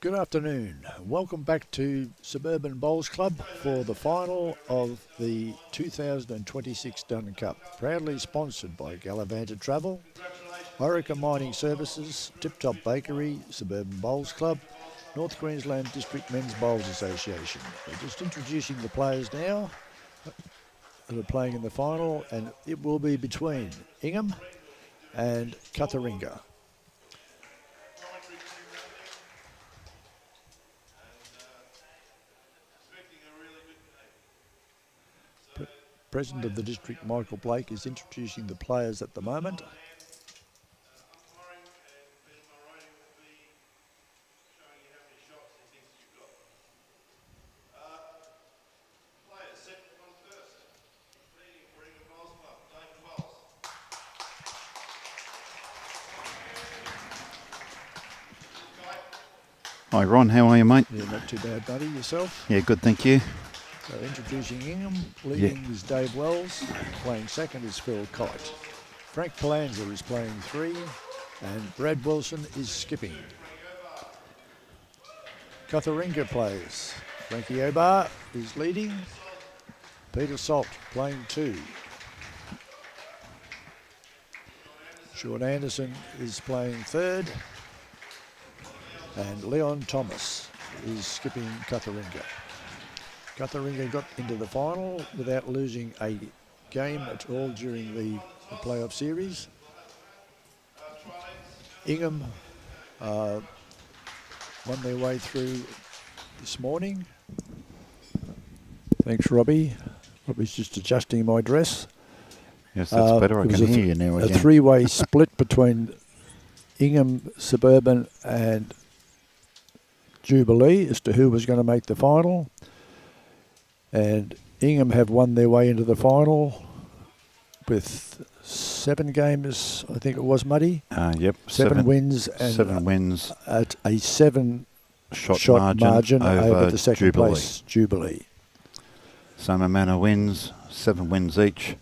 Good afternoon. Welcome back to Suburban Bowls Club for the final of the 2026 Dunn Cup. Proudly sponsored by Gallivanta Travel, Orica Mining Services, Tip Top Bakery, Suburban Bowls Club, North Queensland District Men's Bowls Association. We're just introducing the players now that are playing in the final, and it will be between INGHAM and CUTHERINGA. President of the District, Michael Blake, is introducing the players at the moment. Hi Ron, how are you, mate? Yeah, not too bad, buddy. Yourself? Yeah, good, thank you. So introducing Ingham, leading is Dave Wells, playing second is Phil Kite. Frank Pallanza is playing three, and Brad Wilson is skipping. CUTHERINGA plays. Frankie Obah is leading. Peter Salt playing two. Shaun Anderson is playing third. And Leon Thomas is skipping CUTHERINGA. CUTHERINGA got into the final without losing a game at all during the playoff series. INGHAM won their way through this morning. Thanks, Robbie. Robbie's just adjusting my dress. Yes, that's better. I can hear you now again. A three-way split between INGHAM, Suburban and Jubilee as to who was going to make the final. And INGHAM have won their way into the final with 7 games, I think it was, Muddy. Yep. Seven wins. And 7 wins. At a 7-shot margin over the second place, Jubilee. Same amount of wins, 7 wins each,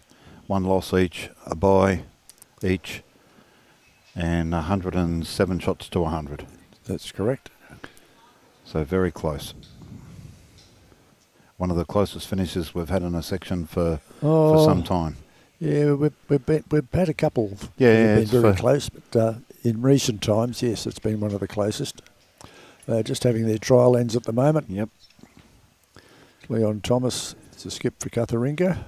1 loss each, a bye each, and 107 shots to 100. That's correct. So very close. One of the closest finishes we've had in a section for some time. Yeah, we've had a couple. Yeah, been very close, but in recent times, yes, it's been one of the closest. Just having their trial ends at the moment. Yep. Leon Thomas is a skip for CUTHERINGA.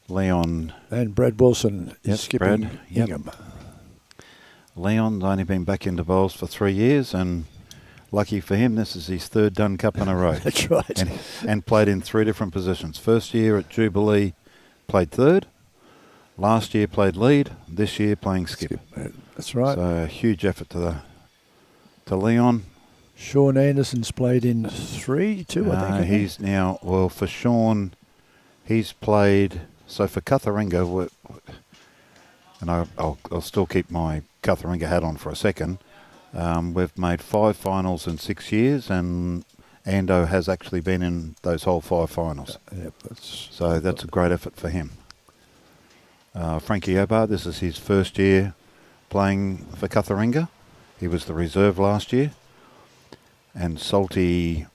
Leon and Brad Wilson is skipping INGHAM. Leon's only been back into bowls for 3 years, and lucky for him, this is his 3rd Dunn Cup in a row. That's right. And played in 3 different positions. First year at Jubilee, played 3rd. Last year played lead. This year playing skip. That's right. So a huge effort to Leon. Shaun Anderson's played in 3, 2, I think. He's now, well, for Shaun, he's played, so for CUTHERINGA, and I'll still keep my CUTHERINGA hat on for a second. We've made 5 finals in 6 years, and Ando has actually been in those whole 5 finals. Yep, so that's a great effort for him. Frankie Obah, this is his first year playing for CUTHERINGA. He was the reserve last year. And Salty,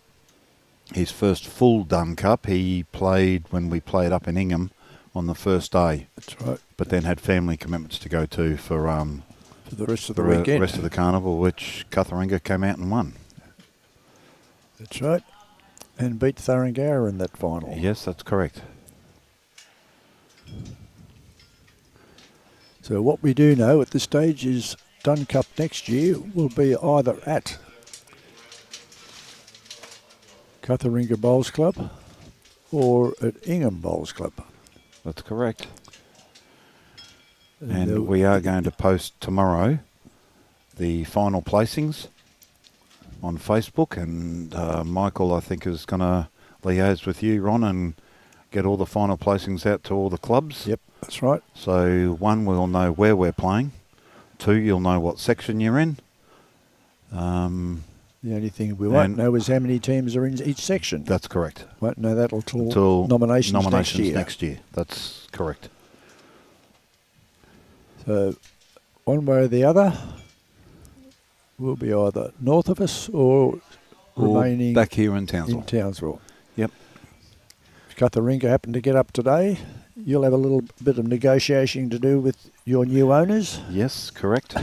his first full Dunn Cup, he played when we played up in INGHAM on the first day. That's right. But then had family commitments to go to for the rest of the weekend. Rest of the carnival, which CUTHERINGA came out and won. That's right. And beat Thuringowa in that final. Yes, that's correct. So what we do know at this stage is Dunn Cup next year will be either at CUTHERINGA Bowls Club or at INGHAM Bowls Club. That's correct. And we are going to post tomorrow the final placings on Facebook, and Michael, I think, is going to liaise with you, Ron, and get all the final placings out to all the clubs. Yep, that's right. So 1, we'll know where we're playing. 2, you'll know what section you're in. The only thing we won't know is how many teams are in each section. That's correct. Won't know that until nominations next year. That's correct. So one way or the other, will be either north of us or remaining back here in Townsville. In Townsville. Yep. If CUTHERINGA happen to get up today, you'll have a little bit of negotiating to do with your new owners. Yes, correct.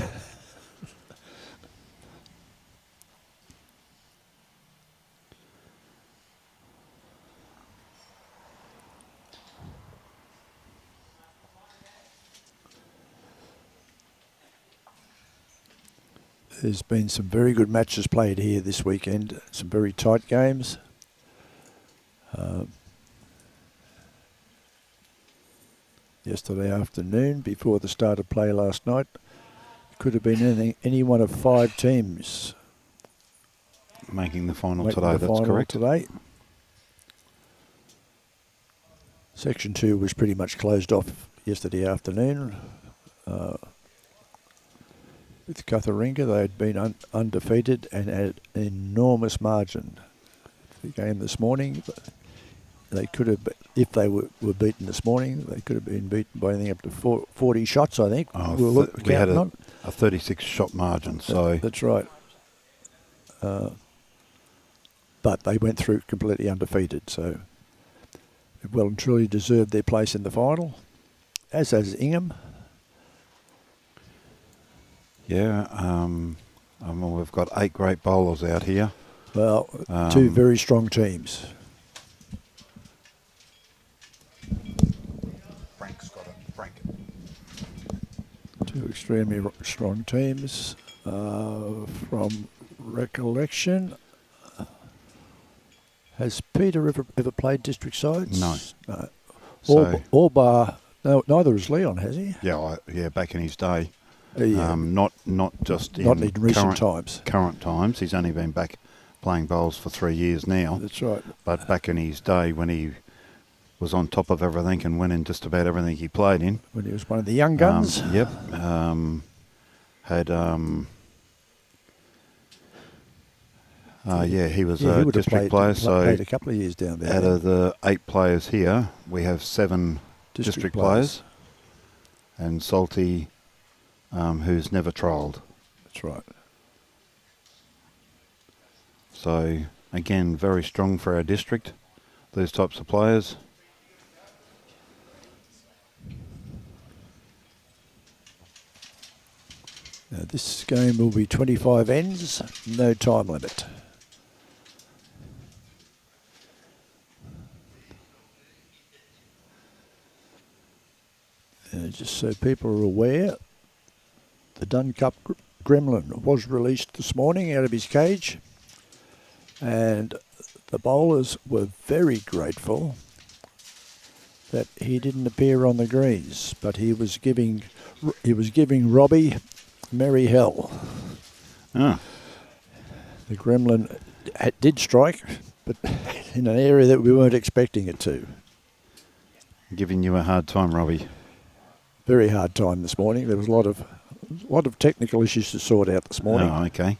There's been some very good matches played here this weekend, some very tight games. Yesterday afternoon, before the start of play last night, could have been any one of 5 teams Making the final making today, the that's final correct. today. Section 2 was pretty much closed off yesterday afternoon. With CUTHERINGA, they had been undefeated and had an enormous margin. The game this morning, they could have, if they were beaten this morning, they could have been beaten by anything up to 40 shots, I think. We had a 36-shot margin, so... That's right. But they went through completely undefeated, so they've well and truly deserved their place in the final, as has INGHAM. Yeah, we've got 8 great bowlers out here. Well, 2 very strong teams. Frank's got it. Frank. 2 extremely strong teams. From recollection, has Peter ever played district sides? No. No. So, Obah, no, neither has Leon, has he? yeah, back in his day. Yeah. Not just Not in recent Current times. He's only been back playing bowls for 3 years now. That's right. But back in his day, when he was on top of everything and winning just about everything he played in. When he was one of the young guns. Yep. He was a district player. So played a couple of years down there. Out of the 8 players here, we have 7 district players. And Salty, who's never trialled. That's right. So, again, very strong for our district, those types of players. Now, this game will be 25 ends, no time limit. Just so people are aware, the Dunn Cup gremlin was released this morning out of his cage, and the bowlers were very grateful that he didn't appear on the greens, but he was giving Robbie merry hell. Ah. The gremlin did strike, but in an area that we weren't expecting it to. Giving you a hard time, Robbie. Very hard time this morning. There was a lot of technical issues to sort out this morning. Oh, okay.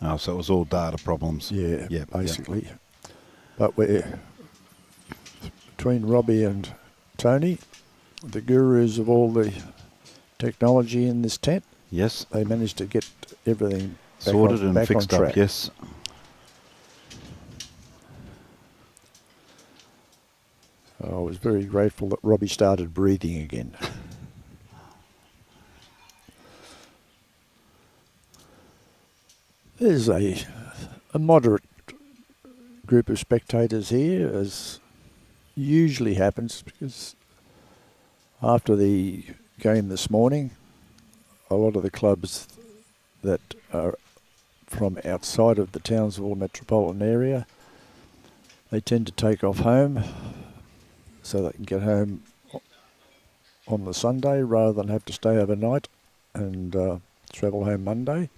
Oh, so it was all data problems. Yeah, Yep, basically. Yep. But we're between Robbie and Tony, the gurus of all the technology in this tent. Yes. They managed to get everything sorted and fixed up, yes. I was very grateful that Robbie started breathing again. There's a moderate group of spectators here, as usually happens, because after the game this morning, a lot of the clubs that are from outside of the Townsville metropolitan area, they tend to take off home so they can get home on the Sunday rather than have to stay overnight and travel home Monday.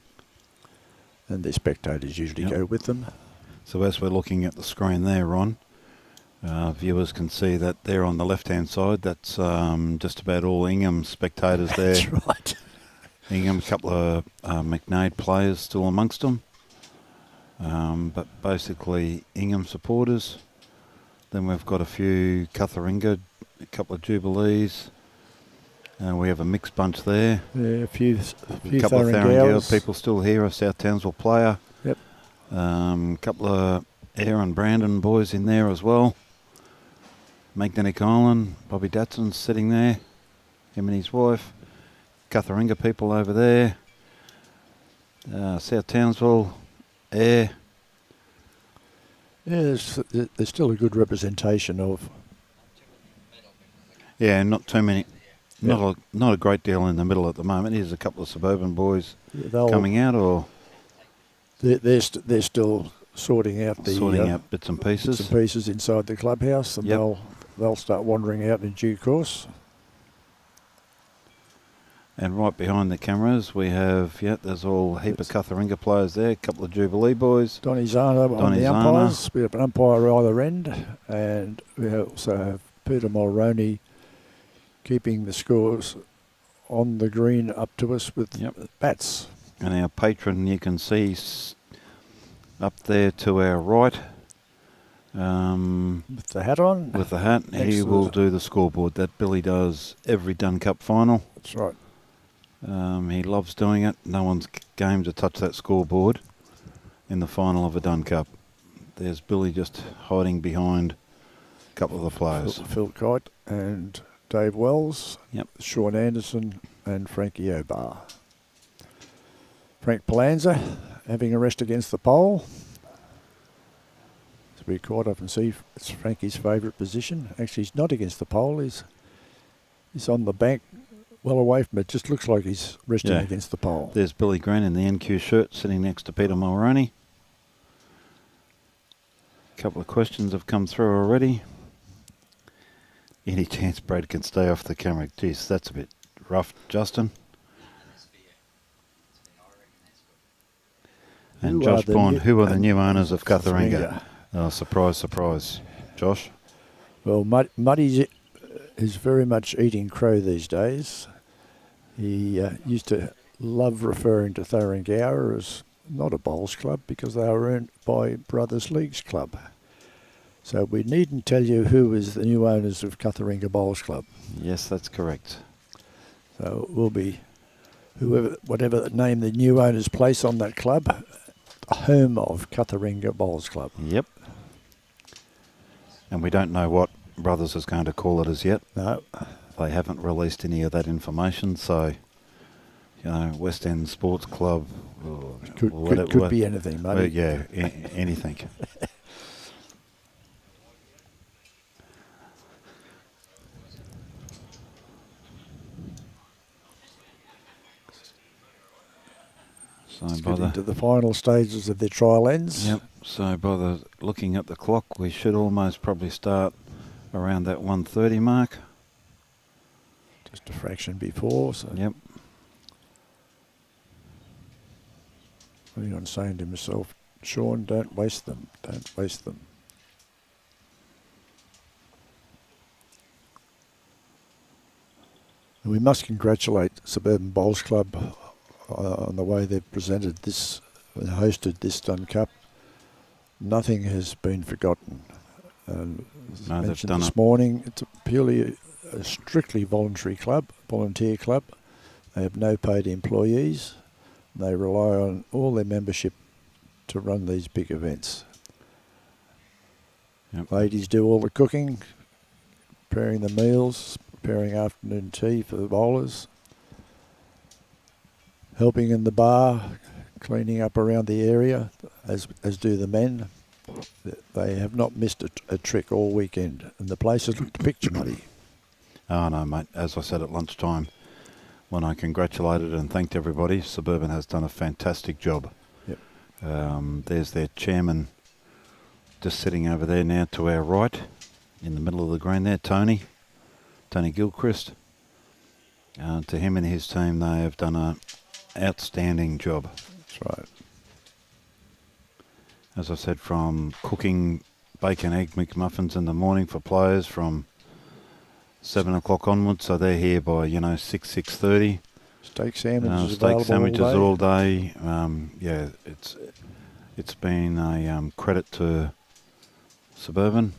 And their spectators usually go with them. So as we're looking at the screen there, Ron, viewers can see that there on the left-hand side, that's just about all INGHAM spectators there. That's right. INGHAM, a couple of McNaid players still amongst them. But basically INGHAM supporters. Then we've got a few CUTHERINGA, a couple of Jubilees. And we have a mixed bunch there. Yeah, a few couple of Thuringales. people still here, a South Townsville player. Yep. Couple of Ayr and Brandon boys in there as well. Magnetic Island, Bobby Datson's sitting there, him and his wife. CUTHERINGA people over there. South Townsville, Ayr. Yeah, there's still a good representation of. Yeah, not too many. Not a great deal in the middle at the moment. Here's a couple of suburban boys coming out, or they're still sorting out bits and pieces. Inside the clubhouse, and they'll start wandering out in due course. And right behind the cameras, we have there's all a heap of CUTHERINGA players there. A couple of Jubilee boys. Donny Zana on the umpires. We have an umpire either end, and we also have Peter Mulroney keeping the scores on the green up to us with bats. And our patron, you can see up there to our right. With the hat on? With the hat. He will do the scoreboard. That Billy does every Dunn Cup final. That's right. He loves doing it. No one's game to touch that scoreboard in the final of a Dunn Cup. There's Billy just hiding behind a couple of the players. Phil Kite and Dave Wells, Shaun Anderson and Frankie Obah. Frank Pallanza having a rest against the pole. As we quite often see, it's Frankie's favourite position. Actually, he's not against the pole. He's on the bank, well away from it. Just looks like he's resting against the pole. There's Billy Green in the NQ shirt sitting next to Peter Mulroney. A couple of questions have come through already. Any chance Brad can stay off the camera? Geez, that's a bit rough, Justin. And Josh Bond, who are the new owners of CUTHERINGA? Oh, surprise, surprise. Josh? Well, Muddy is very much eating crow these days. He used to love referring to Thuringha as not a bowls club because they were owned by Brothers Leagues Club. So we needn't tell you who is the new owners of CUTHERINGA Bowls Club. Yes, that's correct. So it will be whatever name the new owners place on that club, home of CUTHERINGA Bowls Club. Yep. And we don't know what Brothers is going to call it as yet. No. They haven't released any of that information, so, West End Sports Club. Could be anything, mate. Yeah, anything. So getting to the final stages of their trial ends. Yep. So looking at the clock, we should almost probably start around that 1:30 mark. Just a fraction before. So. Yep. I'm saying to myself, Shaun, don't waste them. Don't waste them. And we must congratulate Suburban Bowls Club on the way they've presented this and hosted this Dunn Cup. Nothing has been forgotten. As mentioned this morning, it's purely a strictly voluntary club, volunteer club. They have no paid employees. They rely on all their membership to run these big events. Yep. Ladies do all the cooking, preparing the meals, preparing afternoon tea for the bowlers, helping in the bar, cleaning up around the area, as do the men. They have not missed a trick all weekend, and the place has looked picture muddy. Oh no, mate. As I said at lunchtime, when I congratulated and thanked everybody, Suburban has done a fantastic job. Yep. There's their chairman just sitting over there now to our right, in the middle of the green there, Tony Gilchrist. To him and his team, they have done an outstanding job. That's right. As I said, from cooking bacon, egg McMuffins in the morning for players from 7 o'clock onwards, so they're here by 6:30. Steak sandwiches all day. Yeah, It's been a credit to Suburban,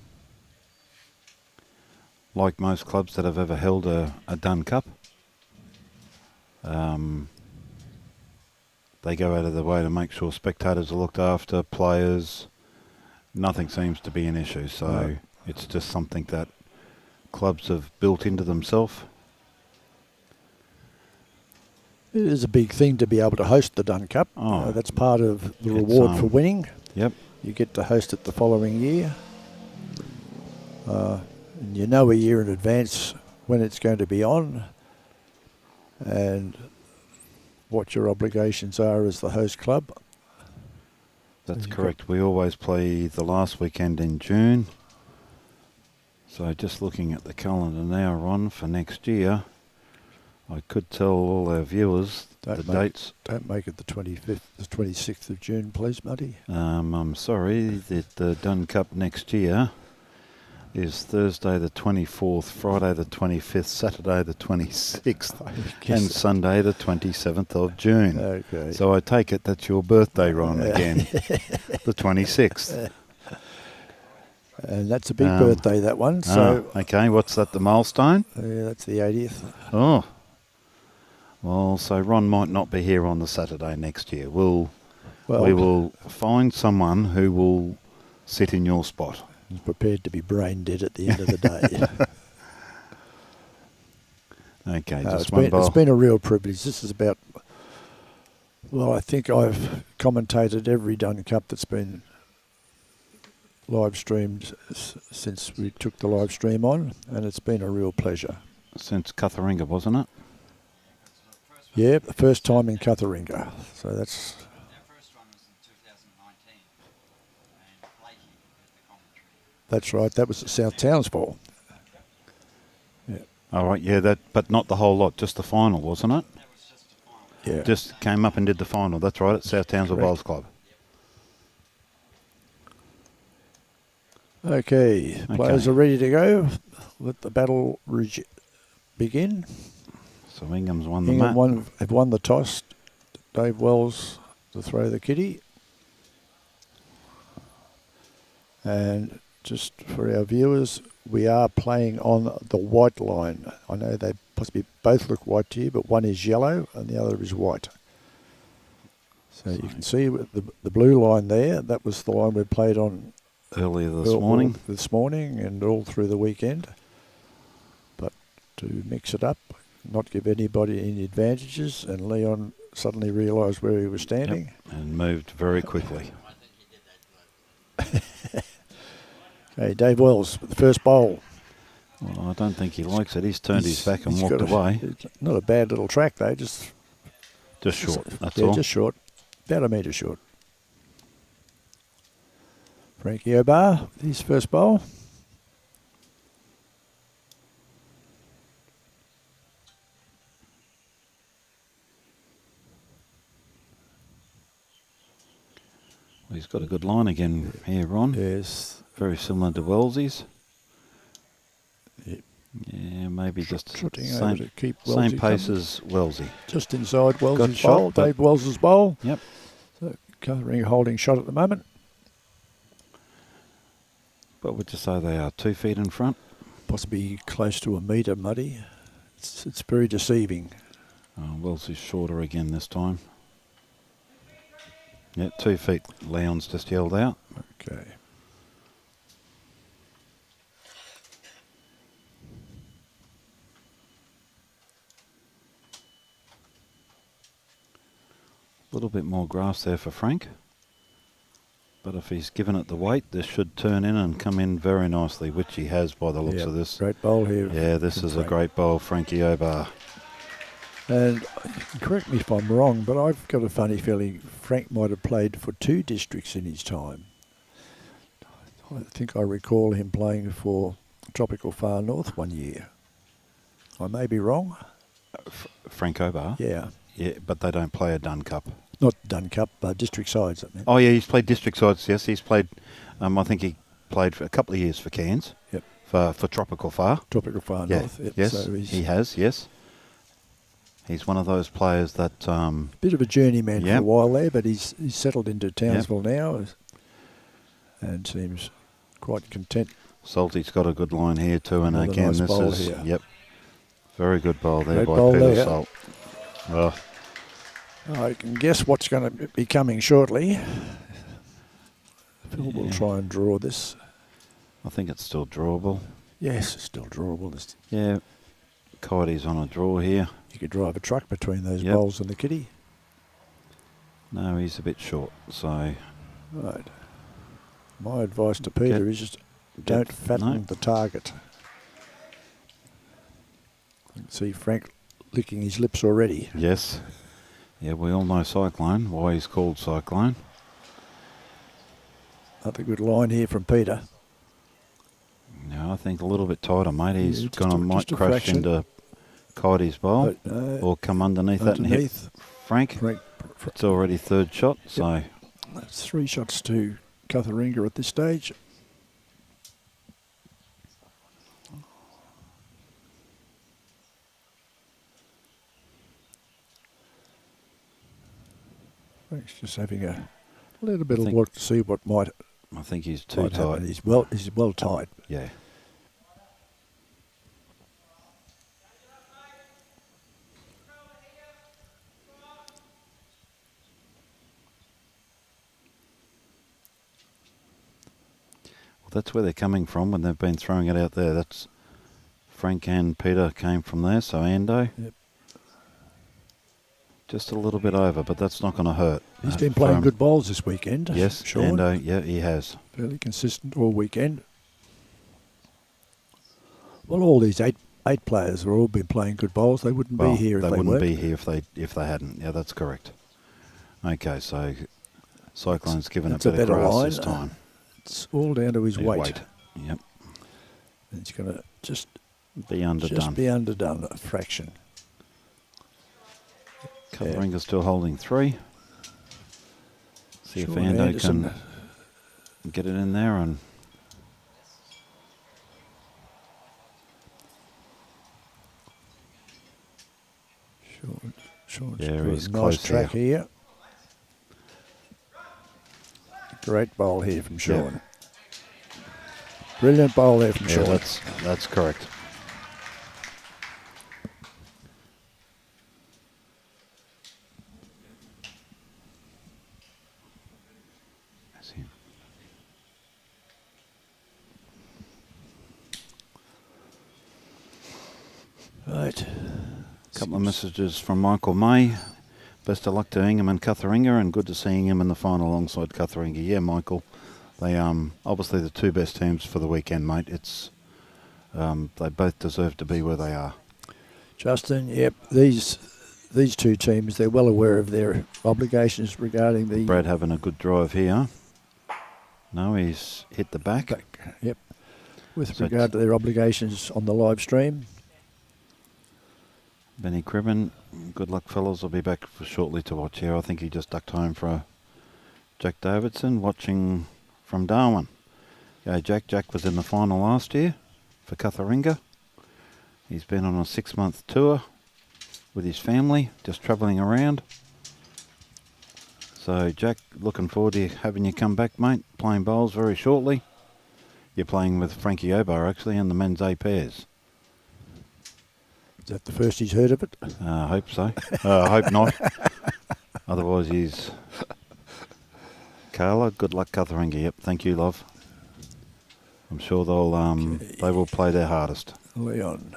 like most clubs that have ever held a Dunn Cup. They go out of their way to make sure spectators are looked after, players. Nothing seems to be an issue, so it's just something that clubs have built into themselves. It is a big thing to be able to host the Dunn Cup. That's part of the reward for winning. Yep. You get to host it the following year. And you know a year in advance when it's going to be on and what your obligations are as the host club. That's correct. We always play the last weekend in June. So just looking at the calendar now, Ron, for next year, I could tell all our viewers the dates. Don't make it the 25th, the 26th of June, please, Muddy. I'm sorry, the Dunn Cup next year is Thursday the 24th, Friday the 25th, Saturday the 26th, and Sunday the 27th of June. Okay. So I take it that's your birthday, Ron, again, the 26th. And that's a big birthday, that one. So okay, what's that, the milestone? Yeah, that's the 80th. Oh. Well, so Ron might not be here on the Saturday next year. We will find someone who will sit in your spot. He's prepared to be brain dead at the end of the day. Okay, it's been a real privilege. This is about, well, I think I've commentated every Dunn Cup that's been live streamed since we took the live stream on, and it's been a real pleasure. Since CUTHERINGA, wasn't it? Yeah, the first time in CUTHERINGA. So that's... Our first one was in 2019, and Blakey did the commentary. That's right, that was at South Townsville. Yeah. All right, yeah, but not the whole lot, just the final, wasn't it? That was just the final. Yeah. Just came up and did the final, that's right, at South Townsville Bowls Club. Okay, players are ready to go. Let the battle begin. So Ingham's won the match. Have won the toss. Dave Wells to throw the kitty. And just for our viewers, we are playing on the white line. I know they possibly both look white to you, but one is yellow and the other is white. So you can see the blue line there. That was the line we played on earlier this morning and all through the weekend. But to mix it up, not give anybody any advantages, and Leon suddenly realised where he was standing. Yep, and moved very quickly. Okay, Dave Wells, the first bowl. Well, I don't think he likes it. He's turned his back and walked away. Not a bad little track though, just short, that's all. Just short, about a metre short. Frankie Obah, his first bowl. Well, he's got a good line again here, Ron. Yes. Very similar to Wellesley's. Yep. Yeah, maybe just same pace as Wellesley. Just inside Wellesley's bowl, Dave Wells's bowl. Yep. So CUTHERINGA holding shot at the moment. But would you say they are 2 feet in front? Possibly close to a metre, Muddy. It's very deceiving. Wellesley's shorter again this time. Yeah, 2 feet. Leon's just yelled out. Okay. A little bit more grass there for Frank. But if he's given it the weight, this should turn in and come in very nicely, which he has by the looks of this. Great bowl here. Yeah, this is a great bowl, Frankie Obah. And correct me if I'm wrong, but I've got a funny feeling Frank might have played for 2 districts in his time. I think I recall him playing for Tropical Far North one year. I may be wrong. Frank Obah? Yeah. Yeah, but they don't play a Dunn Cup. Not Dunn Cup, district sides. I mean. Oh, yeah, he's played district sides, yes. He's played, I think he played for a couple of years for Cairns. Yep. For Tropical Far. Tropical Far North. Yep. Yes, So he has, yes. He's one of those players that... Bit of a journeyman Yep. for a while there, but he's settled into Townsville now and seems quite content. Salty's got a good line here too, and Another again, nice this bowl is... here. Yep. Very good bowl there Great by bowl Peter there. Salt. Oh, I can guess what's going to be coming shortly. Phil will try and draw this. I think it's still drawable. Yes, it's still drawable. Yeah. Kite's on a draw here. You could drive a truck between those Yep. bowls and the kitty. No, he's a bit short, so... Right. My advice to Peter is just don't fatten the target. I can see Frank licking his lips already. Yes. Yeah, we all know Cyclone, why he's called Cyclone. Another good line here from Peter. No, I think a little bit tighter, mate. He's just gonna a might crash fraction. into Kitey's bowl or come underneath that and hit Frank. It's already third shot, so... That's 3 shots to Cutheringa at this stage. Frank's just having a little bit of look to see what might. I think he's too tight. Happen. He's well tied. Yeah. Well, that's where they're coming from when they've been throwing it out there. That's Frank and Peter came from there, so Ando. Yep. Just a little bit over, but that's not going to hurt. He's been playing good bowls this weekend. Yes, Shaun. Ando, yeah, he has. Fairly consistent all weekend. Well, all these eight players have all been playing good bowls. They wouldn't be here if they weren't. They wouldn't be here if they hadn't. Yeah, that's correct. Okay, so Cyclone's given it better grass line. this time. It's all down to his weight. Yep. And it's going to just be underdone. Just be underdone a fraction. Cutheringa's still holding 3. See if Shaun Ando Anderson can get it in there and. Shaun's Yeah, got he's a close nice track here. Great bowl here from Shaun. Yep. Brilliant bowl there from Shaun. That's correct. Right. Couple of messages from Michael May. Best of luck to Ingham and Cutheringa, and good to see Ingham in the final alongside Cutheringa. Yeah, Michael, they obviously the 2 best teams for the weekend, mate. It's they both deserve to be where they are. Justin, yep, these 2 teams, they're well aware of their obligations regarding the... Brad having a good drive here. No, he's hit the back. Yep. With regard to their obligations on the live stream. Benny Cribben, good luck, fellas. I'll be back shortly to watch here. I think he just ducked home for Jack Davidson, watching from Darwin. Yeah, Jack was in the final last year for Cutheringa. He's been on a 6-month tour with his family, just travelling around. So, Jack, looking forward to having you come back, mate. Playing bowls very shortly. You're playing with Frankie Obah, actually, in the men's A pairs. Is that the first he's heard of it? I hope so. I hope not. Otherwise, he's... Carla, good luck, Cutheringa. Yep, thank you, love. I'm sure they will play their hardest. Leon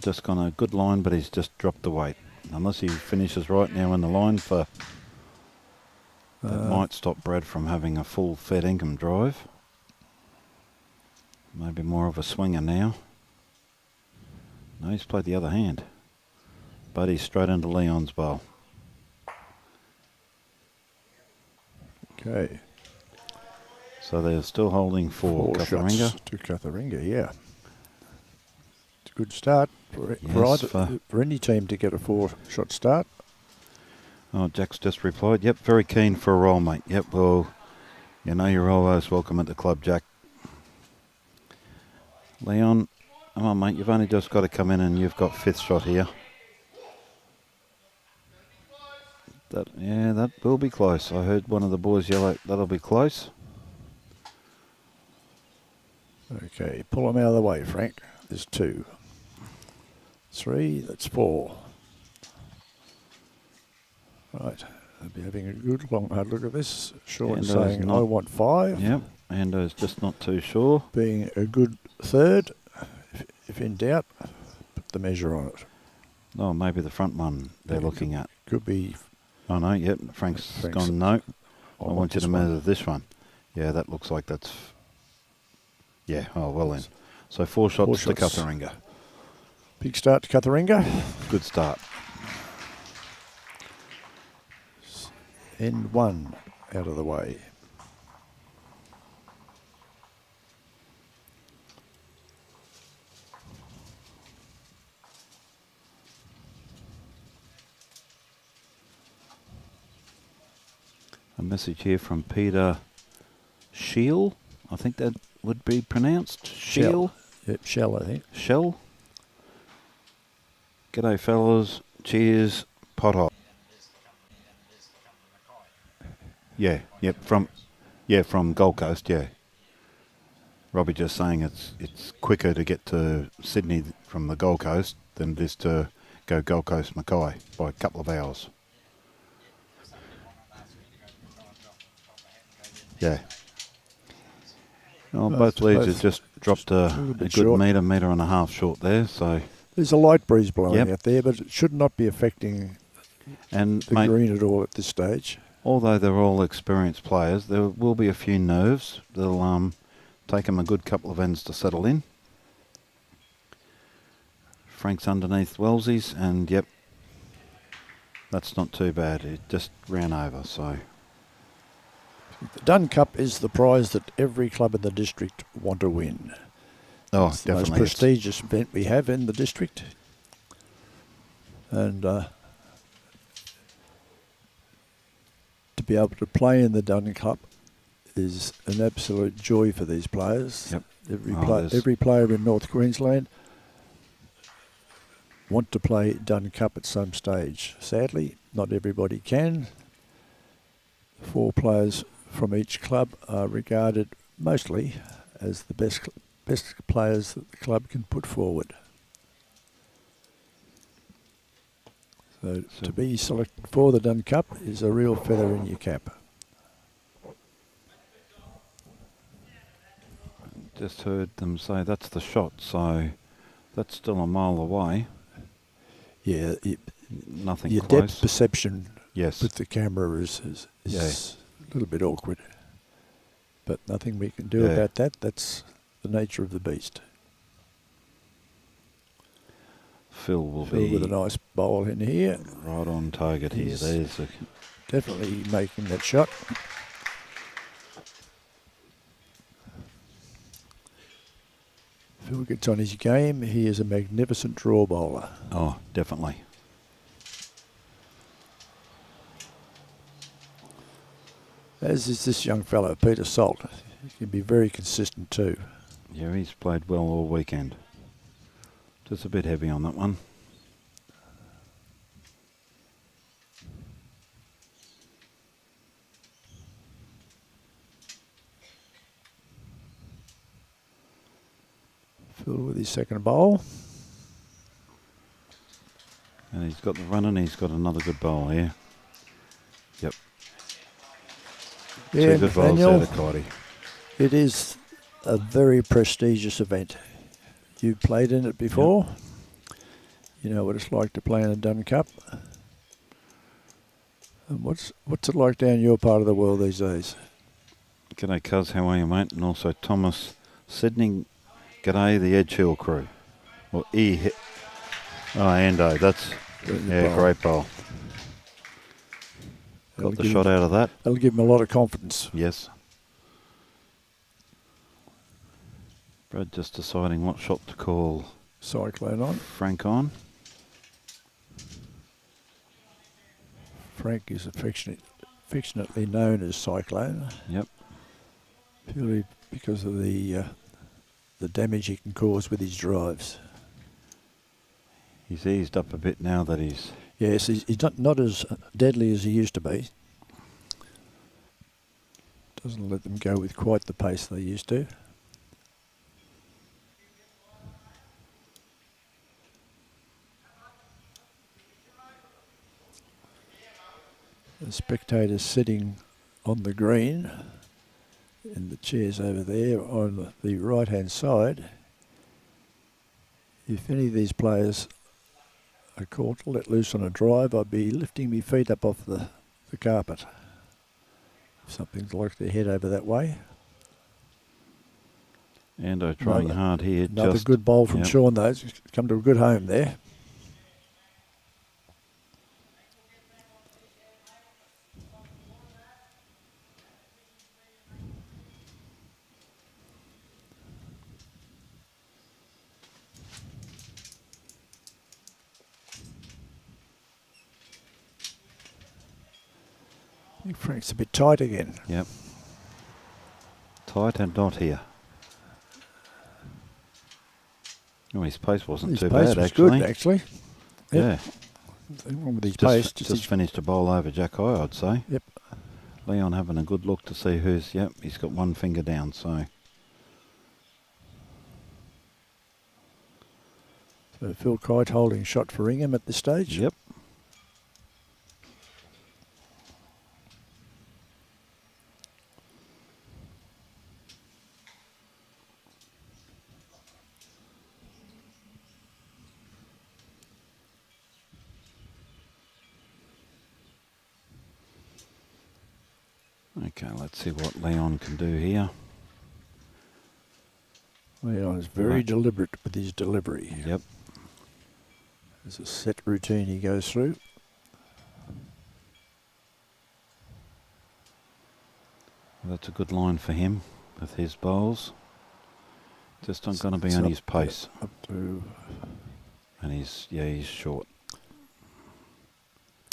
just gone a good line, but he's just dropped the weight. Unless he finishes right now in the line for... That might stop Brad from having a full fed Ingham drive. Maybe more of a swinger now. No, he's played the other hand. But he's straight into Leon's bowl. Okay. So they're still holding 4 Cutheringa. Shots to Cutheringa, yeah. It's a good start for any team to get a 4-shot start. Oh, Jack's just replied, yep, very keen for a roll, mate. Yep, well, you know you're always welcome at the club, Jack. Leon, come on, mate, you've only just got to come in and you've got 5th shot here. That will be close. I heard one of the boys yell out, that'll be close. Okay, pull them out of the way, Frank. There's 2. 3, that's 4. Right, I'll be having a good long hard look at this. Shaun saying, I want 5. Yep, Ando's just not too sure. Being a good third. If in doubt, put the measure on it. Oh, maybe the front one they're looking at. Could be. Oh, no, yep, Frank's gone, no. I want you to measure this one. Yeah, that looks like that's... Yeah, oh, well then. So 4 shots to CUTHERINGA. Big start to CUTHERINGA. Good start. End 1 out of the way. A message here from Peter Scheel. I think that would be pronounced Scheel. Yep, Shell, I think. Shell. G'day fellas. Cheers. Pot hot. Yeah, yep, from Gold Coast, yeah. Robbie just saying it's quicker to get to Sydney from the Gold Coast than it is to go Gold Coast Mackay by a couple of hours. Yeah. Well, both leads have just dropped a good metre and a half short there, so... There's a light breeze blowing out there, but it should not be affecting the green at all at this stage. Although they're all experienced players, there will be a few nerves. They'll take them a good couple of ends to settle in. Frank's underneath Wellesley's, and yep, that's not too bad. It just ran over, so... The Dunn Cup is the prize that every club in the district want to win. Oh, it's definitely. the most prestigious event we have in the district. And to be able to play in the Dunn Cup is an absolute joy for these players. Yep. Every player in North Queensland want to play Dunn Cup at some stage. Sadly, not everybody can. 4 players from each club are regarded mostly as the best players that the club can put forward. So to be selected for the Dunn Cup is a real feather in your cap. Just heard them say that's the shot, so that's still a mile away. Yeah, nothing your close. Depth perception with the camera is a little bit awkward, but nothing we can do about that. That's the nature of the beast. Phil will be with a nice bowl in here. Right on target here. There's definitely making that shot. Phil gets on his game. He is a magnificent draw bowler. Oh, definitely. As is this young fellow, Peter Salt. He can be very consistent too. Yeah, he's played well all weekend. Just a bit heavy on that one. Phil with his second bowl. And he's got the run and he's got another good bowl here. Yep. Yeah, 2 good bowls there to Kite. It is a very prestigious event. You've played in it before. Yep. You know what it's like to play in a Dunn Cup. And what's it like down your part of the world these days? G'day, cuz. How are you, mate? And also Thomas Sydney. G'day, the Edge Hill crew. Or Ando. That's great bowl. Got the shot out of that. That'll give him a lot of confidence. Yes. Brad just deciding what shot to call Cyclone on. Frank on. Frank is affectionately known as Cyclone. Yep. Purely because of the damage he can cause with his drives. He's eased up a bit now that he's Yes, he's not as deadly as he used to be. Doesn't let them go with quite the pace they used to. The spectators sitting on the green in the chairs over there on the right-hand side. If any of these players are caught let loose on a drive, I'd be lifting my feet up off the carpet. If something's like to head over that way. Ando trying hard here. Another good bowl from Shaun, though. He's come to a good home there. I think Frank's a bit tight again. Yep. Tight and not here. Oh, his pace wasn't too bad, actually. His pace was good, actually. Yep. Yeah. Nothing wrong with his pace. Just finished a bowl over Jack High, I'd say. Yep. Leon having a good look to see who's... Yep, he's got one finger down, so... So Phil Kite holding shot for Ingham at this stage. Yep. Okay, let's see what Leon can do here. Leon is very deliberate with his delivery. Yep. There's a set routine he goes through. That's a good line for him with his bowls. Just not going to be on his pace. Up to... And he's short.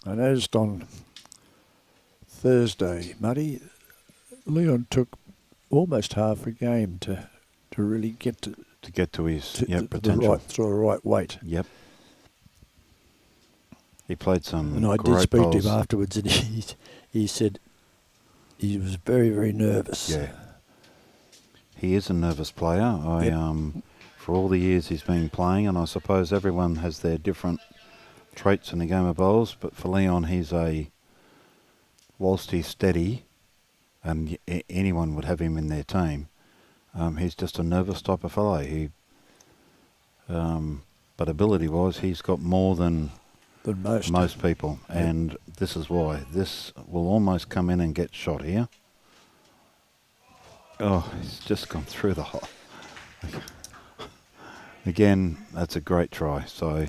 I noticed on Thursday, Muddy, Leon took almost half a game to really get to his to potential. the right weight. Yep. He played some and I did speak to him afterwards, and he said he was very, very nervous. Yeah. He is a nervous player. For all the years he's been playing, and I suppose everyone has their different traits in the game of bowls, but for Leon, whilst he's steady, and anyone would have him in their team, he's just a nervous type of fellow. But ability-wise, he's got more than most people, and this is why. This will almost come in and get shot here. Oh, he's just gone through the hole. Again, that's a great try. So.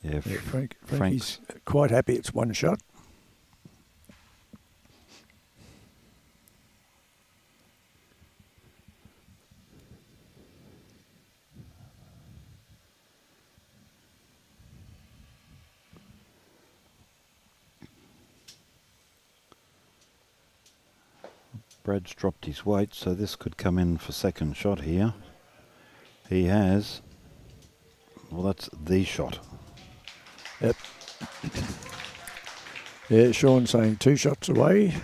Yeah, Frank's quite happy it's one shot. Brad's dropped his weight, so this could come in for second shot here. He has. Well, that's the shot. Yep. Yeah, Shaun saying 2 shots away.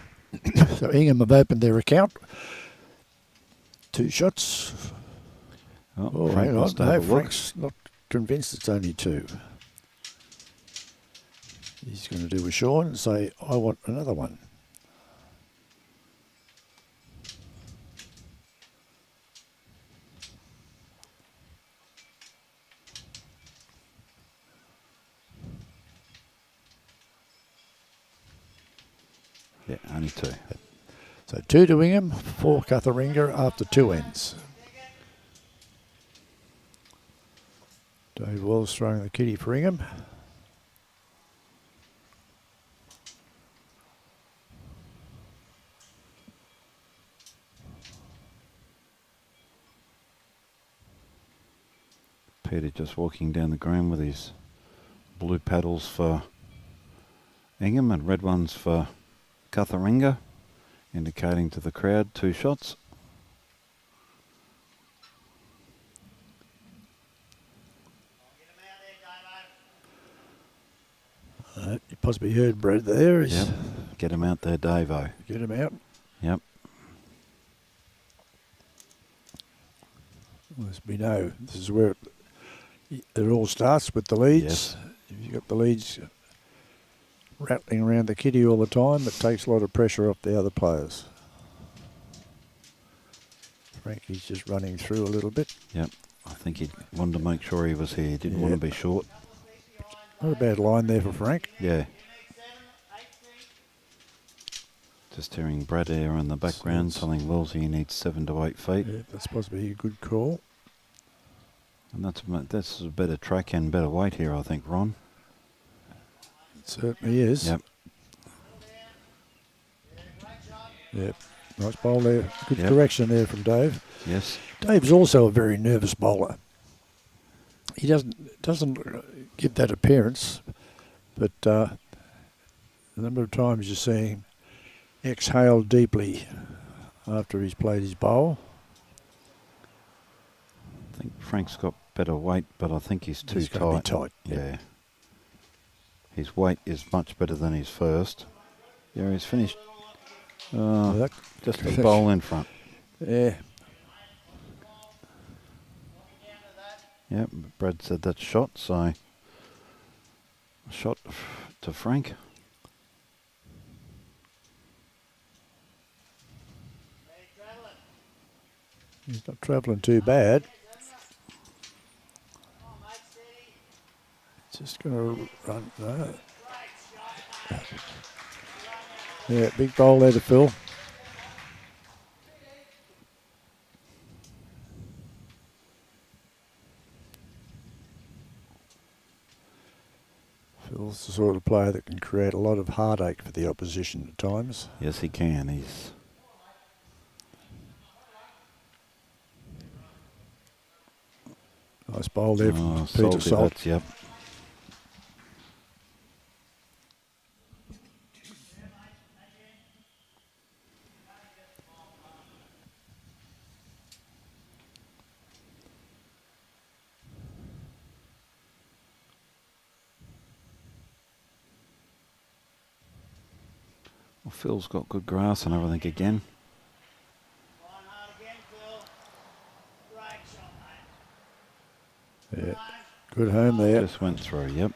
So Ingham have opened their account. 2 shots. Oh, hang on. No, Frank's not convinced it's only 2. He's going to do with Shaun and say, I want another one. Yeah, only 2. So 2 to Ingham, 4 CUTHERINGA after 2 ends. Dave Wells throwing the kitty for Ingham. Peter just walking down the green with his blue paddles for Ingham and red ones for CUTHERINGA, indicating to the crowd 2 shots. You possibly heard Brad there. Yep. Get him out there, Davo. Get him out. Yep. As we know, this is where it all starts with the leads. Yes. If you've got the leads rattling around the kitty all the time, it takes a lot of pressure off the other players. Frankie's just running through a little bit. Yep. I think he wanted to make sure he was here. He didn't want to be short. Not a bad line there for Frank. Yeah. Just hearing Brad here in the background telling Willsey he needs 7 to 8 feet. Yeah, that's possibly a good call. And that's a better track and better weight here, I think, Ron. It certainly is. Yep. Yep. Nice bowl there. Good Yep. correction there from Dave. Yes. Dave's also a very nervous bowler. He doesn't give that appearance, but the number of times you see him exhale deeply after he's played his bowl. I think Frank's got better weight, but I think he's too He's gonna tight. be tight. Yeah. His weight is much better than his first. Yeah, he's finished. Just a bowl in front. Yeah. Yep, Brad said that's shot, so a shot to Frank. He's not travelling too bad. Just going to run. No. Yeah, big bowl there to Phil. Phil's the sort of player that can create a lot of heartache for the opposition at times. Yes, he can. He's Nice bowl there from Peter salty, Salt. that's, yep. Well, Phil's got good grass and everything again. Yeah, good home there. Just went through, yep.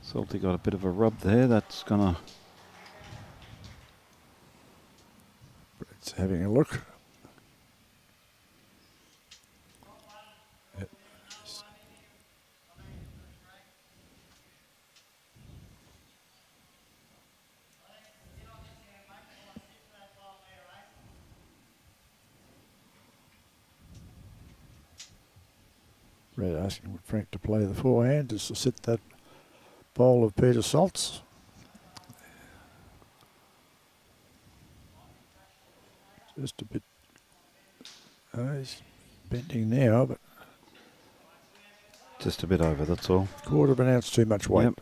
Salty got a bit of a rub there. That's gonna. Brett's having a look. Yep. Brett asking Frank to play the forehand just to sit that bowl of Peter Salt's. Just a bit. He's bending now, but Just a bit over, that's all. quarter of an ounce too much weight. Yep.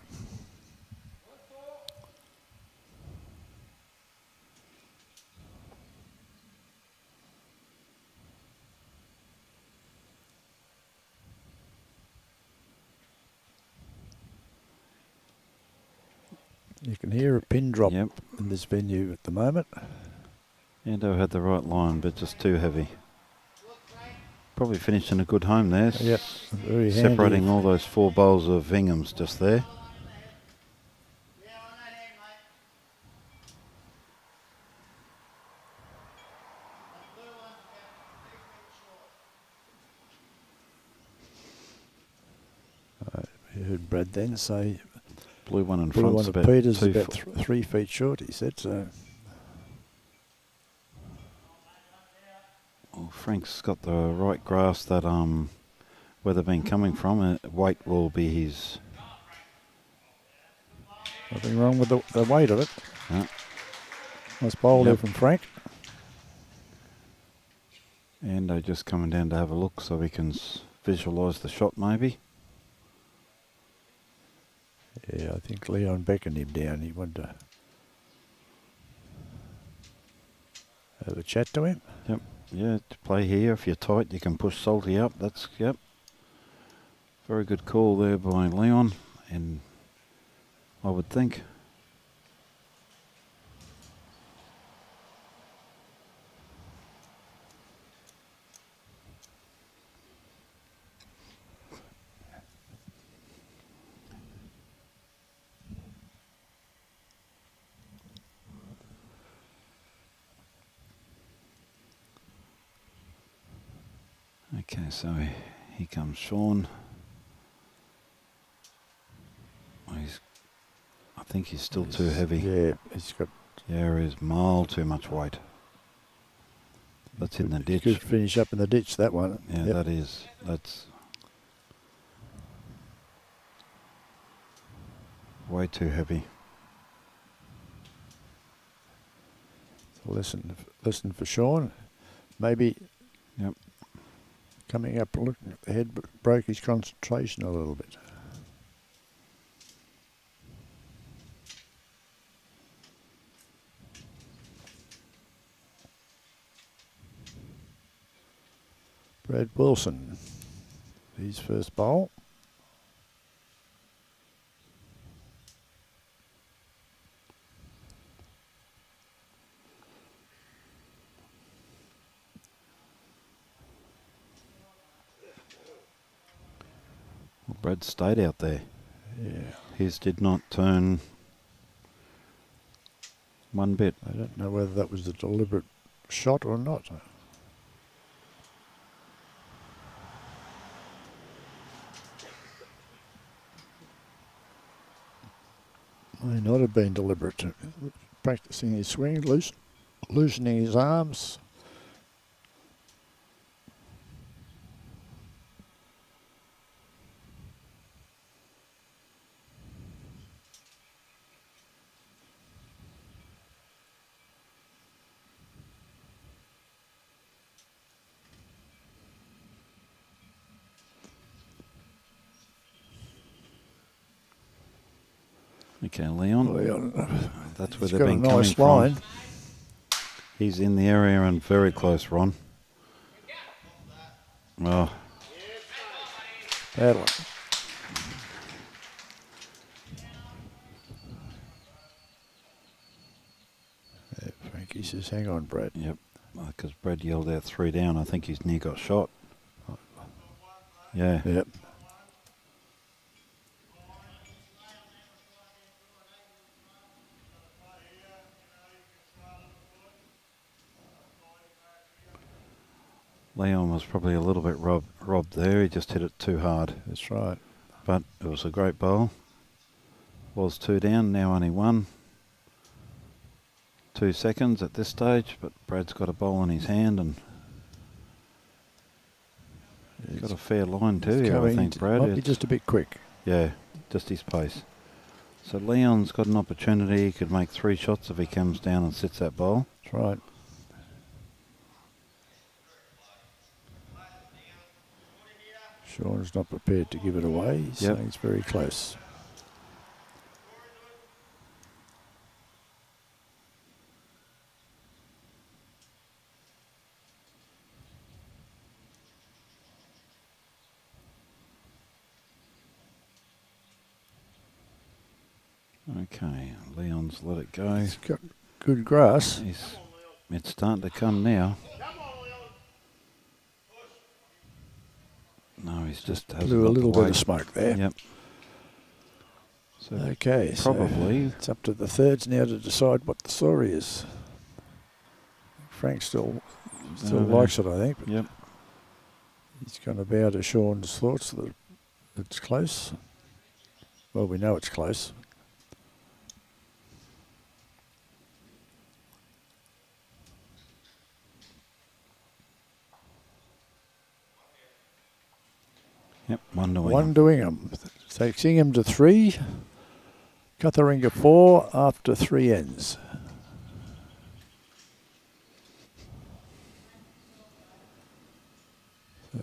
You can hear a pin drop Yep. in this venue at the moment. Endo had the right line, but just too heavy. Probably finished in a good home there. Yep, very Separating handy. all those 4 bowls of Inghams just there. You heard Brad then say Blue one in blue front. one of Peter's about 3 feet short, he said. So Well, Frank's got the right grass that where they've been coming from. Weight will be his. nothing wrong with the weight of it. Yeah. Nice bowl there Yep. from Frank. Endo just coming down to have a look so we can visualise the shot maybe. Yeah, I think Leon beckoned him down. He wanted to have a chat to him. Yep. Yeah, to play here. If you're tight, you can push Salty up. That's, yep. Very good call there by Leon, and I would think. Okay, so here comes Shaun. I think he's still too heavy. Yeah, he's got. Yeah, he's mile too much weight. That's in the ditch. Could finish up in the ditch, that one. Yeah, Yep. that is. That's way too heavy. So listen for Shaun. Maybe. Yep. Coming up, looking at the head, broke his concentration a little bit. Brad Wilson, his first bowl. Well, Brad stayed out there. Yeah. His did not turn one bit. I don't know whether that was a deliberate shot or not. May not have been deliberate. Practicing his swing, loosening his arms. Okay, Leon. That's where He's they've got been a nice coming line. from. He's in the area and very close, Ron. Oh, Bad one. Yeah, Frankie says, hang on, Brad. yep. Because Brad yelled out 3 down. I think he's near got shot. Yeah. Yep. Leon was probably a little bit robbed there. He just hit it too hard. That's right. But it was a great bowl. Was 2 down, now only 1. 2 seconds at this stage, but Brad's got a bowl in his hand and he's got a fair line too here, I think, Brad. Might be just a bit quick. Yeah, just his pace. So Leon's got an opportunity. He could make 3 shots if he comes down and sits that bowl. That's right. Shaun's not prepared to give it away. He's saying it's very close. Okay, Leon's let it go. He's got good grass. It's starting to come now. No, he's just Blew a little bit of smoke there. Yep. So Okay, probably so it's up to the thirds now to decide what the story is. Frank still likes it, I think. But yep. he's going to bow to Shaun's thoughts that it's close. Well, we know it's close. Yep, 1 to One to Ingham. Takes Ingham to 3. CUTHERINGA 4 after 3 ends. So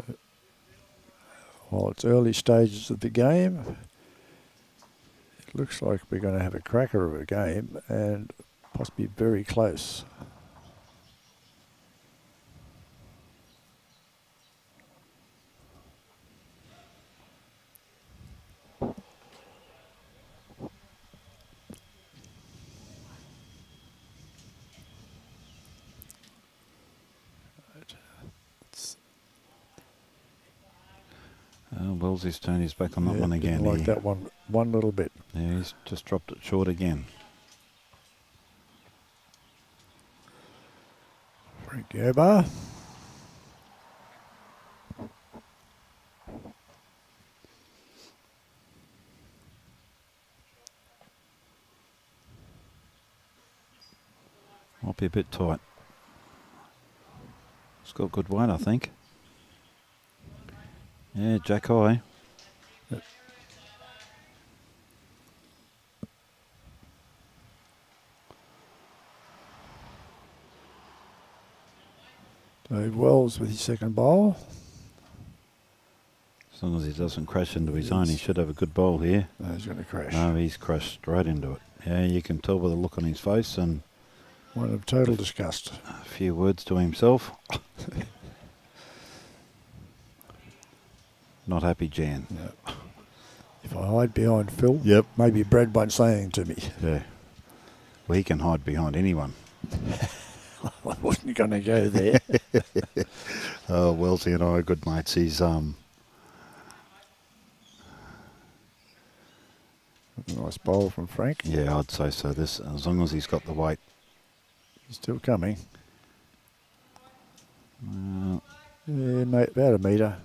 While it's early stages of the game, it looks like we're going to have a cracker of a game and possibly very close. Wellesley's turned his back on that Yeah, one didn't again. like that one little bit. Yeah, he's just dropped it short again. Frankie Obah. Might be a bit tight. It's got good weight, I think. Yeah, Jack high. Yep. Dave Wells with his second bowl. As long as he doesn't crash into his own, he should have a good bowl here. No, he's going to crash. No, he's crashed straight into it. Yeah, you can tell by the look on his face and One of total disgust. a few words to himself. Not happy, Jan. No. If I hide behind Phil, Yep. maybe Brad won't say anything to me. Yeah. Well, he can hide behind anyone. I wasn't going to go there. Oh, Wellesley and I are good mates. He's Nice bowl from Frank. yeah, I'd say so. This, as long as he's got the weight. He's still coming. Uh, Yeah, mate, about a metre.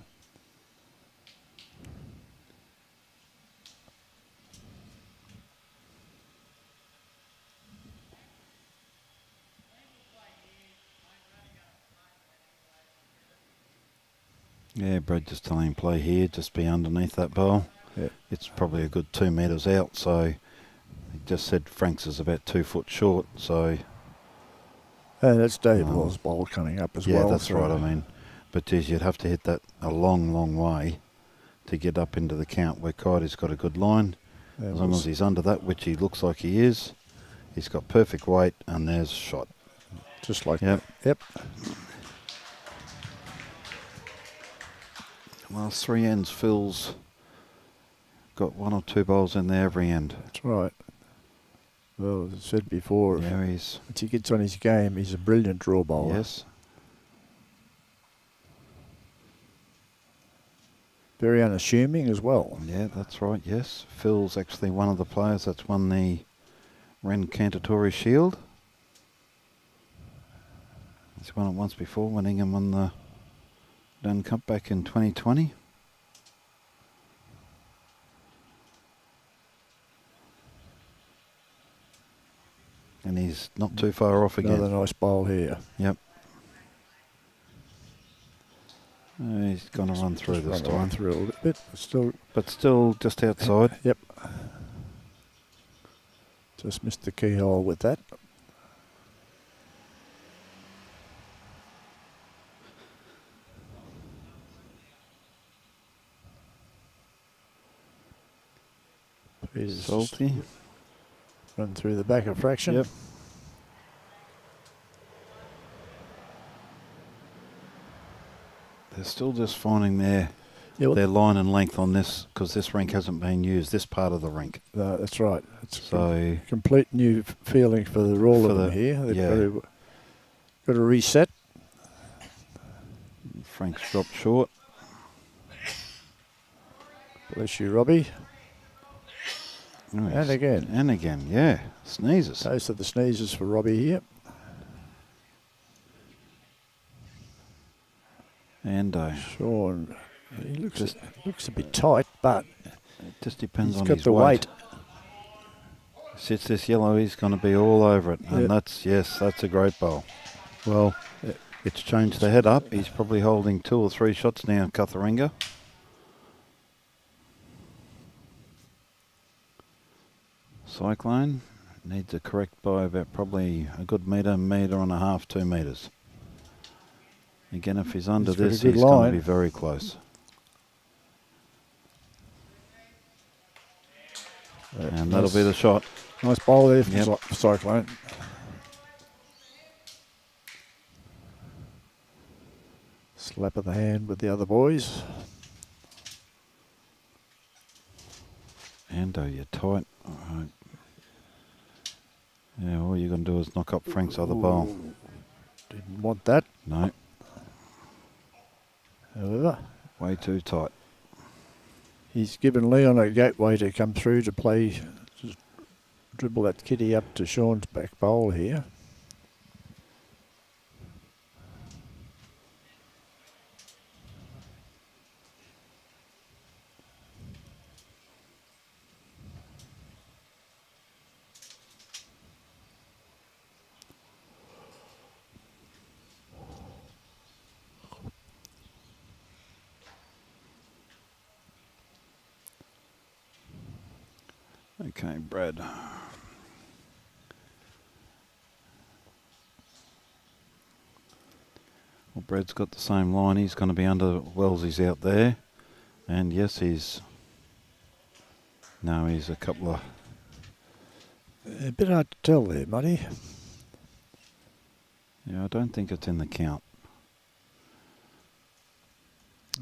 yeah, Brad just telling him play here, just be underneath that bowl. Yeah. It's probably a good 2 metres out, so he just said Frank's is about 2 foot short, so And that's Dave Wells' bowl coming up as well. yeah, that's right. I mean, but geez, you'd have to hit that a long, long way to get up into the count where Kite's got a good line. As long as he's under that, which he looks like he is, he's got perfect weight, and there's a shot. Just like Yep. that. Yep. Last 3 ends, Phil's got 1 or 2 bowls in there every end. That's right. Well, as I said before, Yeah, he's once he gets on his game, he's a brilliant draw bowler. yes. Very unassuming as well. Yeah, that's right, yes. Phil's actually one of the players that's won the Ren Cantatory Shield. He's won it once before when INGHAM won the Dunn Cup back in 2020. And he's not too far off again. Another nice bowl here. Yep. He's going to run through this Run time. through a little bit. But still just outside. Yep. Just missed the keyhole with that. He's Salty. run through the back of fraction. Yep. They're still just finding their line and length on this because this rink hasn't been used, this part of the rink. No, that's right. It's So a complete new feeling for all of them here. They've got to reset. Frank's dropped short. Bless you, Robbie. Oh, And again. And again, yeah. Sneezes. Taste of the sneezes for Robbie here. And Shaun, he looks a bit tight, but it just depends he's on got his the weight. Sits this yellow, he's going to be all over it. And Yep. that's a great bowl. Well, it's changed the head up. He's probably holding 2 or 3 shots now, CUTHERINGA. Cyclone needs a correct by about probably a good metre and a half, 2 metres. Again, if he's under He's got a this, good he's going line. to be very close. And that'll be the shot. Nice bowl there from Yep. Cyclone. Slap of the hand with the other boys. Ando, you're tight. All right. Yeah, all you're going to do is knock up Frank's other bowl. Didn't want that. No, However, way too tight. he's given Leon a gateway to come through to play, to dribble that kitty up to Shaun's back bowl here. Okay, Brad. Well, Brad's got the same line. He's going to be under Wellesley's out there. And yes, he's a couple of... A bit hard to tell there, Muddy. Yeah, I don't think it's in the count.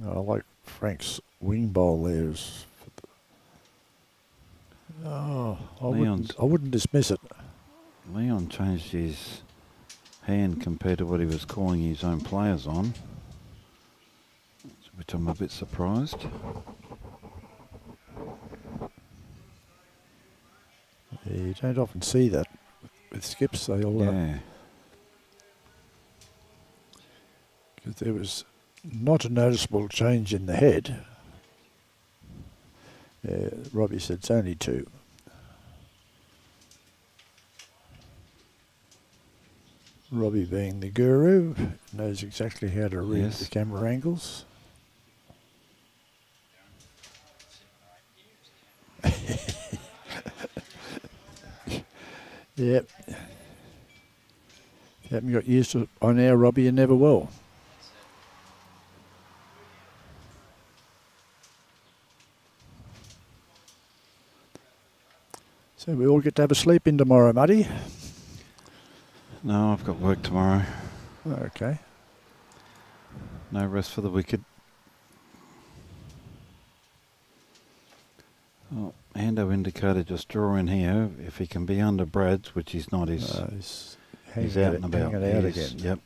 I like Frank's wing bowl there. Oh, I wouldn't dismiss it. Leon changed his hand compared to what he was calling his own players on, which I'm a bit surprised. Yeah, you don't often see that with skips. They'll, Yeah. because there was not a noticeable change in the head. Robbie said it's only two. Robbie, being the guru, knows exactly how to read Yes. the camera angles. Yep. If you haven't got used to it on air, Robbie, you never will. So we all get to have a sleep in tomorrow, Muddy. No, I've got work tomorrow. Okay. No rest for the wicked. Oh, Ando indicated just draw in here. If he can be under Brad's, which he's not, he's out and about. Hanging out He's- again. Yep.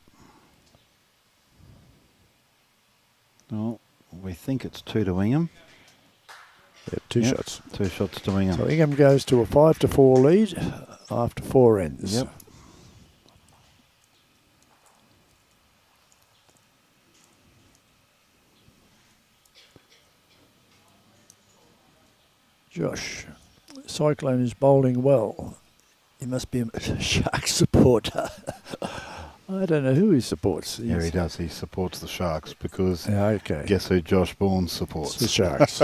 Well, we think it's 2 to Ingham. Yeah, two Yep. shots. 2 shots to Ingham. So Ingham goes to a 5-4 lead after 4 ends. Yep. Josh, Cyclone is bowling well. He must be a Shark supporter. I don't know who he supports. Yeah, he does. He supports the Sharks because Yeah, okay. guess who Josh Bourne It's supports? the Sharks.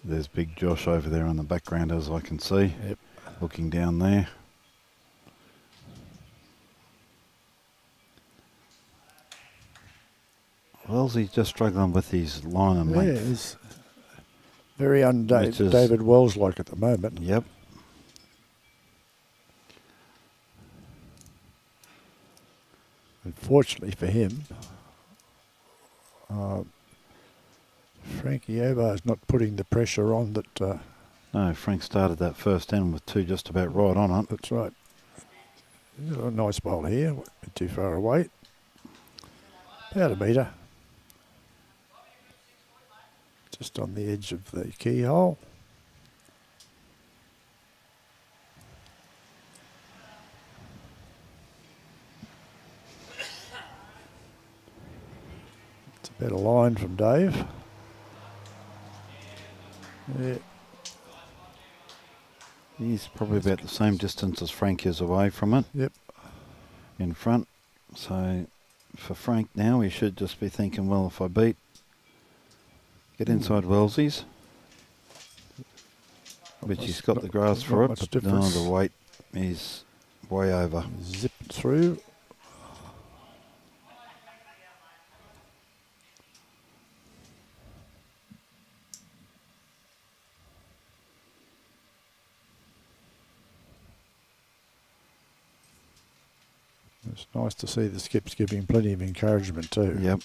There's big Josh over there in the background, as I can see, Yep. looking down there. Wellesley's just struggling with his line and Yeah, length. he's very Which is- David Wells like at the moment. Yep. Unfortunately for him, Frankie Obah is not putting the pressure on that. No, Frank started that first end with 2 just about right on it. That's right. He's got a nice bowl here, not too far away. About a metre. Just on the edge of the keyhole. It's a better line from Dave. Yeah. He's probably about the same distance as Frank is away from it. Yep. In front. So for Frank now, he should just be thinking, well, if I get inside Wellesley's, which he's got the grass for not it, much but no, difference. the weight is way over. Zip through. It's nice to see the skips giving plenty of encouragement too. Yep.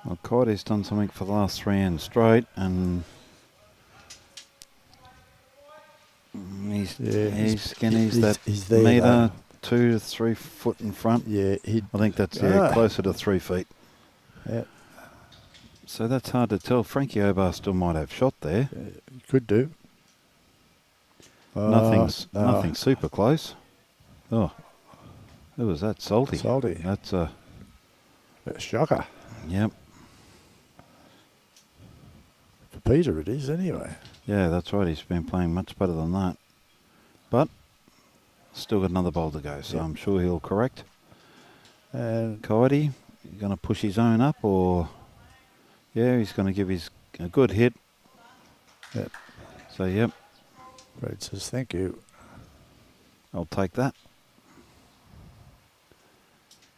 Well, Kite's done something for the last 3 ends straight, and he's he's there metre, though. 2 to 3 foot in front. Yeah, I think that's closer to 3 feet. Yeah, So that's hard to tell. Frankie Obah still might have shot there. could do. Nothing super close. Oh, who was that? Salty. Salty. That's a Shocker. yep. For Peter it is anyway. Yeah, that's right. He's been playing much better than that, but still got another bowl to go. So I'm sure he'll correct. And Kite, going to push his own up, or he's going to give a good hit. Yep. So yep, Brad says thank you. I'll take that.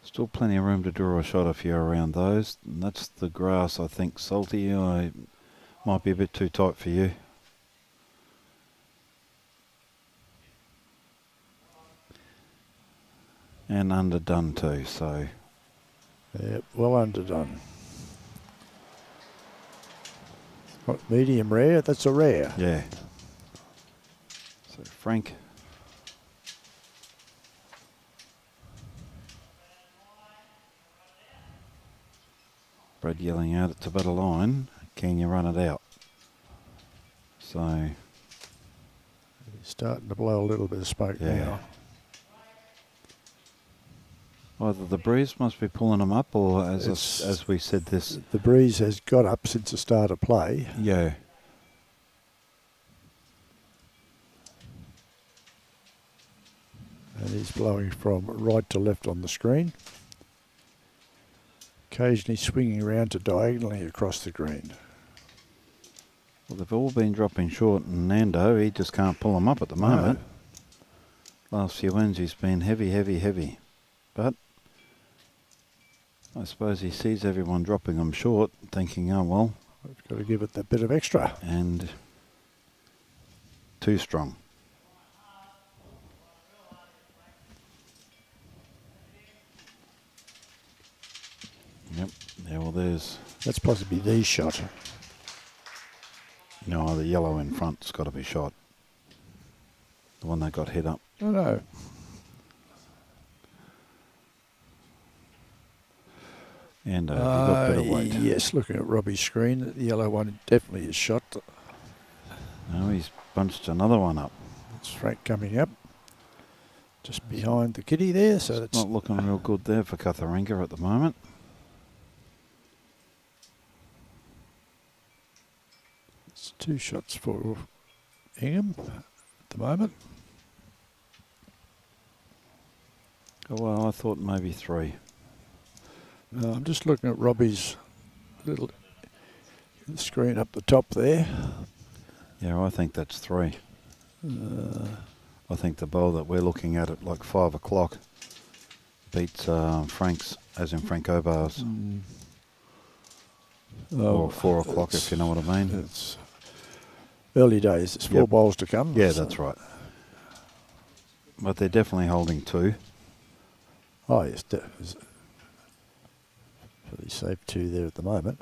Still plenty of room to draw a shot if you're around those. And that's the grass, I think. Salty, might be a bit too tight for you. And underdone too, so. Yeah, well underdone. What, medium rare? That's a rare. Yeah. So Frank. Brad yelling out, it's a better line. Can you run it out? So. He's starting to blow a little bit of smoke now. Either the breeze must be pulling them up, or as we said, this. The breeze has got up since the start of play. Yeah. And he's blowing from right to left on the screen. Occasionally swinging around to diagonally across the green. Well, they've all been dropping short, and Nando, he just can't pull them up at the moment. Last few ends he's been heavy. But I suppose he sees everyone dropping them short, thinking, oh well. We've got to give it that bit of extra. And too strong. Yep, yeah, well there's... That's possibly the shot. No, the yellow in front's got to be shot. The one that got hit up. Oh no. And you've got better weight. Yes, looking at Robbie's screen, the yellow one definitely is shot. No, he's bunched another one up. It's Frank coming up. Just behind the kitty there, so it's not looking real good there for CUTHERINGA at the moment. It's 2 shots for INGHAM at the moment. Oh, well, I thought maybe 3. I'm just looking at Robbie's little screen up the top there. Yeah, I think that's 3. I think the bowl that we're looking at like 5 o'clock beats Frank's, as in Frank Obah's. Or 4 o'clock, if you know what I mean. It's early days. There's 4 bowls to come. Yeah, that's right. But they're definitely holding 2. Oh, yes. Pretty safe 2 there at the moment.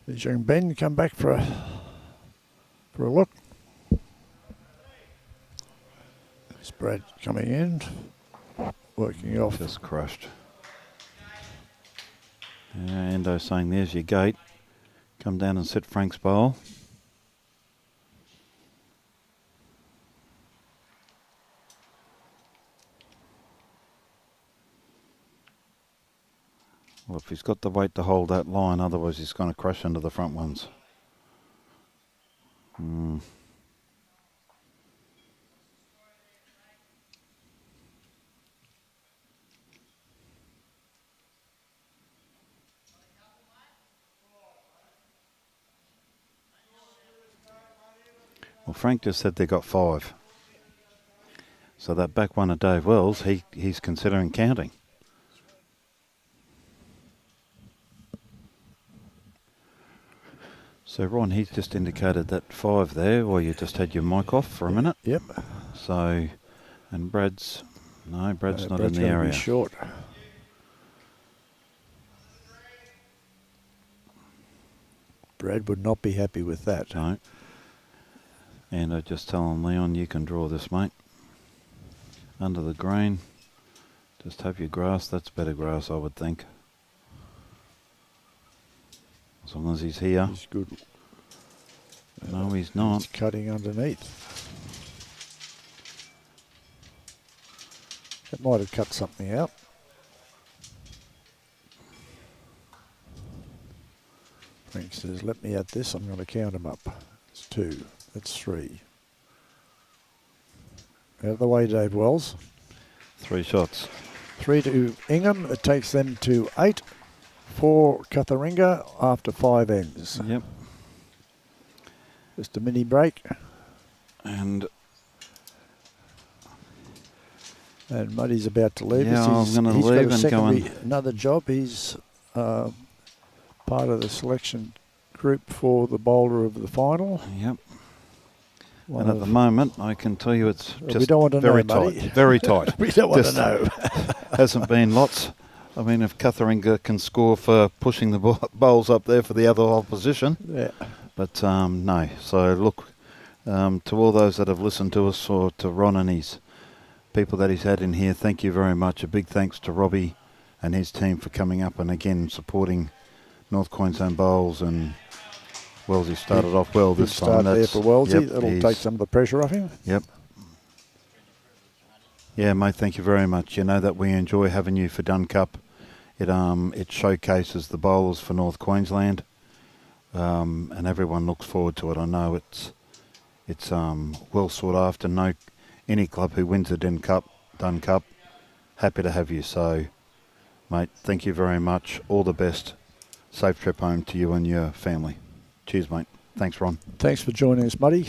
There's young Ben come back for a look. There's Brad coming in, working off. Just crushed. Yeah, Endo saying there's your gate. Come down and sit Frank's bowl. Well, if he's got the weight to hold that line, otherwise he's going to crash into the front ones. Well, Frank just said they got 5. So that back one of Dave Wells, he's considering counting. So, Ron, he's just indicated that 5 there, or you just had your mic off for a minute. Yep. So, and Brad's not in Brad's the gonna area. Be short. Brad would not be happy with that. No. And I just telling Leon, you can draw this, mate. Under the green. Just have your grass. That's better grass, I would think. As long as he's here. He's good. No, he's not. He's cutting underneath. That might have cut something out. Frank says, let me add this. I'm going to count them up. It's 2. That's 3. Out of the way, Dave Wells. 3 shots. 3 to INGHAM. It takes them to 8 for CUTHERINGA after 5 ends. Yep. Just a mini break. And Muddy's about to leave us. Yeah, I'm going to leave and go on. Another job. He's part of the selection group for the bowler of the final. Yep. And at the moment, I can tell you it's just we don't want to very know, tight. Muddy. Very tight. We don't want Just to know. hasn't been lots. I mean, if CUTHERINGA can score for pushing the bowls up there for the other opposition. Yeah. But no. So look, to all those that have listened to us, or to Ron and his people that he's had in here, thank you very much. A big thanks to Robbie and his team for coming up and again supporting North Queensland Bowls. And Wellesley started off well this time. Start there for Wellesley. Yep, That'll take some of the pressure off him. Yep. Yeah, mate, thank you very much. You know that we enjoy having you for Dunn Cup. It showcases the bowlers for North Queensland, and everyone looks forward to it. I know it's well sought after. No, any club who wins the Dunn Cup, happy to have you. So, mate, thank you very much. All the best. Safe trip home to you and your family. Cheers, mate. Thanks, Ron. Thanks for joining us, Muddy.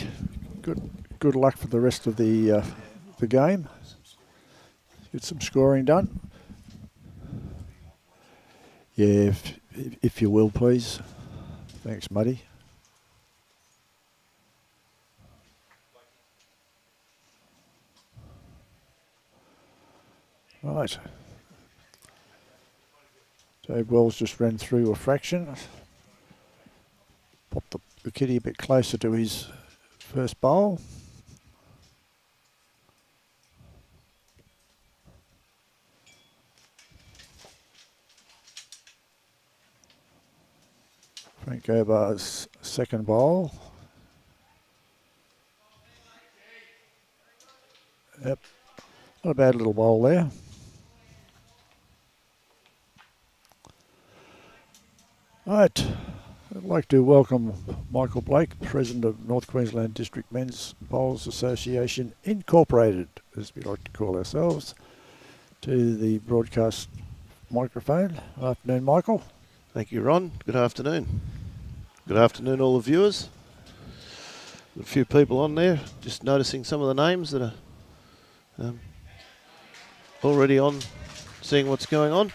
Good luck for the rest of the game. Get some scoring done. Yeah, if you will, please. Thanks, Muddy. Right. Dave Wells just ran through a fraction. Popped the kitty a bit closer to his first bowl. Frank Obah's second bowl. Yep, not a bad little bowl there. Right, I'd like to welcome Michael Blake, President of North Queensland District Men's Bowls Association Incorporated, as we like to call ourselves, to the broadcast microphone. Afternoon, Michael. Thank you, Ron. Good afternoon. Good afternoon, all the viewers. A few people on there, just noticing some of the names that are already on, seeing what's going on.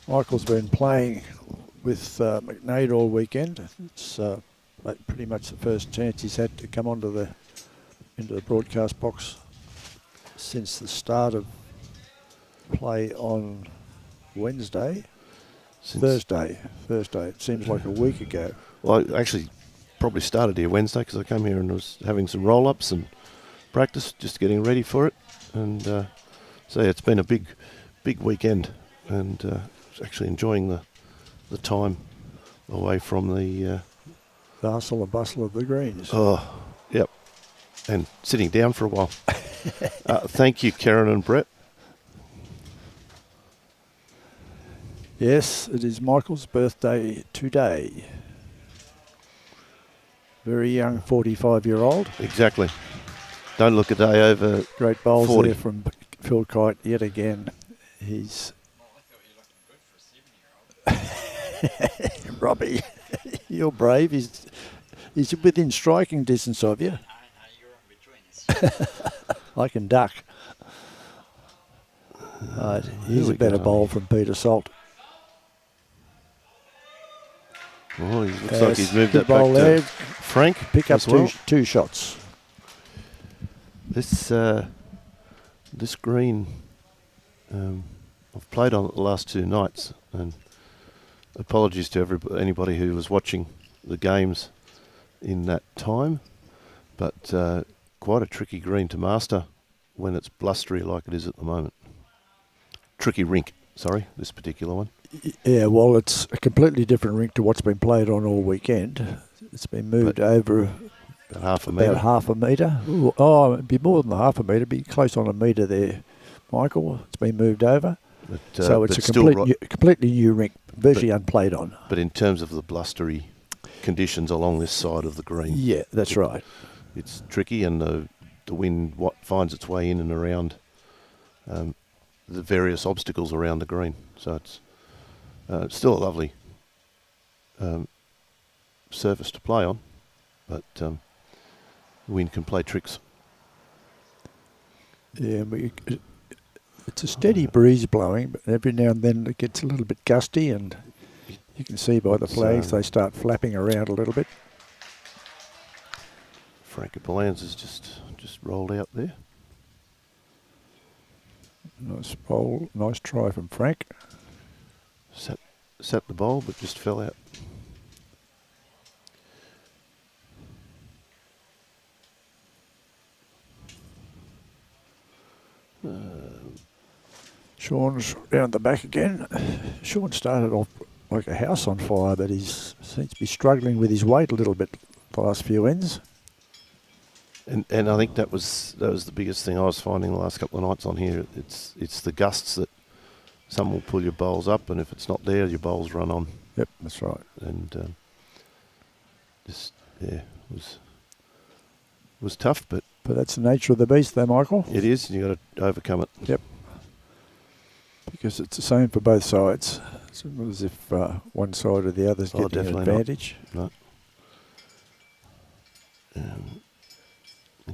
Michael's been playing with McNade all weekend. It's pretty much the first chance he's had to come into the broadcast box since the start of play on Wednesday. Thursday. It seems like a week ago. Well, I actually probably started here Wednesday because I came here and was having some roll-ups and practice, just getting ready for it. And so yeah, it's been a big weekend, and actually enjoying the time away from the hustle and bustle of the greens. Oh, yep. And sitting down for a while. Thank you, Karen and Brett. Yes, it is Michael's birthday today. Very young 45-year-old. Exactly. Don't look a day over Great bowls 40. there from Phil Kite yet again. He's Robbie, you're brave. He's within striking distance of you. No, you're in between us. I can duck. Right, here's a better bowl from Peter Salt. Oh, he looks like he's moved good that back bowl to there. Frank Pick up as well. two shots. This green, I've played on it the last 2 nights, and apologies to anybody who was watching the games in that time, but quite a tricky green to master when it's blustery like it is at the moment. Tricky rink, sorry, this particular one. Yeah, well, it's a completely different rink to what's been played on all weekend. It's been moved over About half a about metre. half a metre. Ooh, oh, it'd be more than half a metre. It'd be close on a metre there, Michael. It's been moved over. But, So it's but a still completely new rink, virtually unplayed on. But in terms of the blustery conditions along this side of the green, Yeah, that's right. it's tricky, and the wind finds its way in and around the various obstacles around the green. So it's still a lovely surface to play on, but the wind can play tricks. Yeah, it's a steady breeze blowing, but every now and then it gets a little bit gusty, and you can see by the flags they start flapping around a little bit. Frank Pallanza's just rolled out there. Nice bowl, nice try from Frank. Sat the bowl, but just fell out. Shaun's round the back again. Shaun started off like a house on fire, but he seems to be struggling with his weight a little bit the last few ends. And I think that was the biggest thing I was finding the last couple of nights on here. It's the gusts that some will pull your bowls up, and if it's not there, your bowls run on. Yep, that's right. And was tough, but that's the nature of the beast there, Michael. it is. You got to overcome it. Yep. Because it's the same for both sides. It's not as if one side or the other's getting an definitely not. advantage. No.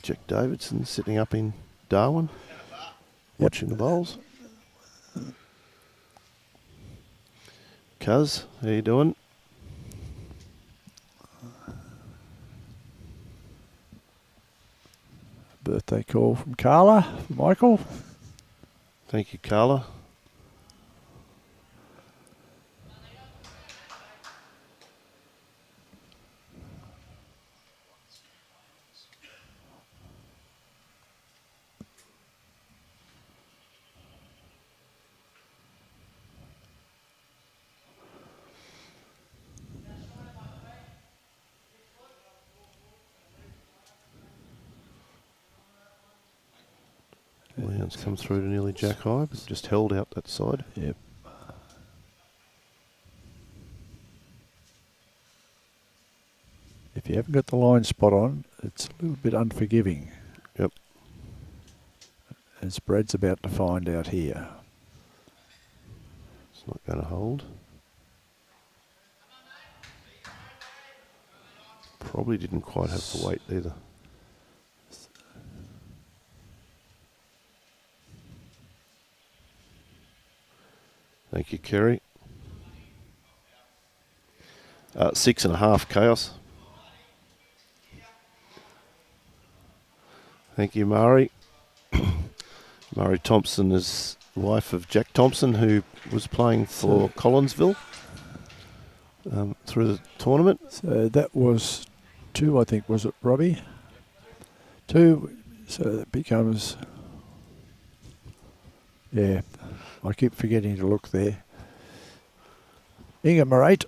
Jack Davidson sitting up in Darwin, watching the bowls. Cuz, how you doing? Birthday call from Carla, from Michael. Thank you, Carla. Leon's come through to nearly jack high, but just held out that side. Yep. If you haven't got the line spot on, it's a little bit unforgiving. Yep. As Brad's about to find out here. It's not going to hold. Probably didn't quite have the weight either. Thank you, Kerry. 6.5 chaos. Thank you, Murray. Murray Thompson is the wife of Jack Thompson, who was playing for Collinsville through the tournament. So that was 2, I think, was it, Robbie? 2, so that becomes... Yeah, I keep forgetting to look there. INGHAM 8,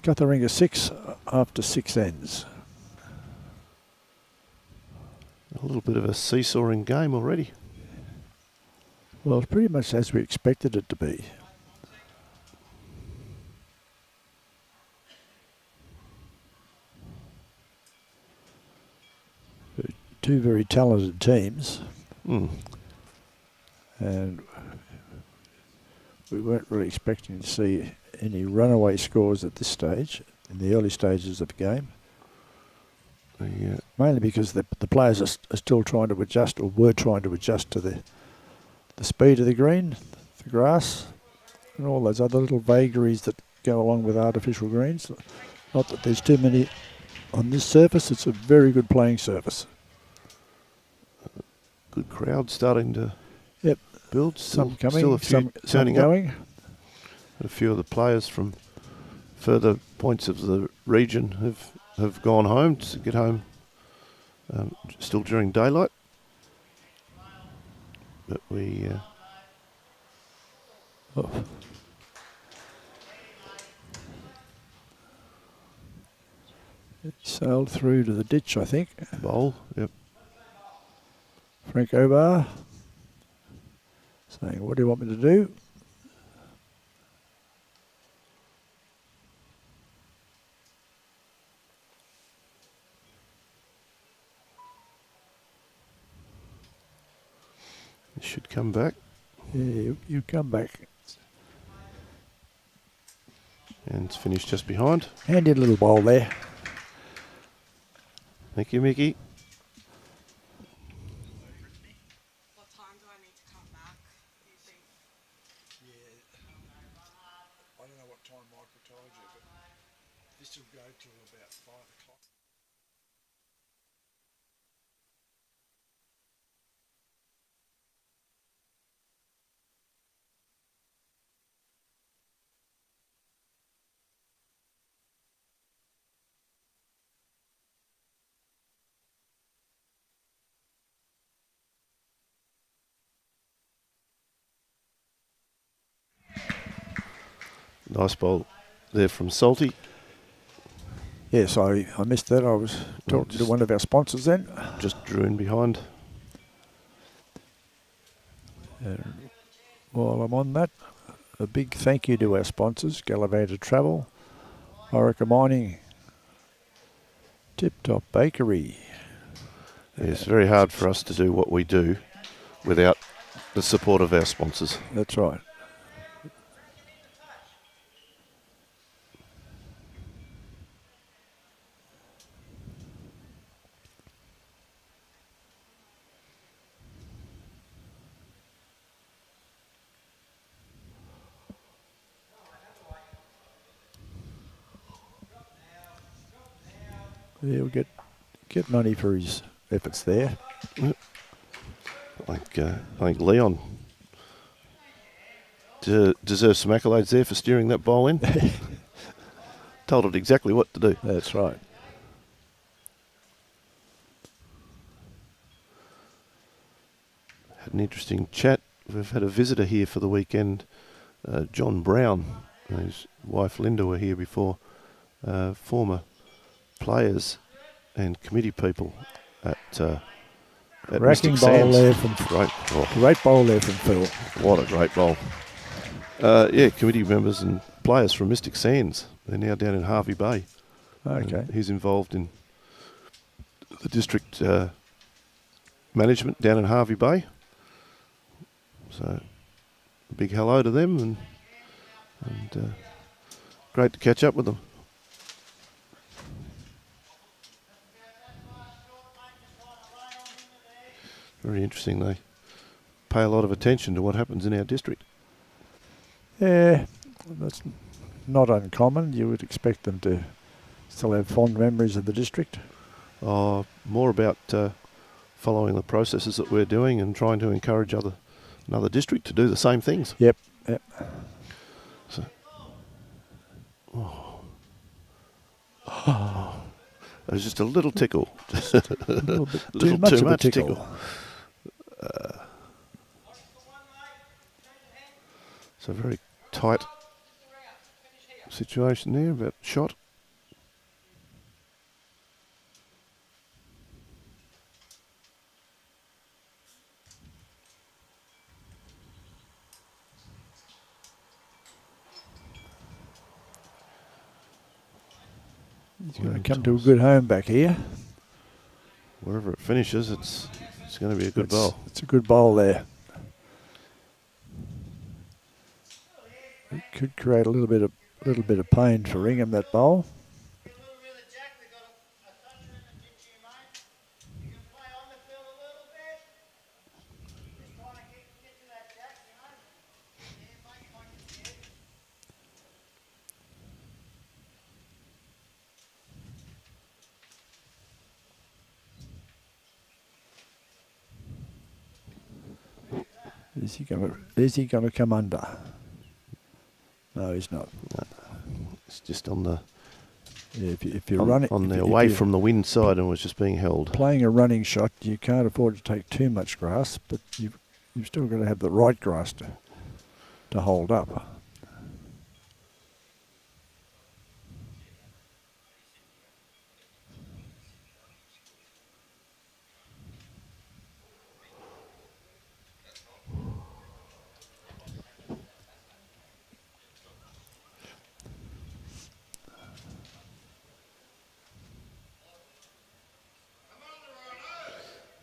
CUTHERINGA 6 after 6 ends. A little bit of a seesawing game already. Well, it's pretty much as we expected it to be. Two very talented teams. And we weren't really expecting to see any runaway scores at this stage, in the early stages of the game. Yeah. Mainly because the players are still trying to adjust, or were trying to adjust to the speed of the green, the grass, and all those other little vagaries that go along with artificial greens. Not that there's too many on this surface. It's a very good playing surface. Good crowd starting to Yep. build. Some coming, still a few some turning up. going. A few of the players from further points of the region have gone home to get home still during daylight. But we... Oh. It sailed through to the ditch, I think. bowl, yep. Frank Obah saying, what do you want me to do? It should come back. Yeah, you come back. And it's finished just behind. Handy little bowl there. Thank you, Mickey. What time do I need to come back, do you think? I don't know what time Michael told you, but this will go till about 5 o'clock. Nice bowl there from Salty. Yes, I missed that. I was talking to one of our sponsors then. Just drew in behind. While I'm on that, a big thank you to our sponsors, Gallivanter Travel, Orica Mining, Tip Top Bakery. It's very hard for us to do what we do without the support of our sponsors. That's right. Yeah, we'll get money for his efforts there. I think Leon deserves some accolades there for steering that bowl in. Told it exactly what to do. That's right. Had an interesting chat. We've had a visitor here for the weekend, John Brown. His wife Linda were here before. Former players and committee people at Cracking Mystic bowl Sands. there from great bowl there from Phil. What a great bowl. Yeah, committee members and players from Mystic Sands. They're now down in Harvey Bay. Okay. He's involved in the district management down in Harvey Bay. So, a big hello to them and great to catch up with them. Very interesting. They pay a lot of attention to what happens in our district. Yeah, that's not uncommon. You would expect them to still have fond memories of the district. More about following the processes that we're doing and trying to encourage another district to do the same things. Yep. So, it was just a little tickle. A little bit Little too much too of a much tickle. tickle. It's a very tight situation there, about shot. He's going to come to a good home back here. Wherever it finishes, it's going to be a good bowl. It's a good bowl there. It could create a little bit of pain for Ingham, that bowl. Is he going to come under? No, he's not. No. It's just on the Yeah, if you're running on the if away you're from the wind side and was just being held. playing a running shot, you can't afford to take too much grass, but you've still got to have the right grass to hold up.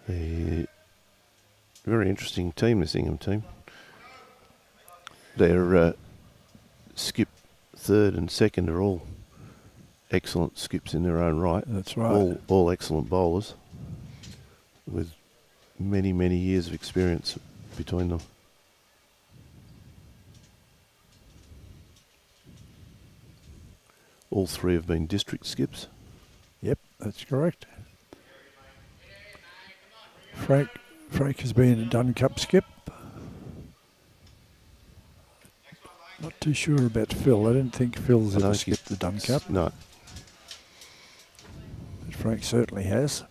A very interesting team, this Ingham team. Their skip third and second are all excellent skips in their own right. That's right. All excellent bowlers with many, many years of experience between them. All three have been district skips. Yep, that's correct. Frank has been a Dunn Cup skip. Not too sure about Phil. I don't think Phil's ever skipped the Dunn Cup. No. But Frank certainly has.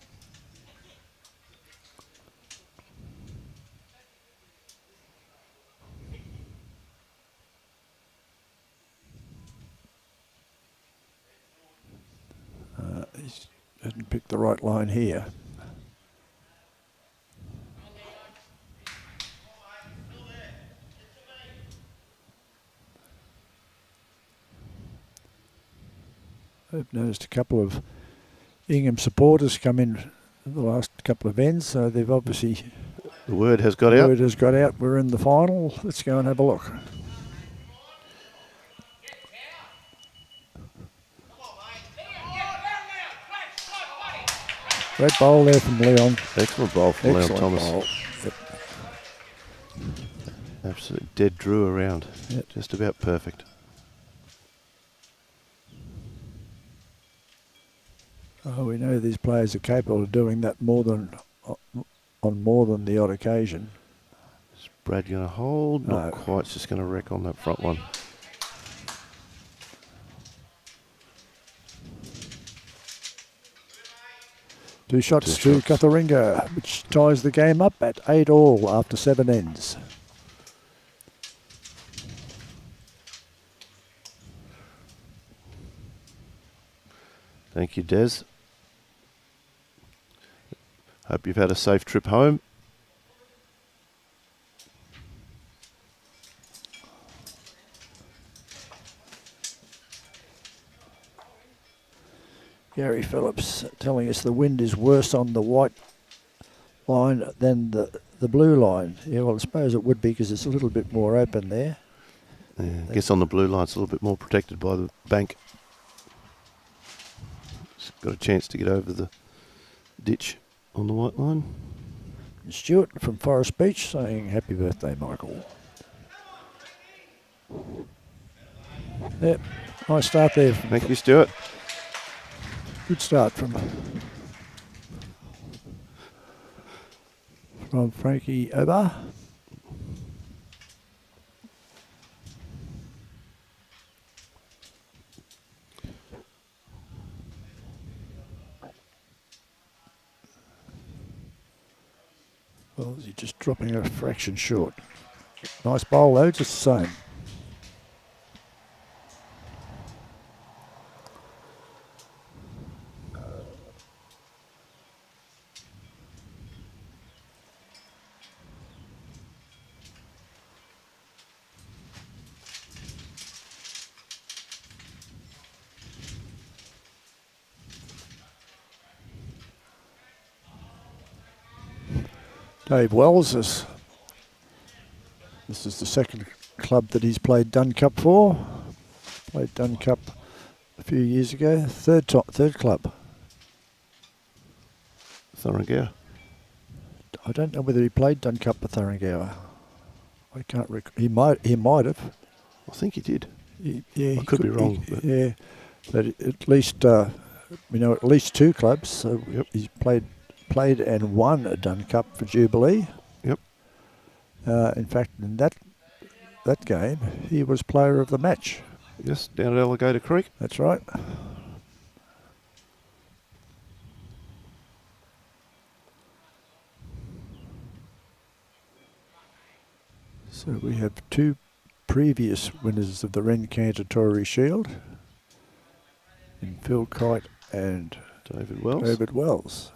He's didn't pick the right line here. I've noticed a couple of Ingham supporters come in the last couple of ends, so they've obviously The word has got out. word has got out. We're in the final. Let's go and have a look. Great bowl there from Leon. Excellent bowl from Leon Excellent Thomas. bowl. Yep. Absolute dead drew around. Yep. Just about perfect. Oh, we know these players are capable of doing that more than on more than the odd occasion. Is Brad going to hold? No. Not quite. It's just going to wreck on that front one. Two shots Two to shots. Cutheringa, which ties the game up at 8-all after 7 ends. Thank you, Des. Hope you've had a safe trip home. Gary Phillips telling us the wind is worse on the white line than the blue line. Yeah, well, I suppose it would be because it's a little bit more open there. Yeah, I guess on the blue line it's a little bit more protected by the bank. It's got a chance to get over the ditch on the white line. Stuart from Forest Beach saying happy birthday, Michael. Yep, nice start there. Thank you, Stuart. Good start from Frankie Obah. Well, is he just dropping a fraction short? Nice bowl though, just the same. Dave Wells this is the second club that he's played Dunn Cup for. Played Dunn Cup a few years ago. Third club. Thuringia. I don't know whether he played Dunn Cup for Thuringia. I can't recall. He might have. I think he did. Yeah, I could be wrong, but- yeah, but at least we know at least 2 clubs. So Yep. he's played and won a Dunn Cup for Jubilee. Yep. In fact, in that game, he was player of the match. Yes, down at Alligator Creek. That's right. So we have two previous winners of the Ren Cantatory Shield in Phil Kite and David Wells. David Wells.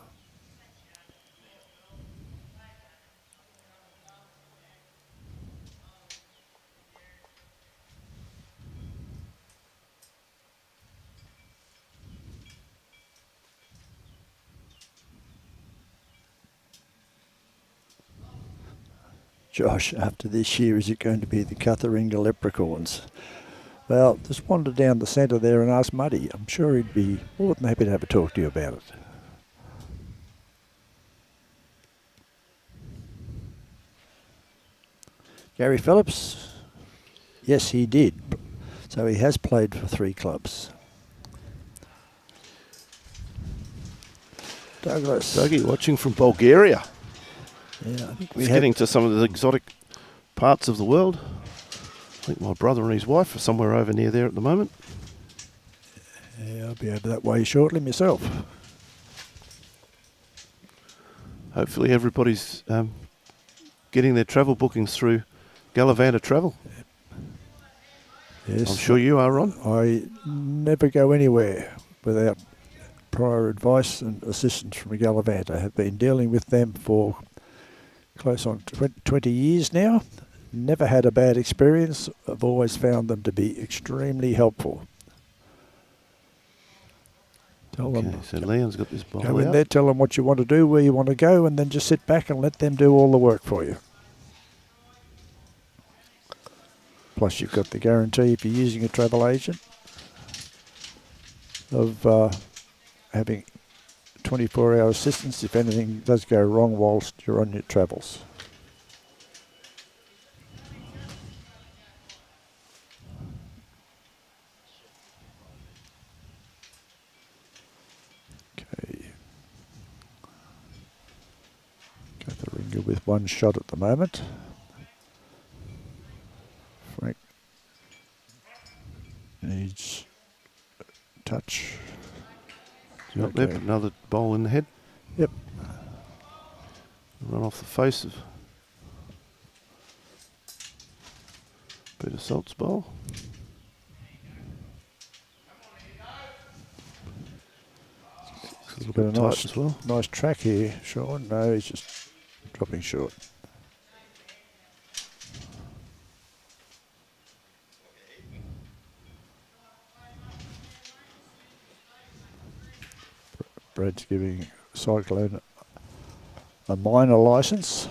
Josh, after this year, is it going to be the CUTHERINGA Leprechauns? Well, just wander down the centre there and ask Muddy. I'm sure he'd be more than happy to have a talk to you about it. Gary Phillips? Yes, he did. So he has played for 3 clubs. Douglas. Dougie watching from Bulgaria. Yeah, I think He's getting to some of the exotic parts of the world. I think my brother and his wife are somewhere over near there at the moment. Yeah, I'll be over that way shortly myself. Hopefully everybody's getting their travel bookings through Galavanta Travel. Yes, I'm sure you are, Ron. I never go anywhere without prior advice and assistance from Galavanta. I have been dealing with them for close on 20 years now. Never had a bad experience. I've always found them to be extremely helpful. Tell them, So Leon's got this ball go in out. there, tell them what you want to do, where you want to go, and then just sit back and let them do all the work for you. Plus you've got the guarantee, if you're using a travel agent, of having 24-hour assistance if anything does go wrong whilst you're on your travels. Okay. CUTHERINGA with 1 shot at the moment. Frank needs touch. Not there, but another bowl in the head. Yep. Run off the face of Peter Salt's bowl. A little bit of Tight as well. nice track here, Shaun. No, he's just dropping short. Brad's giving Cyclone a minor license.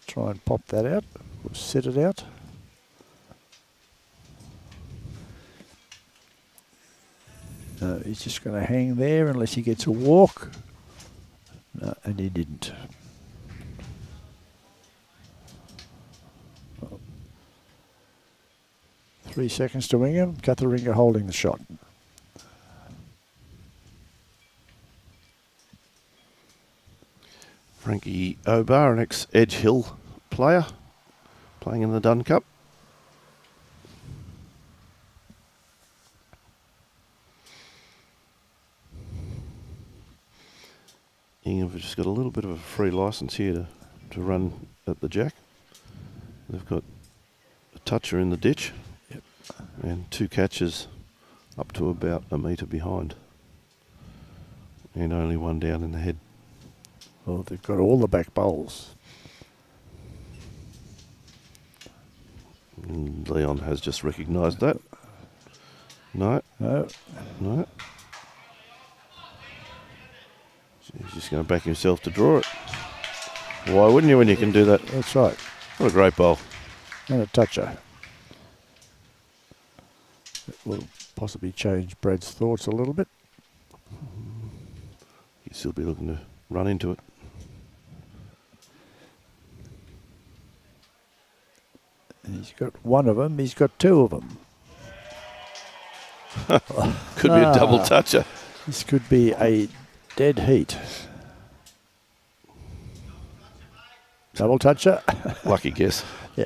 Try and pop that out. We'll set it out. No, he's just going to hang there unless he gets a walk. No, and he didn't. 3 seconds to INGHAM. CUTHERINGA holding the shot. Frankie Obah, an ex-Edge Hill player, playing in the Dunn Cup. INGHAM have just got a little bit of a free licence here to run at the jack. They've got a toucher in the ditch. Yep. And 2 catches up to about a metre behind. And only 1 down in the head. Well, they've got all the back bowls. And Leon has just recognised that. No. No. No. He's just going to back himself to draw it. Why wouldn't you when you can do that? That's right. What a great bowl. And a toucher. It will possibly change Brad's thoughts a little bit. He'd still be looking to run into it. And he's got 1 of them. He's got 2 of them. Could be a double toucher. This could be a dead heat. Double toucher. Lucky guess. Yeah.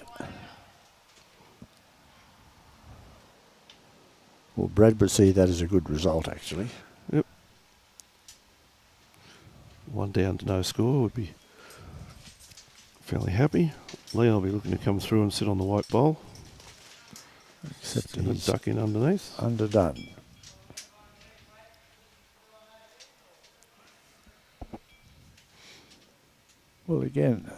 Well, Brad would see that as a good result, actually. Yep. 1 down to no score would be fairly happy. Leon will be looking to come through and sit on the white bowl. Except Going to he's duck in underneath. underdone. Well, again,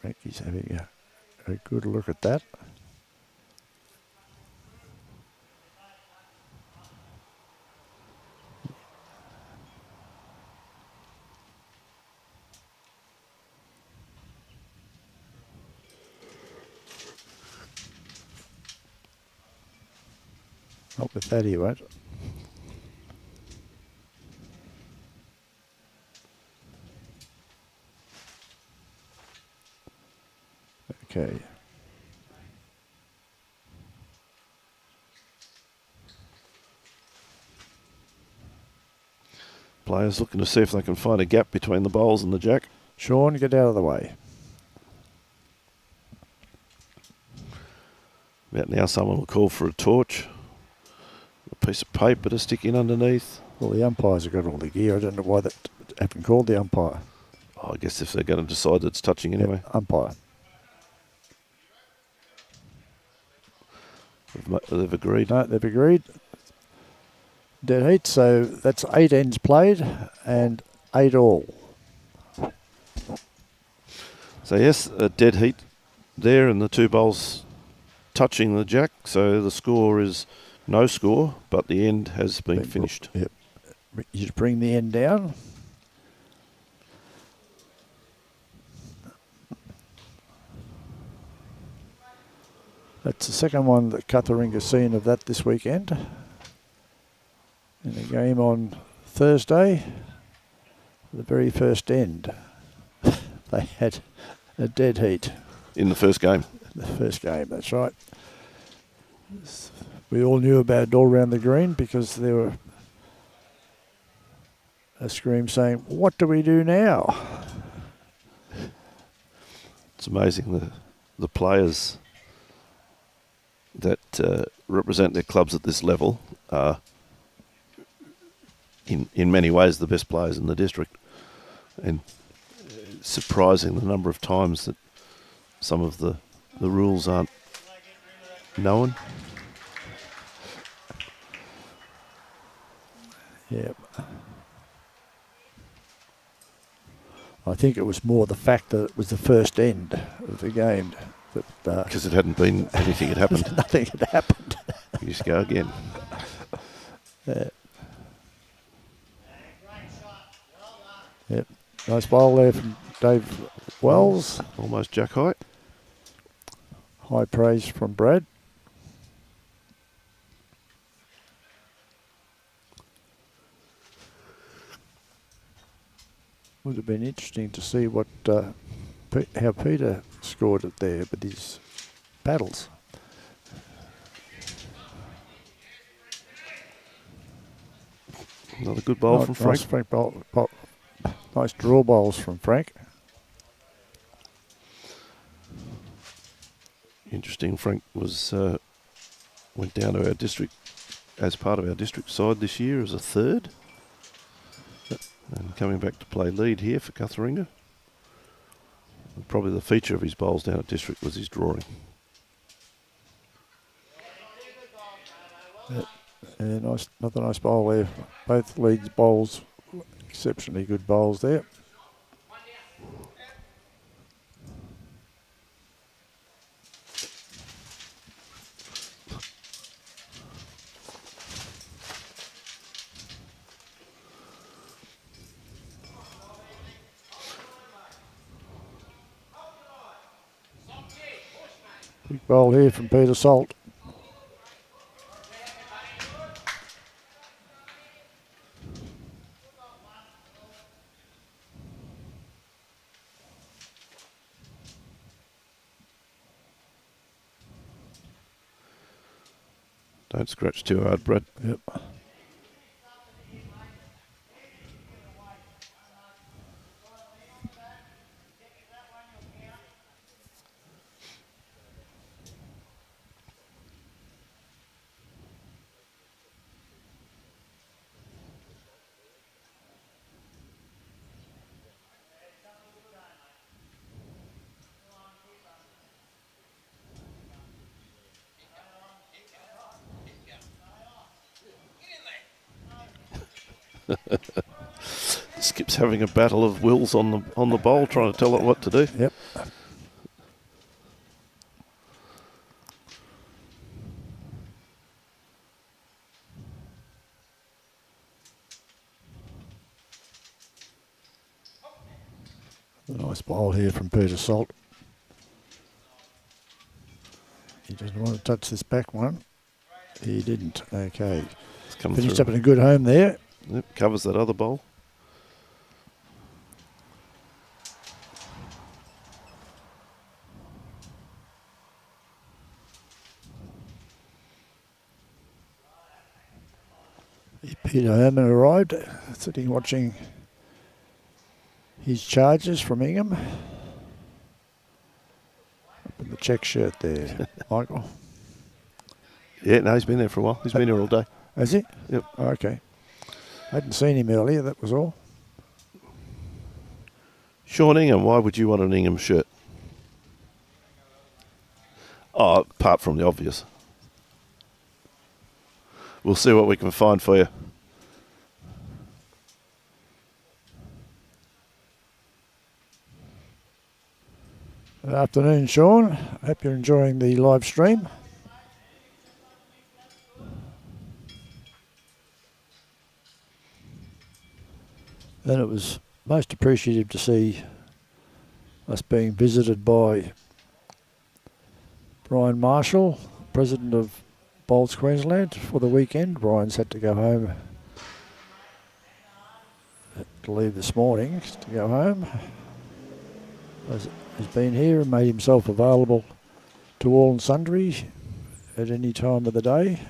Frankie's having a good look at that. Not with that, he won't. Okay. Players looking to see if they can find a gap between the bowls and the jack. Shaun, get out of the way. About now someone will call for a torch. A piece of paper to stick in underneath. Well, the umpires have got all the gear. I don't know why that haven't called the umpire. Oh, I guess if they're going to decide that it's touching anyway. Yep, umpire. They've agreed. No, they've agreed. Dead heat, so that's 8 ends played and 8 all. So yes, a dead heat there and the 2 bowls touching the jack. So the score is no score, but the end has been finished. Yep. You just bring the end down. That's the second one that CUTHERINGA's seen of that this weekend. In a game on Thursday, the very first end, they had a dead heat. In the first game. The first game, that's right. We all knew about it all around the green because there were a scream saying, "What do we do now?" It's amazing the players that represent their clubs at this level are in many ways the best players in the district, and surprising the number of times that some of the rules aren't known. Yep. I think it was more the fact that it was the first end of the game that Because it hadn't been anything had happened. nothing had happened. You just go again. Yep. Nice bowl there from Dave Wells. Almost jack height. High praise from Brad. Would have been interesting to see what how Peter scored it there with his paddles. Another good bowl from Frank. Nice, nice draw bowls from Frank. Interesting. Frank was went down to our district as part of our district side this year as a third, and coming back to play lead here for CUTHERINGA. And probably the feature of his bowls down at district was his drawing. Yeah, nice, another nice bowl there. Both leads bowls, exceptionally good bowls there. Big bowl here from Peter Salt. Don't scratch too hard, Brad. Yep. Skip's having a battle of wills on the bowl, trying to tell it what to do. Yep. A nice bowl here from Peter Salt. He doesn't want to touch this back one. He didn't. Okay. It's come Finished through. up in a good home there. Yep, covers that other bowl. Peter Herman arrived, sitting watching his charges from Ingham. Up in the check shirt there, Michael. Yeah, no, he's been there for a while. He's been here all day. Has he? Yep. Oh, okay. Hadn't seen him earlier, that was all. Shaun Ingham, why would you want an Ingham shirt? Oh, apart from the obvious. We'll see what we can find for you. Good afternoon, Shaun. Hope you're enjoying the live stream. And it was most appreciative to see us being visited by Brian Marshall, President of Bowls Queensland, for the weekend. Brian's had to go home, had to leave this morning to go home. Has been here and made himself available to all and sundry at any time of the day.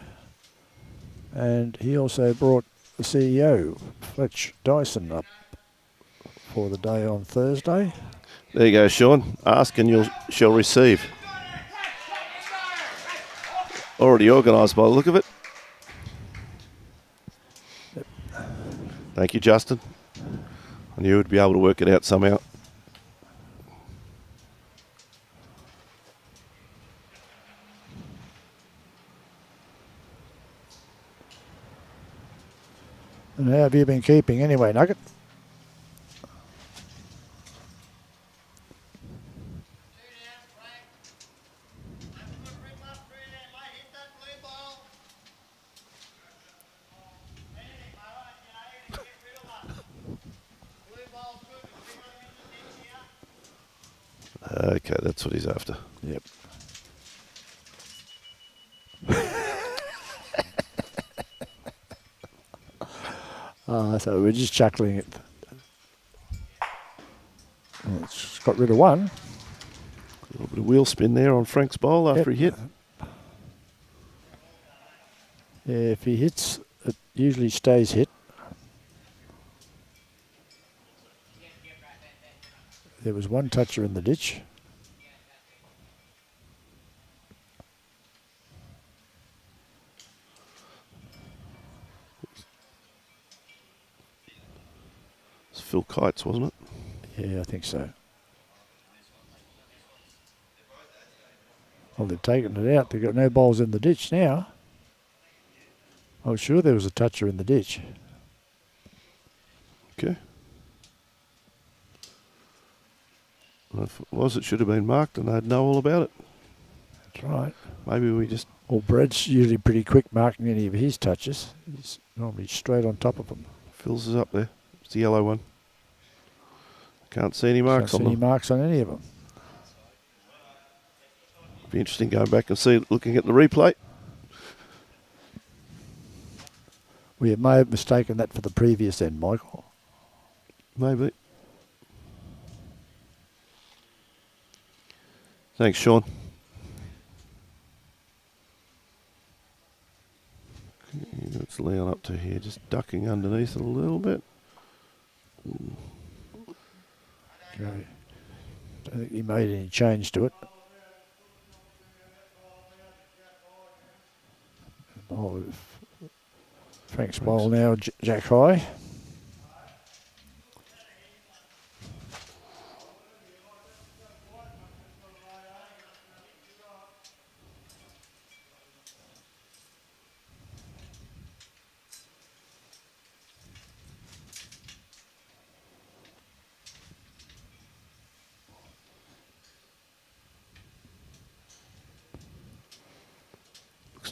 And he also brought the CEO, Fletch Dyson, up for the day on Thursday. There you go, Shaun. Ask and you shall receive. Already organised by the look of it. Yep. Thank you, Justin. I knew we'd be able to work it out somehow. And how have you been keeping anyway, Nugget? Okay, that's what he's after. Yep. So we're just chuckling at. Oh, it's got rid of one. A little bit of wheel spin there on Frank's bowl after he hit. Yeah, if he hits, it usually stays hit. There was one toucher in the ditch. It's Phil Kite's, wasn't it? Yeah, I think so. Well, they've taken it out. They've got no balls in the ditch now. I was sure there was a toucher in the ditch. Okay. Well, if it was, it should have been marked and they'd know all about it. That's right. Maybe we just... Well, Brad's usually pretty quick marking any of his touches. He's normally straight on top of them. Phil's is up there. It's the yellow one. Can't see any marks Can't on see any them. marks on any of them. Be interesting going back and see, looking at the replay. We may have mistaken that for the previous end, Michael. Maybe. Thanks, Shaun. What's Leon up to here? Just ducking underneath it a little bit. Okay. Don't think he made any change to it. Oh, Frank's bowl now, Jack High.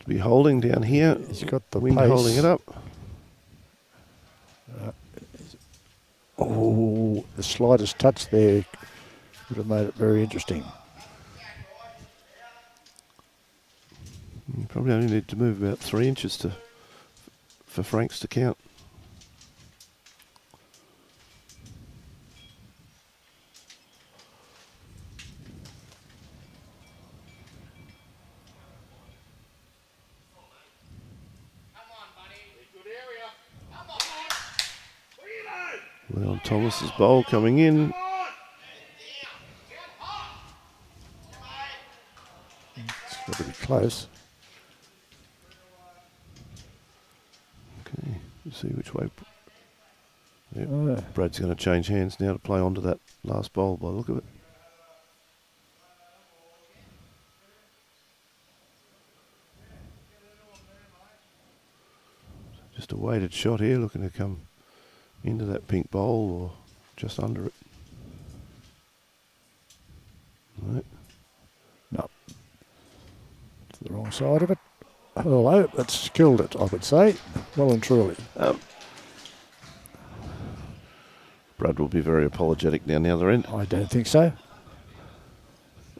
to be holding down here. He's got the Wind pace. holding it up. Oh, the slightest touch there would have made it very interesting. You probably only need to move about 3 inches for Franks to count. Leon Thomas's bowl coming in. It's got to be close. Okay, we'll see which way. Yep. Oh, Brad's going to change hands now to play onto that last bowl by the look of it. Just a weighted shot here, looking to come into that pink bowl or just under it. Right. no. To the wrong side of it. Hello, that's killed it, I would say. Well and truly. Brad will be very apologetic down the other end. I don't think so.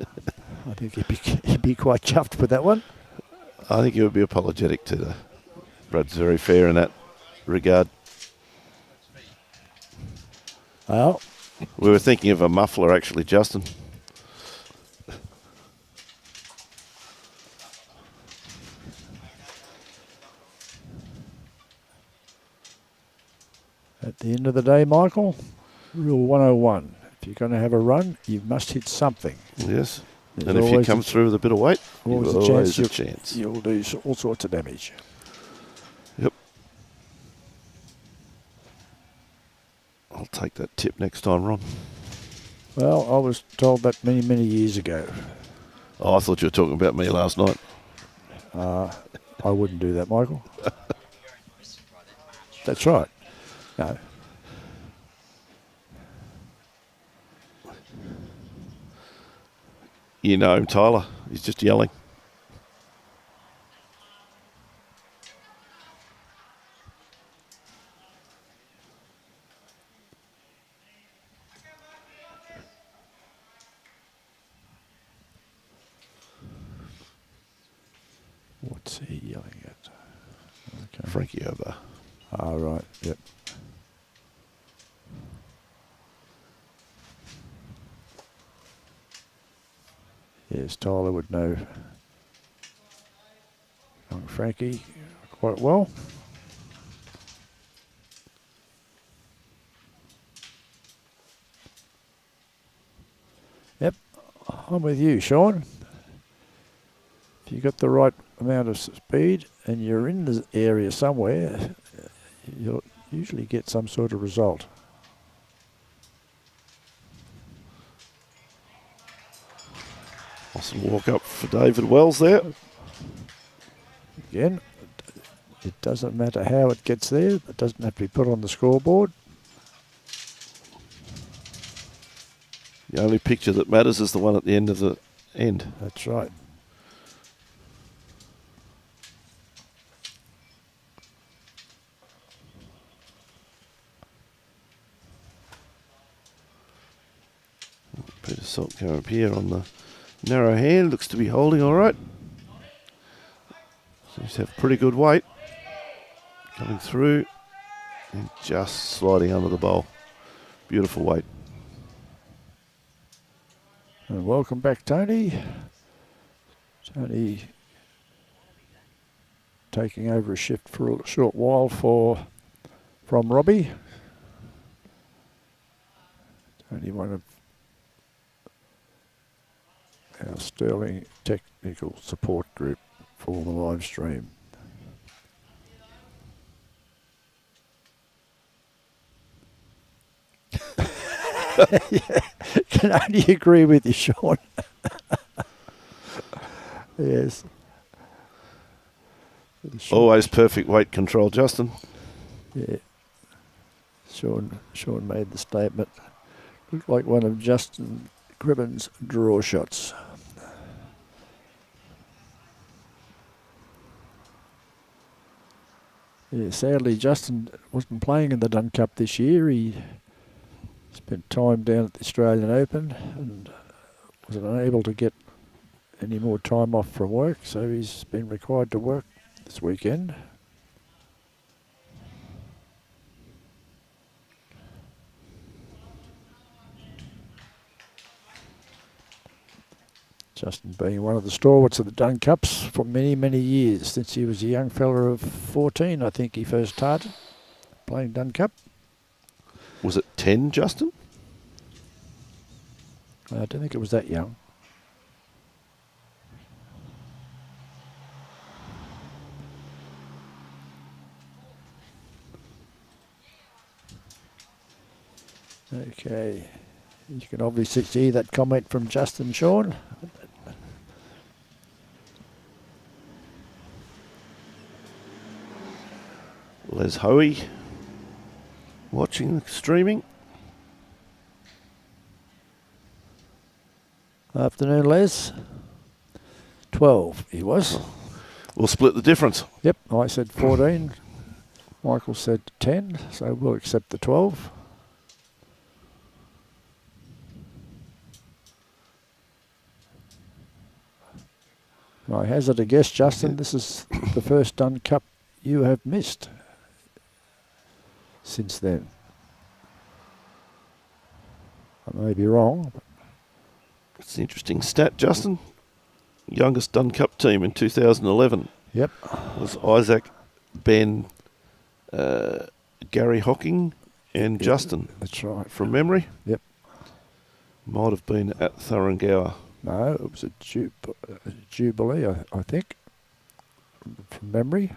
I think he'd be quite chuffed with that one. I think he would be apologetic too. Brad's very fair in that regard. Well, We were thinking of a muffler actually, Justin. at the end of the day, Michael, rule 101. If you're going to have a run, you must hit something. Yes. There's And if you always come through with a bit of weight, always you've a always chance, a chance. you'll do all sorts of damage. Yep. I'll take that tip next time, Ron. Well, I was told that many, many years ago. Oh, I thought you were talking about me last night. I wouldn't do that, Michael. That's right. No. You know him, Tyler. He's just yelling. What's he yelling at? Okay. Frankie Obah. Ah, right. Yep. Yes, Tyler would know young Frankie quite well. Yep, I'm with you, Shaun. If you've got the right amount of speed and you're in the area somewhere, you'll usually get some sort of result. Awesome walk up for David Wells there. Again, it doesn't matter how it gets there. It doesn't have to be put on the scoreboard. The only picture that matters is the one at the end of the end. That's right. Peter Salt coming up here on the narrow hand. Looks to be holding all right. Seems to have pretty good weight. Coming through and just sliding under the bowl. Beautiful weight. And welcome back, Tony. Tony taking over a shift for a short while from Robbie. Tony, one of our sterling technical support group for the live stream. Yeah, can only agree with you, Shaun. Yes. Always perfect weight control, Justin. Yeah. Shaun made the statement. Looked like one of Justin Cribben's draw shots. Yeah, sadly, Justin wasn't playing in the Dunn Cup this year. He spent time down at the Australian Open and was unable to get any more time off from work, so he's been required to work this weekend. Justin being one of the stalwarts of the Dunn Cups for many, many years. Since he was a young fella of 14, I think he first started playing Dunn Cup. Was it 10, Justin? I don't think it was that young. Okay, you can obviously see that comment from Justin, Shaun. Les Hoey watching, streaming. Afternoon, Les. 12 he was. We'll split the difference. Yep, I said 14. Michael said 10, so we'll accept the 12. I hazard a guess, Justin, this is the first Dunn Cup you have missed since then. I may be wrong. It's an interesting stat, Justin. Youngest Dunn Cup team in 2011 Yep. was Isaac, Ben, Gary Hocking and Justin. That's right. From memory? Yep. Might have been at Thuringowa. No, it was a Jubilee, I think, from memory.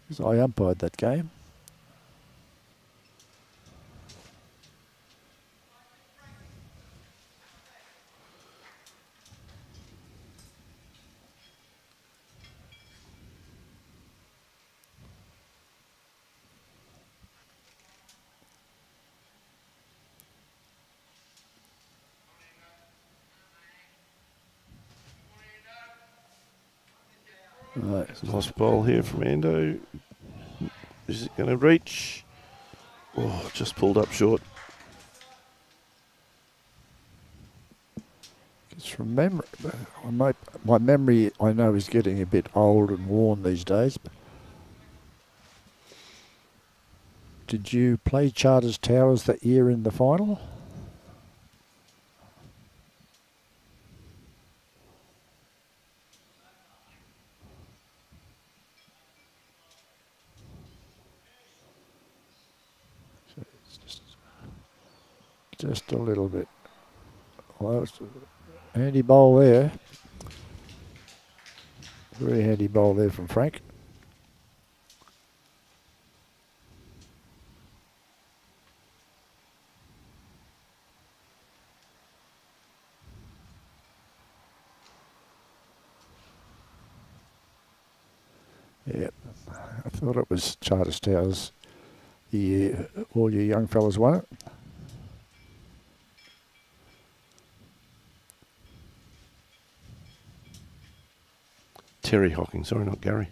'Cause I umpired that game. Right. Nice ball here from Ando. Is it going to reach? Oh, just pulled up short. It's from memory. My memory, I know, is getting a bit old and worn these days. But did you play Charters Towers that year in the final? So it's just a little bit. Well, it's a handy bowl there. Very handy bowl there from Frank. Yeah, I thought it was Charters Towers the year all you young fellas won it. Terry Hocking, sorry, not Gary.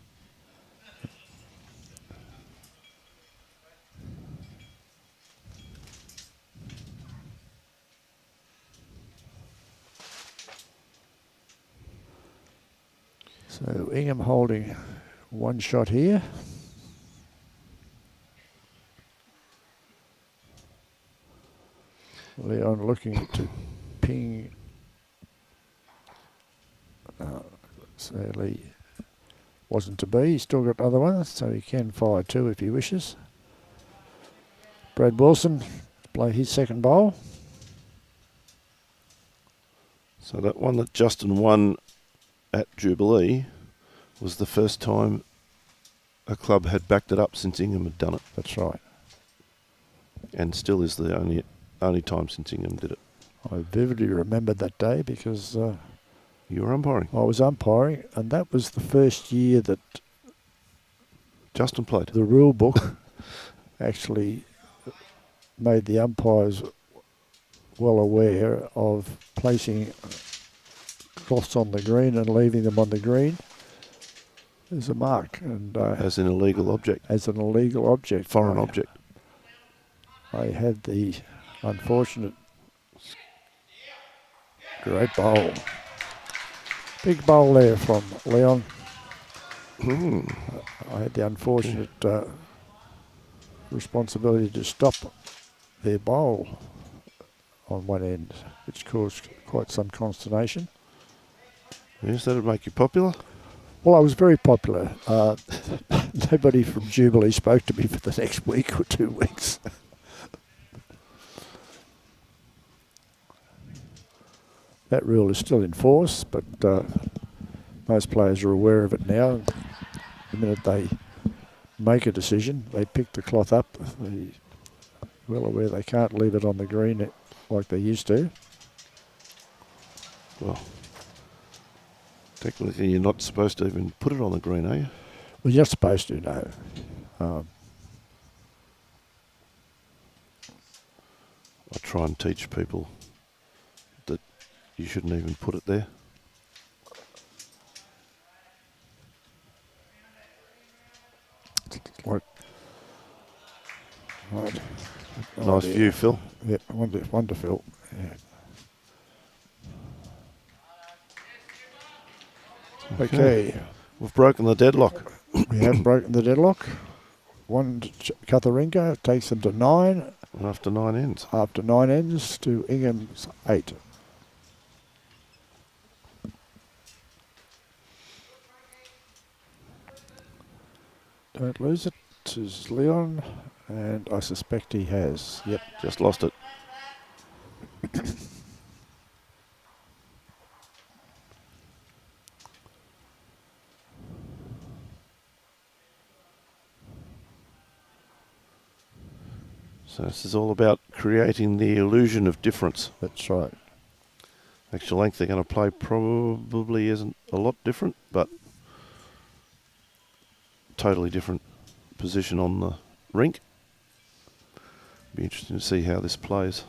So Ingham holding one shot here. Leon looking to ping. Sadly wasn't to be. He's still got another one, so he can fire two if he wishes. Brad Wilson play his second bowl. So that one that Justin won at Jubilee was the first time a club had backed it up since Ingham had done it. That's right. And still is the only time since Ingham did it. I vividly remember that day because You were umpiring. I was umpiring, and that was the first year that Justin played. the rule book actually made the umpires well aware of placing cloths on the green and leaving them on the green There's a mark, and as an illegal object, as an illegal object. foreign object. I had the unfortunate great bowl. Big bowl there from Leon. I had the unfortunate responsibility to stop their bowl on one end, which caused quite some consternation. Yes, that would make you popular. Well, I was very popular. Nobody from Jubilee spoke to me for the next week or 2 weeks. That rule is still in force, but most players are aware of it now. The minute they make a decision, they pick the cloth up. They're well aware they can't leave it on the green like they used to. Well, technically you're not supposed to even put it on the green, are you? Well, you're not supposed to, no. I try and teach people that you shouldn't even put it there. Right. Nice view, Phil. Yep, one to Phil. Yeah. Okay. We've broken the deadlock. We have broken the deadlock. One to CUTHERINGA takes them to 9. After 9 ends. After 9 ends to INGHAM's 8. Don't lose it. This is Leon, and I suspect he has. Yep. Just lost it. So this is all about creating the illusion of difference. That's right. Actual length they're going to play probably isn't a lot different, but totally different position on the rink. Be interesting to see how this plays.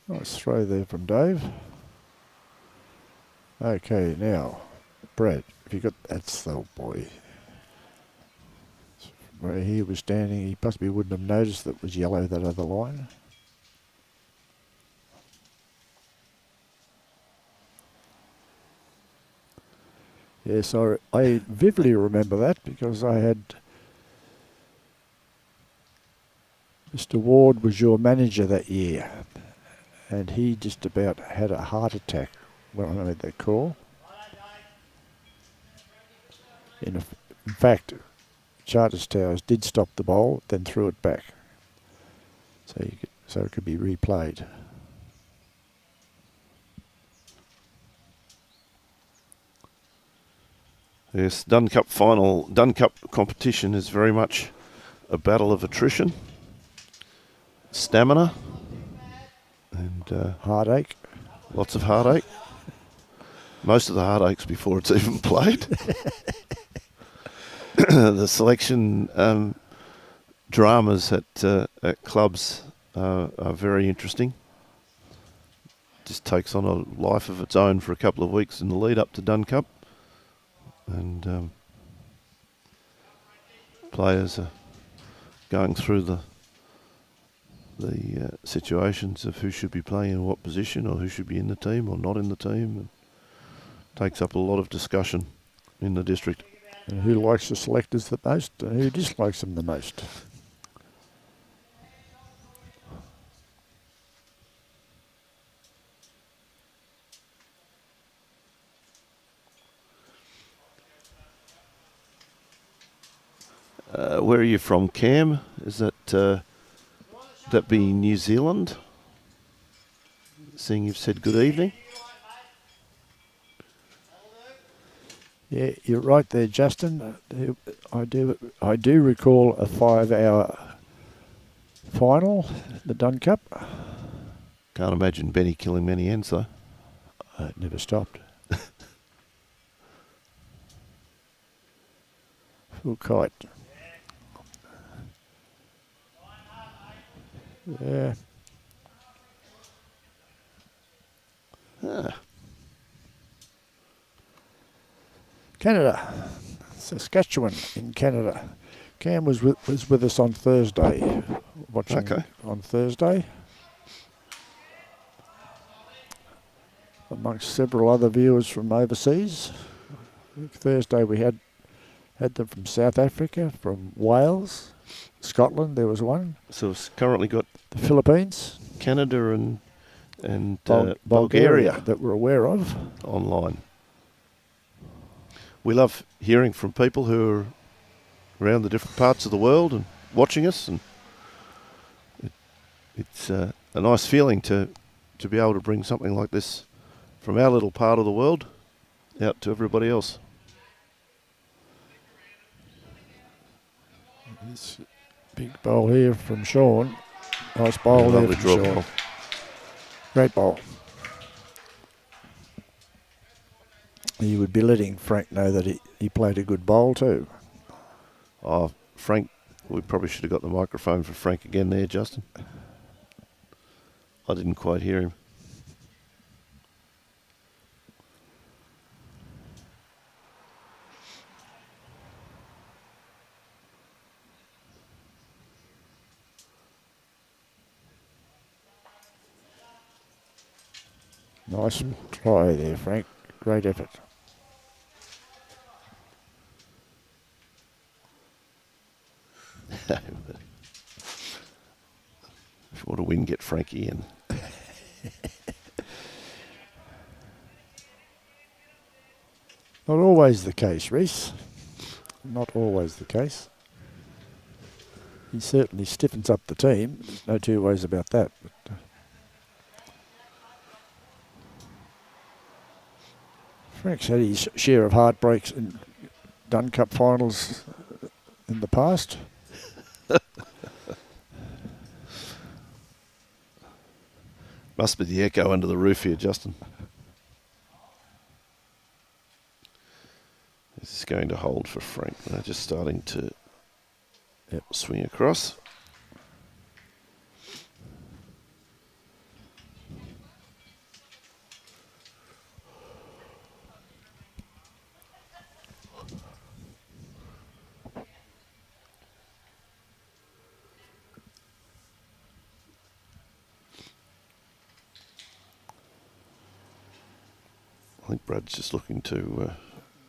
Nice throw there from Dave. Okay, now, Brad, if you got that's the boy. Where he was standing, he possibly wouldn't have noticed that it was yellow, that other line. Yes, I vividly remember that because I had Mr. Ward was your manager that year, and he just about had a heart attack when I made that call. In fact, Charters Towers did stop the bowl, then threw it back, so it could be replayed. Yes, Dunn Cup final. Dunn Cup competition is very much a battle of attrition, stamina, and Heartache. lots of heartache. Most of the heartaches before it's even played. The selection dramas at clubs are very interesting. Just takes on a life of its own for a couple of weeks in the lead up to Dunn Cup. And players are going through the situations of who should be playing in what position, or who should be in the team or not in the team. And takes up a lot of discussion in the district. And who likes the selectors the most and who dislikes them the most. Where are you from, Cam? Is that be New Zealand? Seeing you've said good evening. Yeah, you're right there, Justin. I do recall a 5-hour final, the Dunn Cup. Can't imagine Benny killing many ends though. It never stopped. Full kite. Yeah. Canada, Saskatchewan in Canada. Cam was with us on Thursday, watching Okay. on Thursday, amongst several other viewers from overseas. Thursday we had them from South Africa, from Wales, Scotland. There was one. So it's currently got The Philippines, Canada and Bulgaria that we're aware of. online. We love hearing from people who are around the different parts of the world and watching us, and it's a nice feeling to be able to bring something like this from our little part of the world out to everybody else. This big bowl here from Shaun. Nice bowl Yeah, there lovely from draw Shaun. bowl. Great bowl. You would be letting Frank know that he played a good bowl too. Oh, Frank, we probably should have got the microphone for Frank again there, Justin. I didn't quite hear him. Nice try there, Frank. Great effort. If you want to win, get Frankie in. Not always the case, Reese. Not always the case. He certainly stiffens up the team. There's no two ways about that. But, Frank's had his share of heartbreaks in Dunn Cup finals in the past. Must be the echo under the roof here, Justin. This is going to hold for Frank. They're just starting to swing across. I think Brad's just looking to,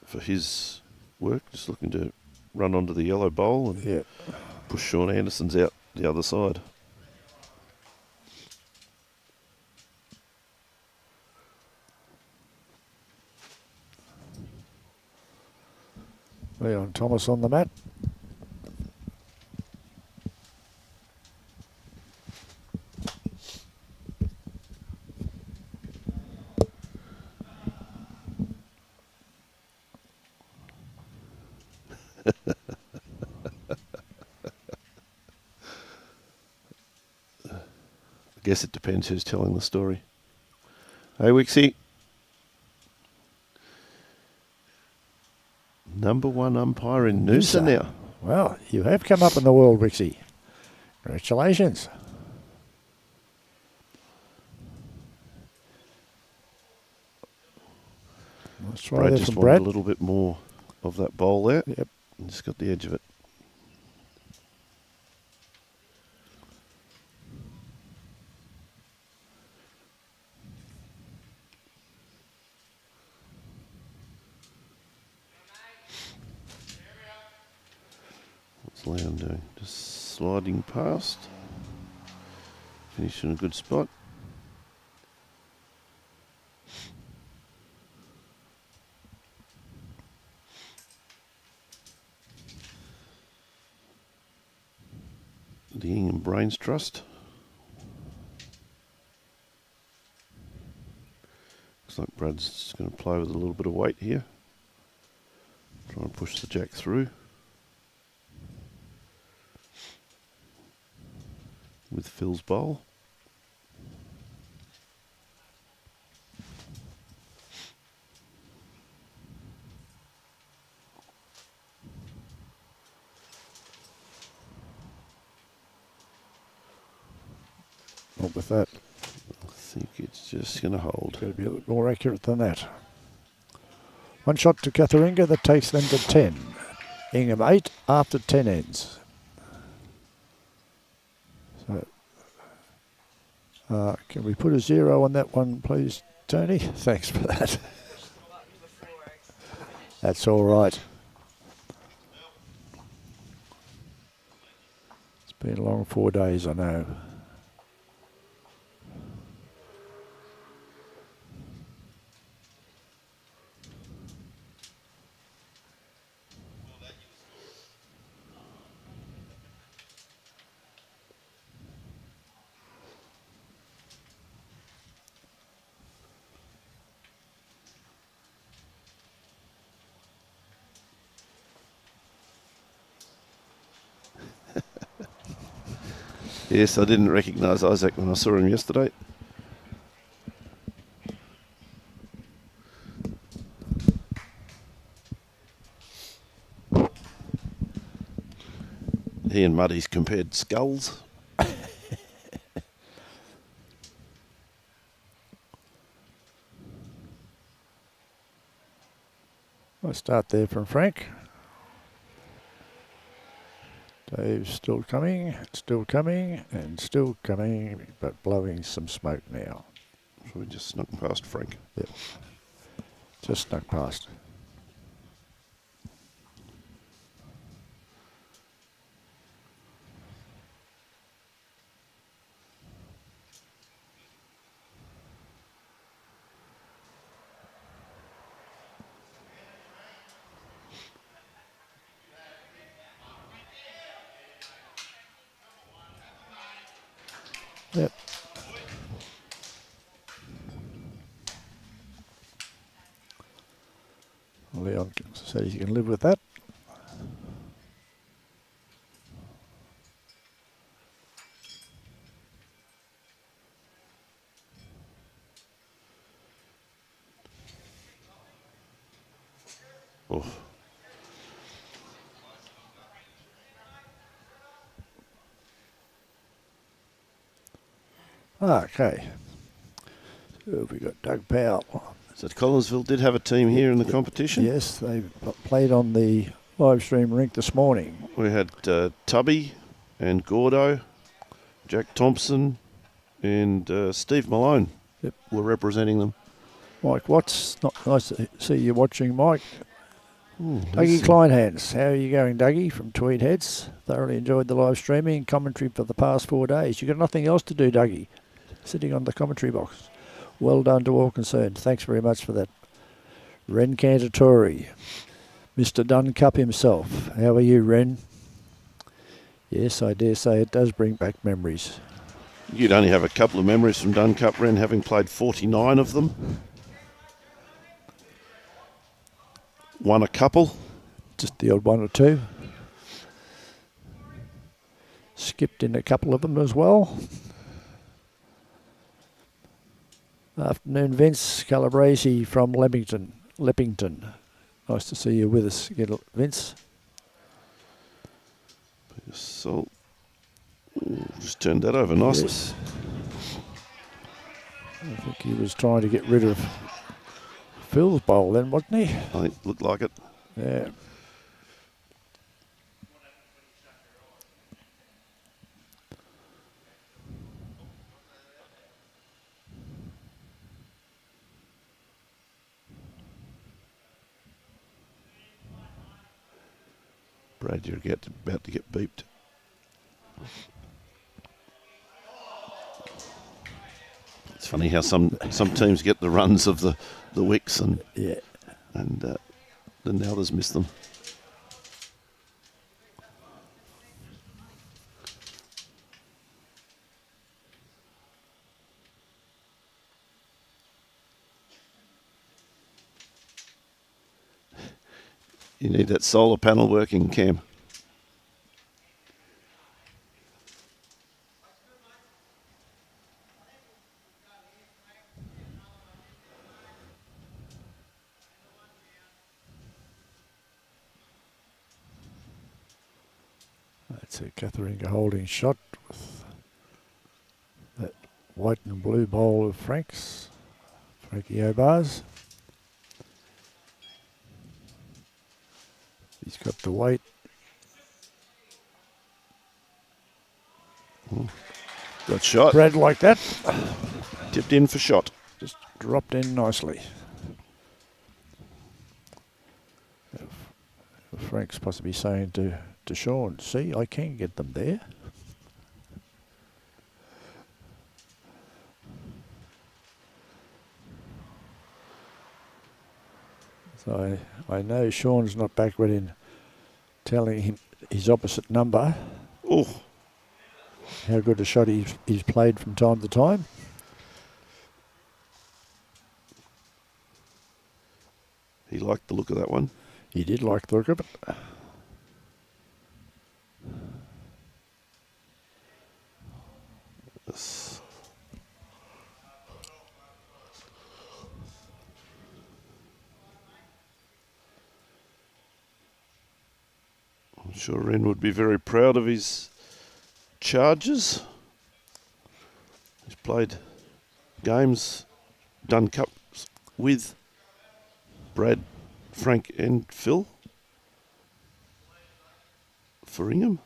for his work, just looking to run onto the yellow bowl and push Shaun Anderson's out the other side. Leon Thomas on the mat. I guess it depends who's telling the story. Hey, Wixie. Number one umpire in Noosa now. Well, you have come up in the world, Wixie. Congratulations. Let's try Brad that just from wanted Brad. a little bit more of that bowl there. Yep. And just got the edge of it. What's Leon doing? Just sliding past. Finish in a good spot. The INGHAM Brains Trust. Looks like Brad's just going to play with a little bit of weight here. Try and push the jack through. With Phil's bowl. Not with that. I think it's just going to hold. Got to be a little more accurate than that. One shot to CUTHERINGA that takes them to 10. INGHAM 8 after 10 ends. So, can we put a 0 on that one, please, Tony? Thanks for that. That's all right. It's been a long 4 days, I know. Yes, I didn't recognise Isaac when I saw him yesterday. He and Muddy's compared skulls. I'll start there from Frank. Dave's still coming, and still coming, but blowing some smoke now. So we just snuck past Frank. Yep. Just snuck past. Yep. Leon said he can live with that. Oh. Okay. Who have we got? Doug Powell. So Collinsville did have a team here in the competition. Yes, they played on the live stream rink this morning. We had Tubby and Gordo, Jack Thompson and Steve Malone were representing them. Mike Watts, nice to see you watching, Mike. Dougie Kleinhans, how are you going, Dougie, from Tweed Heads? Thoroughly enjoyed the live streaming and commentary for the past 4 days. You got nothing else to do, Dougie, sitting on the commentary box. Well done to all concerned. Thanks very much for that. Ren Cantatori, Mr. Dunn Cup himself. How are you, Ren? Yes, I dare say it does bring back memories. You'd only have a couple of memories from Dunn Cup, Ren, having played 49 of them. Won a couple. Just the odd one or two. Skipped in a couple of them as well. Afternoon, Vince Calabresi from Leppington. Nice to see you with us again, Vince. So, just turned that over nicely. Yes. I think he was trying to get rid of Phil's bowl then, wasn't he? I think looked like it. Yeah. Brad, you're about to get beeped. It's funny how some teams get the runs of the wicks and then the others miss them. You need that solar panel working, Cam. That's a CUTHERINGA holding shot with that white and blue bowl of Frankie Obah's. He's got the weight. Got shot. Brad like that. Tipped in for shot. Just dropped in nicely. Frank's possibly saying to Shaun, see, I can get them there. So I know Shaun's not backward in telling him his opposite number. Oh, How good a shot he's played from time to time. he liked the look of that one. He did like the look of it. Yes. I'm sure Ren would be very proud of his charges. He's played games, Dunn Cups with Brad, Frank and Phil for INGHAM.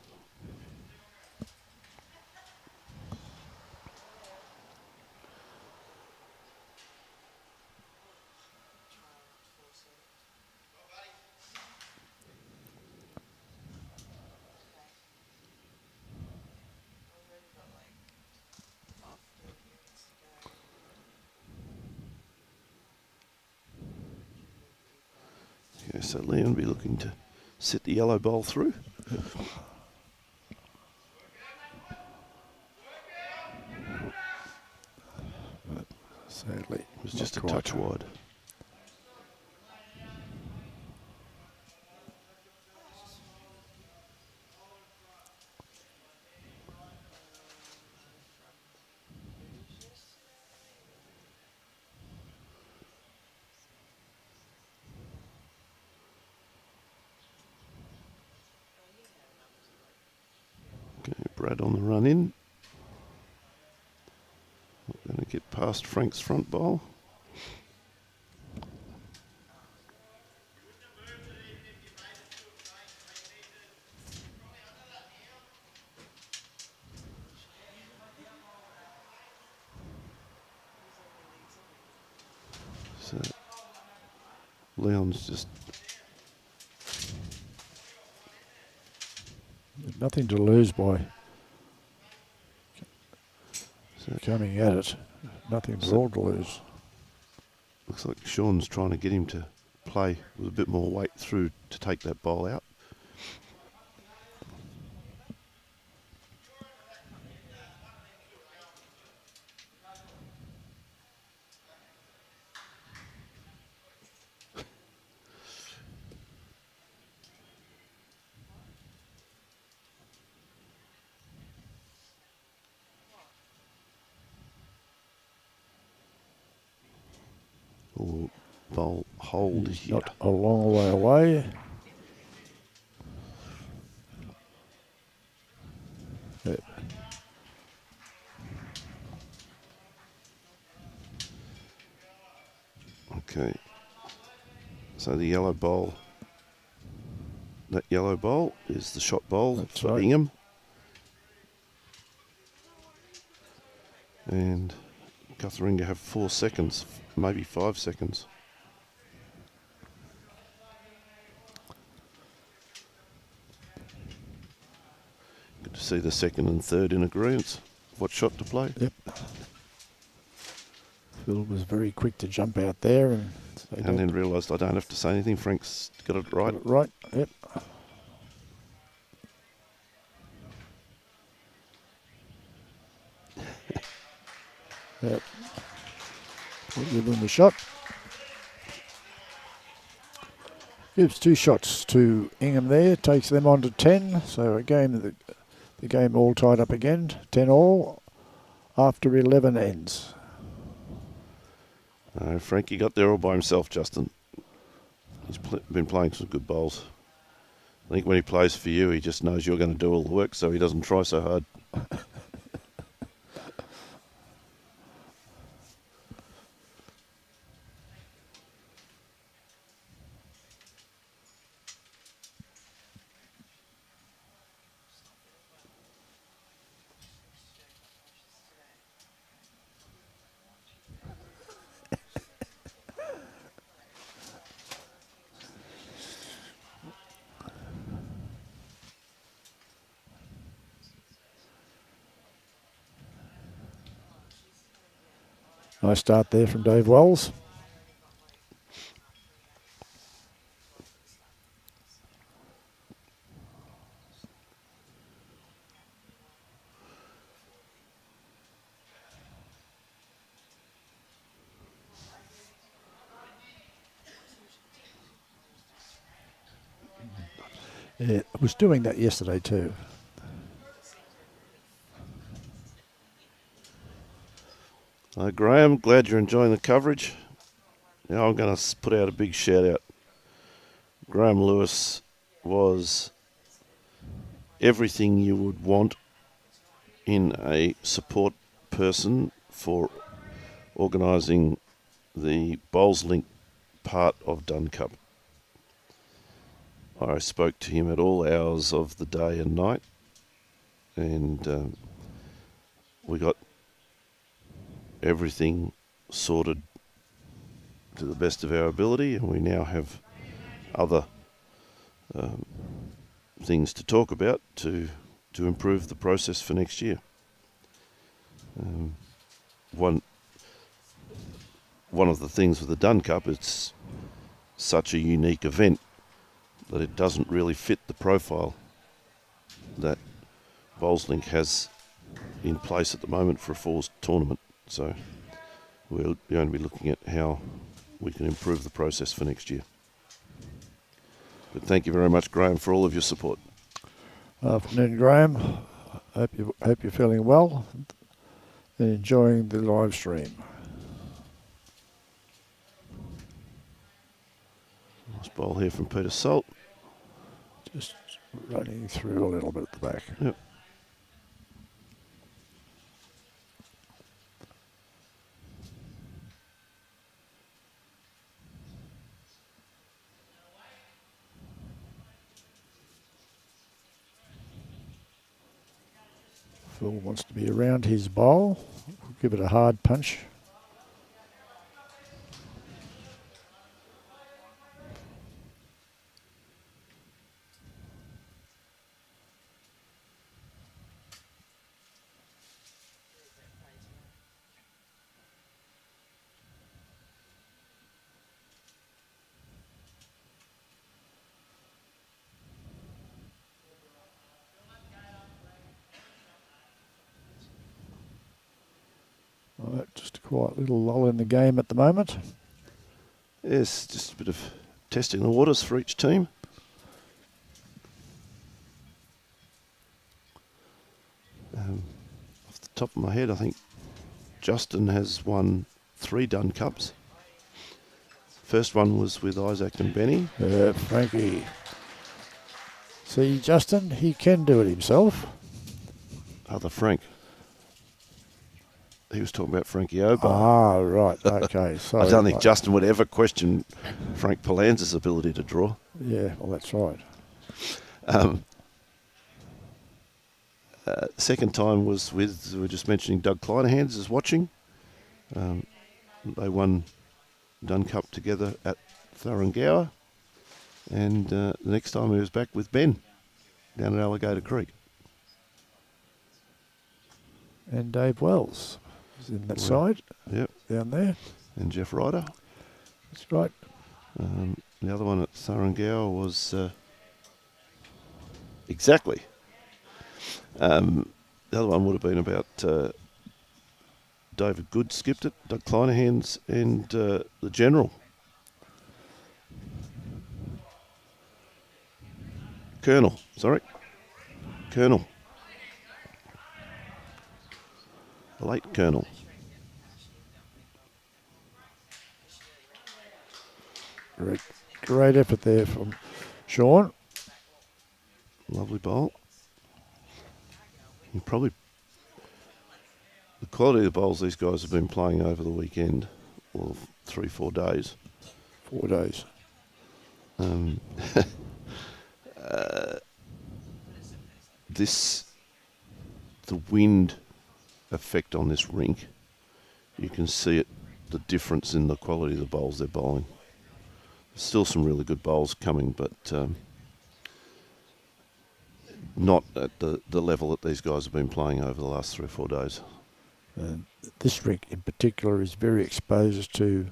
Yeah, so Leon will be looking to set the yellow bowl through. Sadly, It was not just a quite. touch wide. Okay, Brad on the run in. Not going to get past Frank's front bowl. So Leon's just Nothing to lose by so coming at it. Nothing at So- all to lose. looks like Shaun's trying to get him to play with a bit more weight through to take that bowl out. Or bowl hold He's here. not a long way away. Yep. Okay. So the yellow bowl. That yellow bowl is the shot bowl That's for right. INGHAM. And CUTHERINGA have 4 seconds, maybe 5 seconds. Good to see the second and third in agreement. What shot to play? Yep. Phil was very quick to jump out there and say, And "Don't then realised I don't have to say anything. Frank's got it right. get it right." Yep. Yep. We'll give him a shot. Gives 2 shots to INGHAM there, takes them on to 10. So again, the game all tied up again, 10 all, after 11 ends. Frankie got there all by himself, Justin. He's been playing some good bowls. I think when he plays for you, he just knows you're going to do all the work, so he doesn't try so hard. Nice start there from Dave Wells. Yeah, I was doing that yesterday too. Graham, glad you're enjoying the coverage. Now I'm going to put out a big shout out. Graham Lewis was everything you would want in a support person for organising the Bowls Link part of Dunn Cup. I spoke to him at all hours of the day and night, and we got everything sorted to the best of our ability, and we now have other things to talk about to improve the process for next year. One of the things with the Dunn Cup, it's such a unique event that it doesn't really fit the profile that Bowlslink has in place at the moment for a falls tournament. So we're going to be looking at how we can improve the process for next year. But thank you very much, Graham, for all of your support. Afternoon, Graham. Hope you're feeling well and enjoying the live stream. Nice bowl here from Peter Salt. Just running through a little bit at the back. Yep. Phil wants to be around his bowl. Give it a hard punch. Right, just a quiet little lull in the game at the moment. Yes, just a bit of testing the waters for each team. Off the top of my head, I think Justin has won 3 Dunn Cups. First one was with Isaac and Benny. Frankie. See, Justin, he can do it himself. Other Frank. He was talking about Frankie Obah. Ah, right. Okay. So I don't think Justin would ever question Frank Pallanza's ability to draw. Yeah, well, that's right. Second time was with, we were just mentioning Doug Kleinehands is watching. They won Dunn Cup together at Thuringowa. And the next time he was back with Ben down at Alligator Creek. And Dave Wells is in that side. Yep. Down there. And Jeff Ryder. That's right. The other one at Thuringowa was exactly. The other one would have been about David Good skipped it, Doug Kleinehands and the General. Colonel. The late Colonel. Great effort there from Shaun. Lovely bowl. And probably the quality of the bowls these guys have been playing over the weekend, or 3-4 days. 4 days. The wind effect on this rink, you can see it, the difference in the quality of the bowls they're bowling. Still some really good bowls coming, but not at the level that these guys have been playing over the last 3 or 4 days. This rink in particular is very exposed to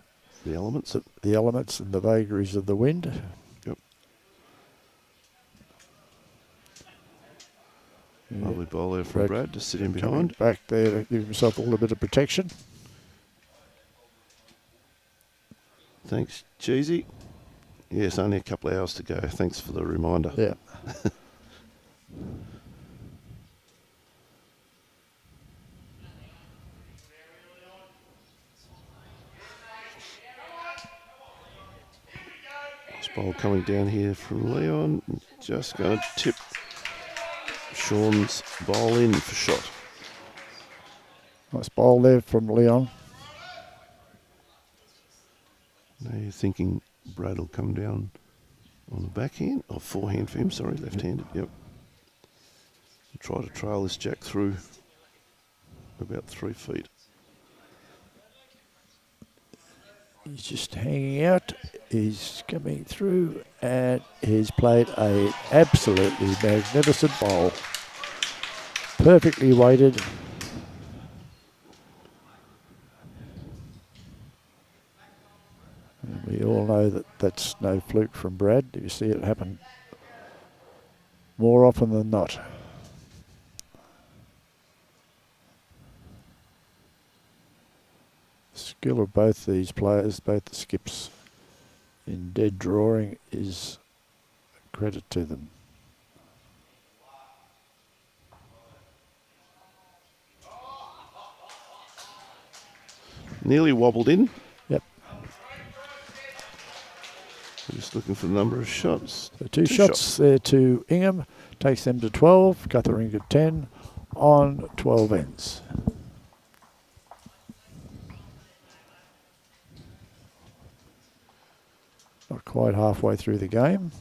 The elements. the elements and the vagaries of the wind. Yep. Yeah. Lovely ball there from Brad, just sitting behind. Back there to give himself a little bit of protection. Thanks, Cheesy. Yes, only a couple of hours to go. Thanks for the reminder. Yeah. This ball coming down here from Leon. Just going to tip Shaun's bowl in for shot. Nice bowl there from Leon. Now you're thinking Brad will come down on the backhand, or forehand for him, sorry, left-handed, yep. Try to trail this jack through about 3 feet. He's just hanging out. He's coming through and he's played a absolutely magnificent bowl. Perfectly weighted. And we all know that that's no fluke from Brad. You see it happen more often than not. Skill of both these players, both the skips in dead drawing, is a credit to them. Nearly wobbled in. Yep. We're just looking for the number of shots. So two shots there to INGHAM, takes them to 12, CUTHERINGA 10 on 12 ends. Not quite halfway through the game.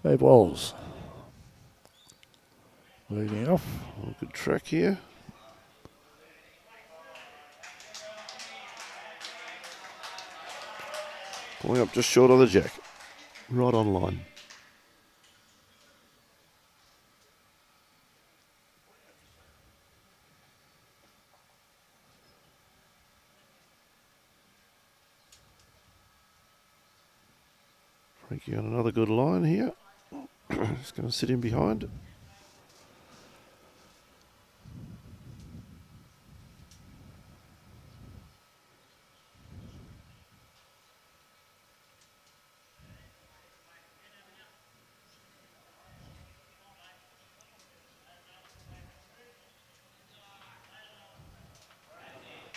Dave Walls leading off. Oh, good track here. Pulling up just short of the jack. Right on line. Frankie on another good line here. Just going to sit in behind.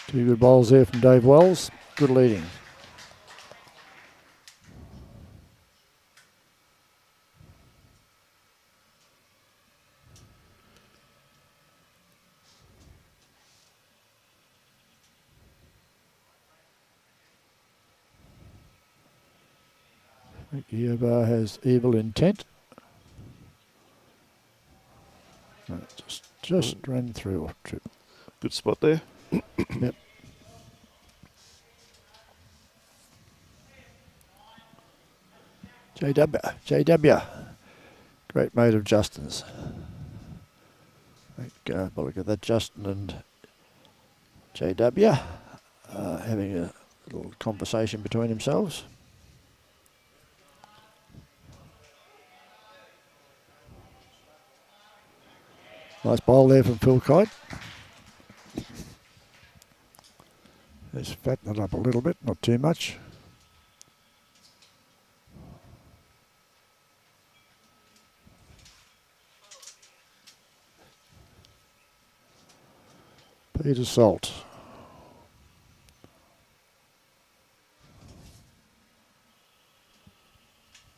Two good bowls there from Dave Wells. Good leading. Obah has evil intent. No, just ran through. Good spot there. Yep. JW. Great mate of Justin's. Have a look at that, Justin and JW having a little conversation between themselves. Nice bowl there from Phil Kite. Let's fatten it up a little bit, not too much. Peter Salt.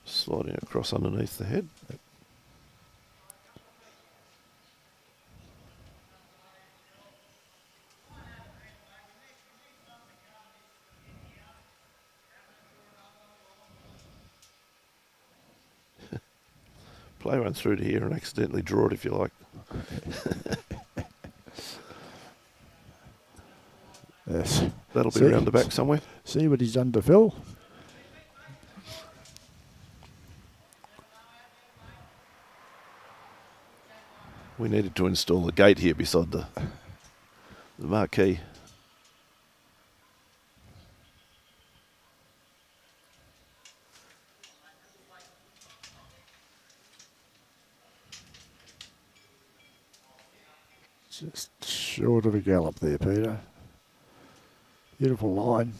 Sliding across underneath the head. play one through to here and accidentally draw it if you like. Yes. That'll be See- around the back somewhere. See what he's done to Phil? We needed to install a gate here beside the marquee. Just short of a gallop there, Peter. Beautiful line.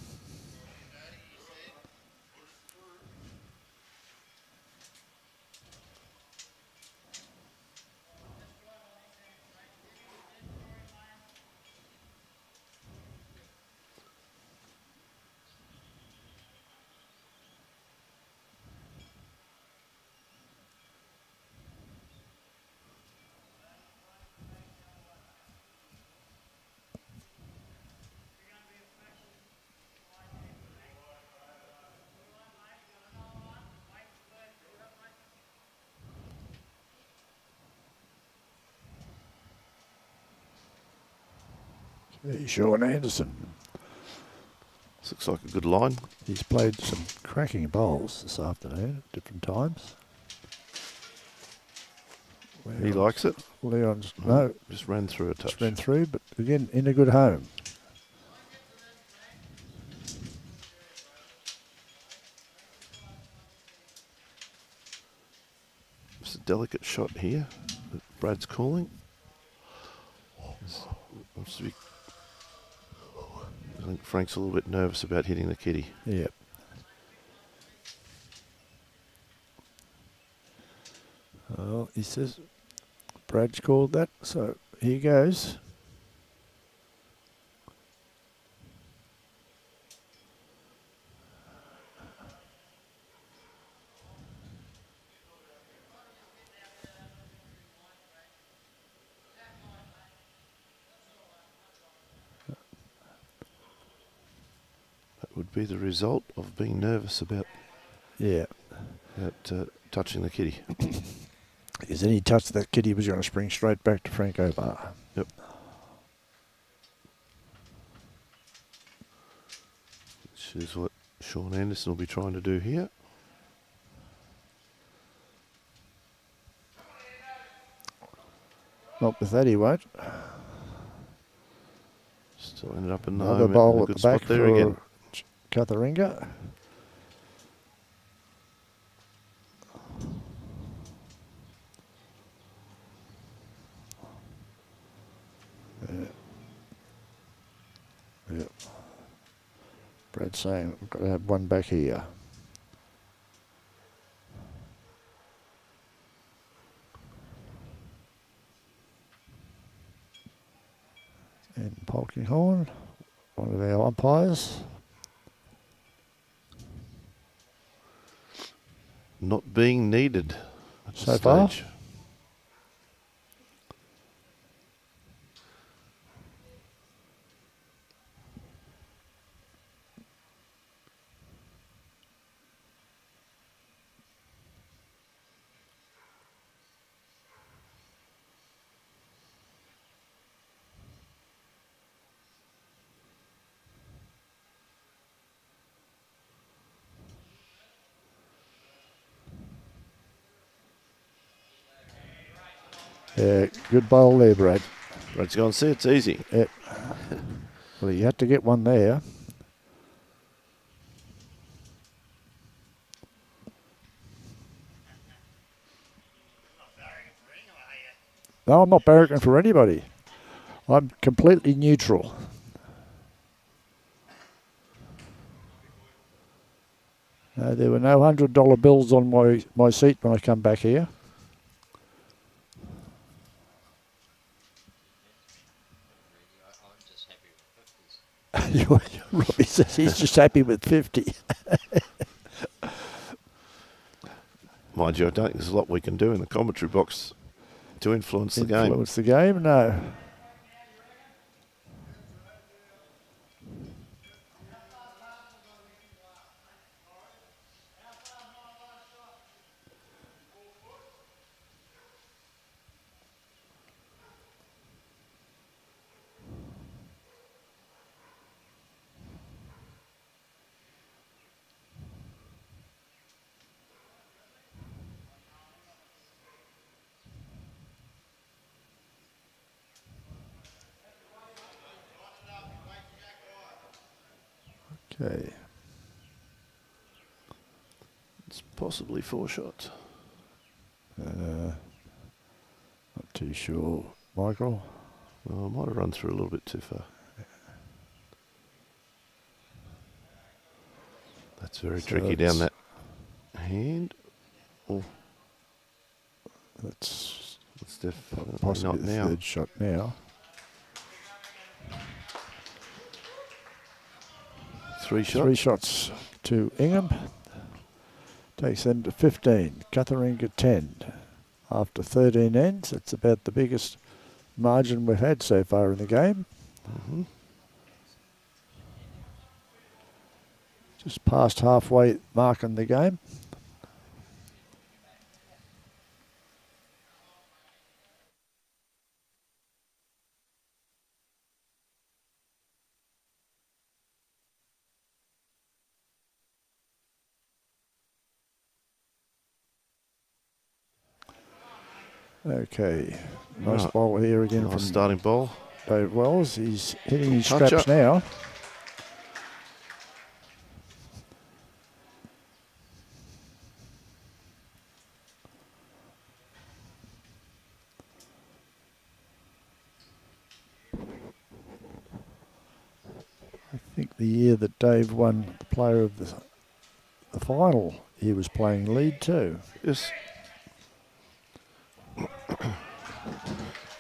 Shaun Anderson. This looks like a good line. He's played some cracking bowls this afternoon at different times. He likes it. Leon's, no, Just ran through a touch. just ran through, but again, in a good home. It's a delicate shot here that Brad's calling. I think Frank's a little bit nervous about hitting the kitty. Yep. Well, he says Brad's called that, so here goes. That would be the result of being nervous about Yeah. touching the kitty. Because any touch that kitty was going to spring straight back to Frank Obah. Yep. Which is what Shaun Anderson will be trying to do here. Not with that, he won't. Still ended up in the Another home bowl in a at good the spot back there for again. CUTHERINGA. Yeah. Brad's saying we've got to have one back here. And Polkinghorn, one of our umpires. Not being needed at So this far? stage. Yeah, good bowl there, Brad. Brad's going, see, it's easy. Yep. Well, you had to get one there. No, I'm not barracking for anybody. I'm completely neutral. There were no $100 bills on my seat when I come back here. I'm just happy with 50s. Robbie says he's just happy with 50. Mind you, I don't think there's a lot we can do in the commentary box to influence the game. Influence the game? No. Okay. It's possibly 4 shots. Not too sure, Michael. Well, I might have run through a little bit too far. That's very So tricky down that hand. Oh, That's it's definitely possibly not the now. third shot now. 3 shots. 3 shots to Ingham. Takes them to 15. CUTHERINGA 10. After 13 ends, it's about the biggest margin we've had so far in the game. Mm-hmm. Just past halfway mark in the game. Okay, nice Right. ball here again Nice from starting ball. Dave Wells. He's hitting his Touch straps up. now. I think the year that Dave won the player of the final, he was playing lead too. Yes.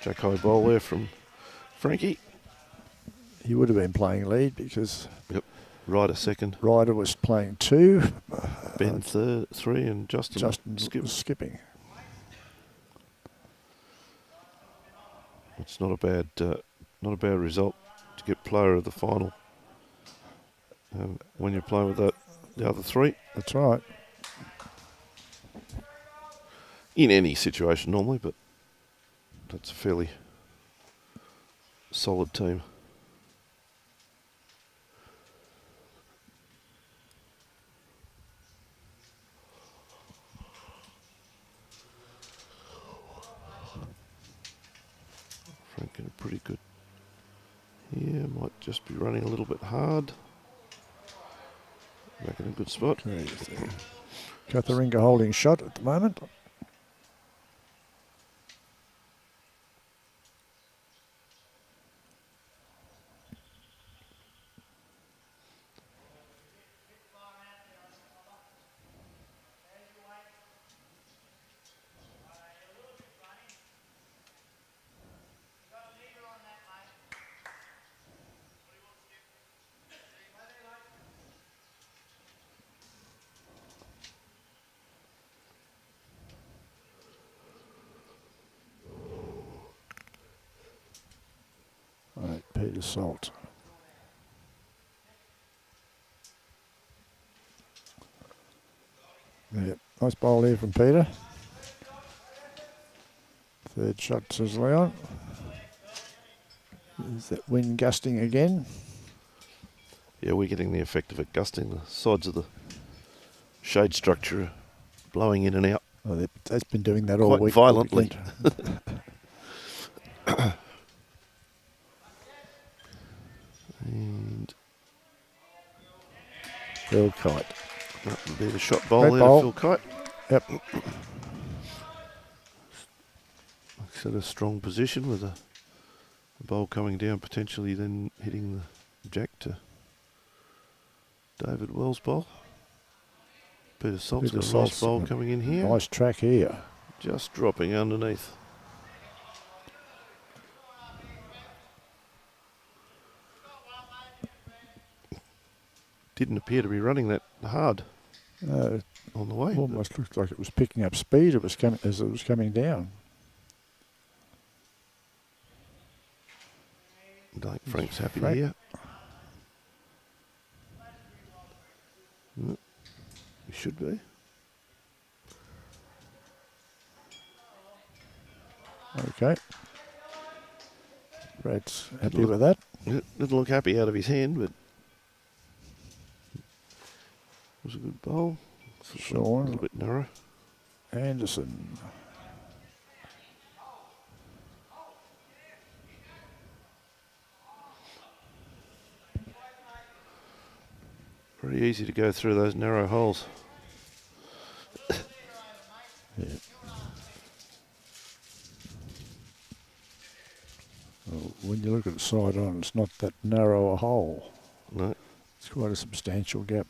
Jack high ball there from Frankie. He would have been playing lead because Yep. Ryder second. Ryder was playing 2. Ben third, 3, and Justin Was skipping. It's not a bad result to get player of the final when you're playing with the other 3 That's right. in any situation normally, but that's a fairly solid team. Frank in a pretty good here, might just be running a little bit hard. Back in a good spot. Okay, so CUTHERINGA holding shot at the moment. Right, Peter Salt. Yeah, nice bowl here from Peter. Third shot, says Leon. Is that wind gusting again? Yeah, we're getting the effect of it gusting. The sides of the shade structure are blowing in and out. Oh, that's been doing that all Quite week. violently. And Phil Kite. that would be the shot bowl Great there bowl. to Phil Kite. Yep. Set a strong position with a bowl coming down, potentially then hitting the jack to David Wells' bowl. Peter Salt's got a nice bowl coming in here. Nice track here. Just dropping underneath. Didn't appear to be running that hard on the way. Almost looked like it was picking up speed. It was coming as it was coming down. I think Frank's happy Frank. here. He should be. Okay. Brad's happy with that. Didn't look happy out of his hand, but it was a good bowl. Shaun. A little bit narrow. Anderson. Very easy to go through those narrow holes. Yeah. Well, when you look at it side on, it's not that narrow a hole. No. It's quite a substantial gap.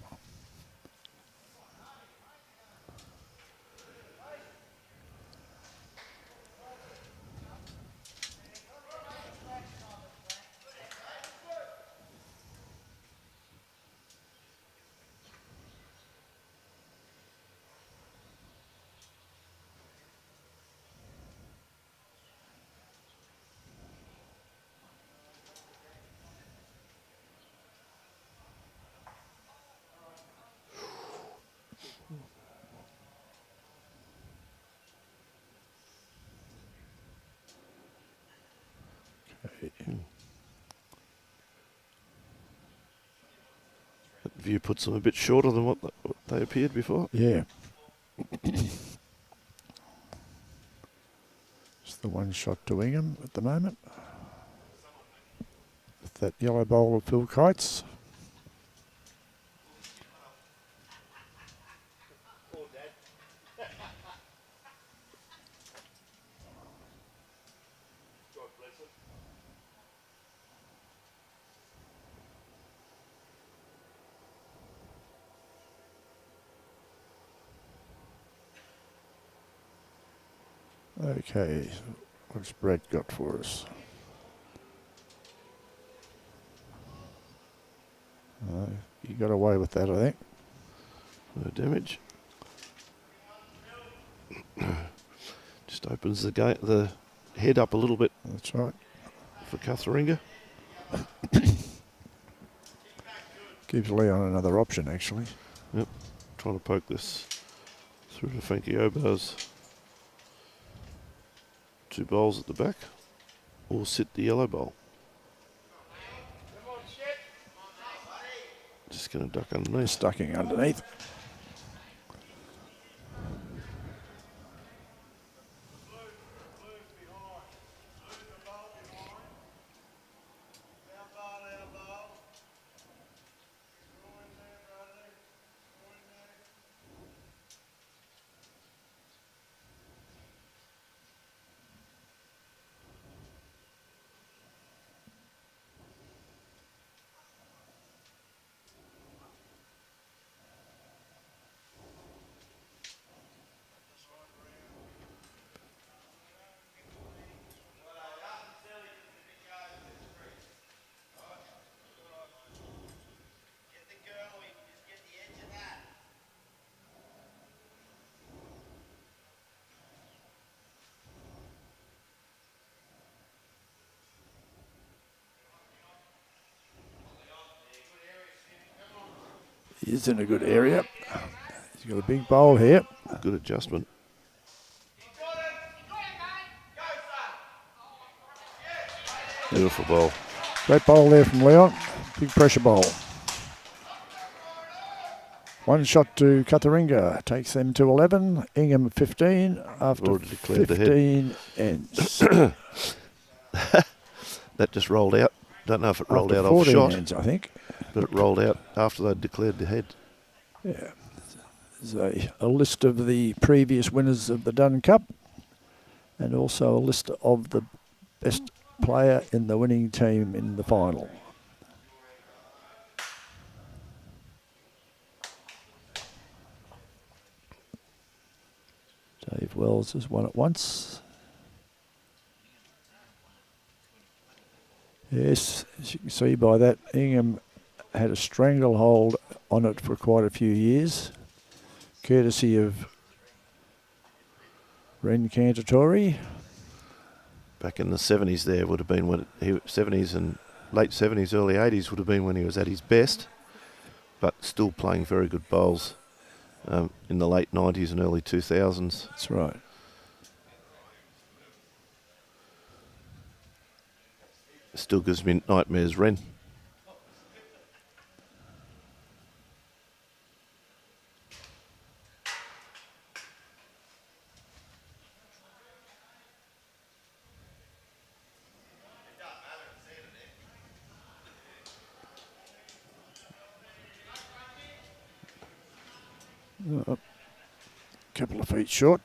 That view puts them a bit shorter than what they appeared before. Yeah. It's the one shot to Ingham at the moment. With that yellow bowl of Phil Kite's. Okay, what's Brad got for us? You got away with that, I think. No damage. Just opens the head up a little bit That's right. for CUTHERINGA. Gives Leon another option, actually. Yep. Trying to poke this through to Frankie Obah's 2 bowls at the back, or sit the yellow bowl. Just going to duck underneath. Stucking underneath. He's in a good area. He's got a big bowl here. Good adjustment. Beautiful bowl. Great bowl there from Leon. Big pressure bowl. One shot to CUTHERINGA. Takes them to 11. Ingham 15 after Already declared the 15 ends. That just rolled out. Don't know if it rolled After out off 14 shot, ends, I think. but it rolled out after they'd declared the head. Yeah. There's a list of the previous winners of the Dunn Cup and also a list of the best player in the winning team in the final. Dave Wells has won it once. Yes, as you can see by that, Ingham had a stranglehold on it for quite a few years, courtesy of Ren Cantatori. Back in the 70s there would have been when 70s and late 70s, early 80s would have been when he was at his best, but still playing very good bowls in the late 90s and early 2000s. That's right. Still gives me nightmares, Ren. Couple of feet short.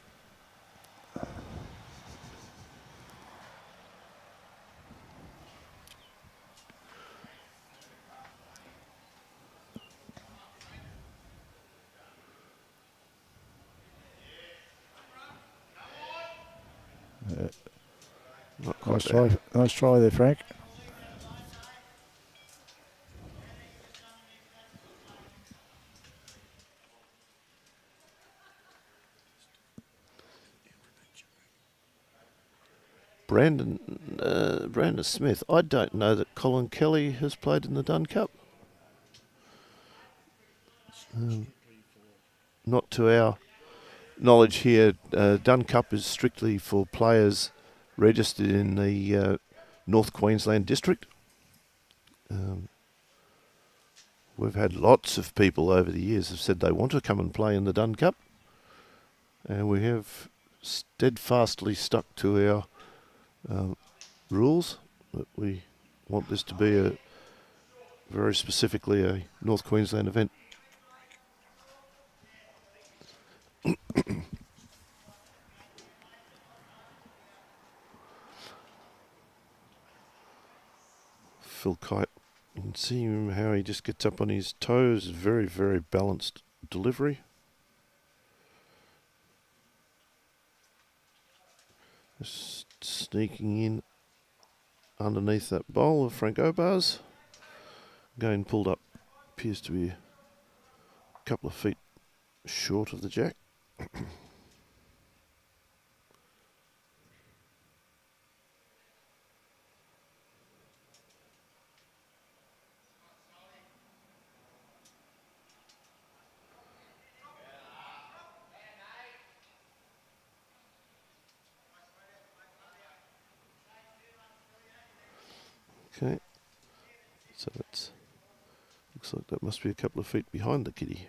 Not quite there. Nice try there, Frank. Brandon Smith. I don't know that Colin Kelly has played in the Dunn Cup. Not to our knowledge here. Dunn Cup is strictly for players registered in the North Queensland district. We've had lots of people over the years have said they want to come and play in the Dunn Cup, and we have steadfastly stuck to our rules that we want this to be a very specifically a North Queensland event. Phil Kite, you can see him how he just gets up on his toes. Very, very balanced delivery. Just sneaking in underneath that bowl of Frank Obah's. Again pulled up, appears to be a couple of feet short of the jack. Okay, so that's looks like that must be a couple of feet behind the kitty.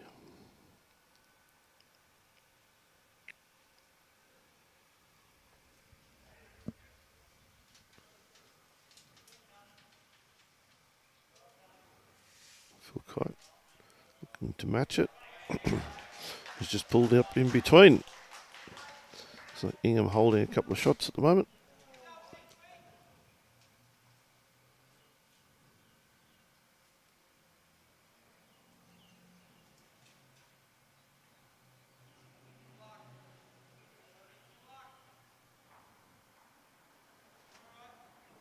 Phil Kite looking to match it. He's just pulled up in between. So INGHAM holding a couple of shots at the moment.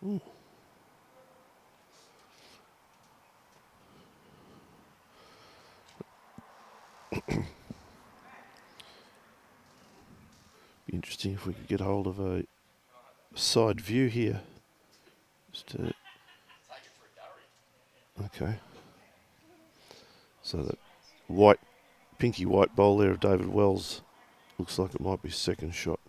Ooh. Be interesting if we could get hold of a side view here. Just okay. So that white, pinky white bowl there of David Wells looks like it might be second shot.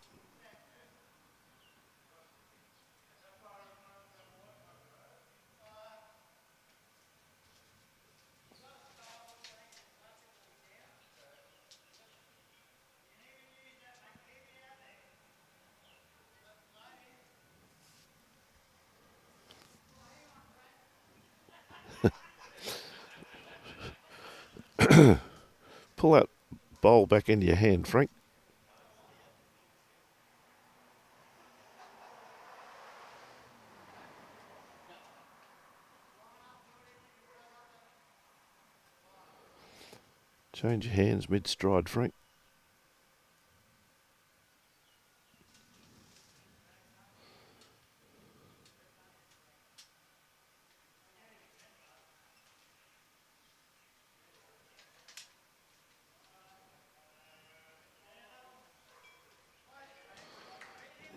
Pull that bowl back into your hand, Frank. Change your hands mid-stride, Frank.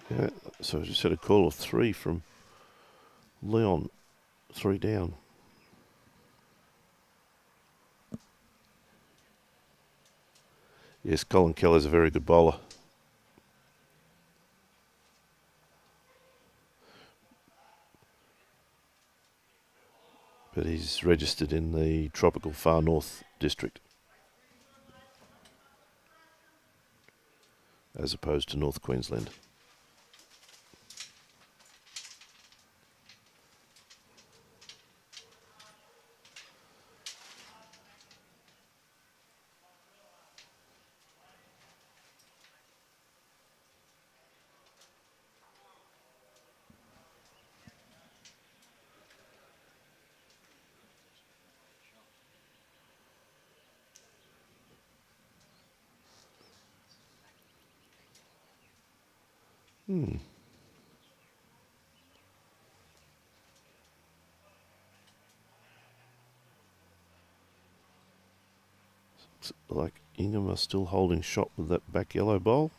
Yeah, so I just had a call of 3 from Leon, 3 down. Yes, Colin Kelly's a very good bowler. But he's registered in the tropical far north district, as opposed to North Queensland. Looks like Ingham are still holding shot with that back yellow bowl.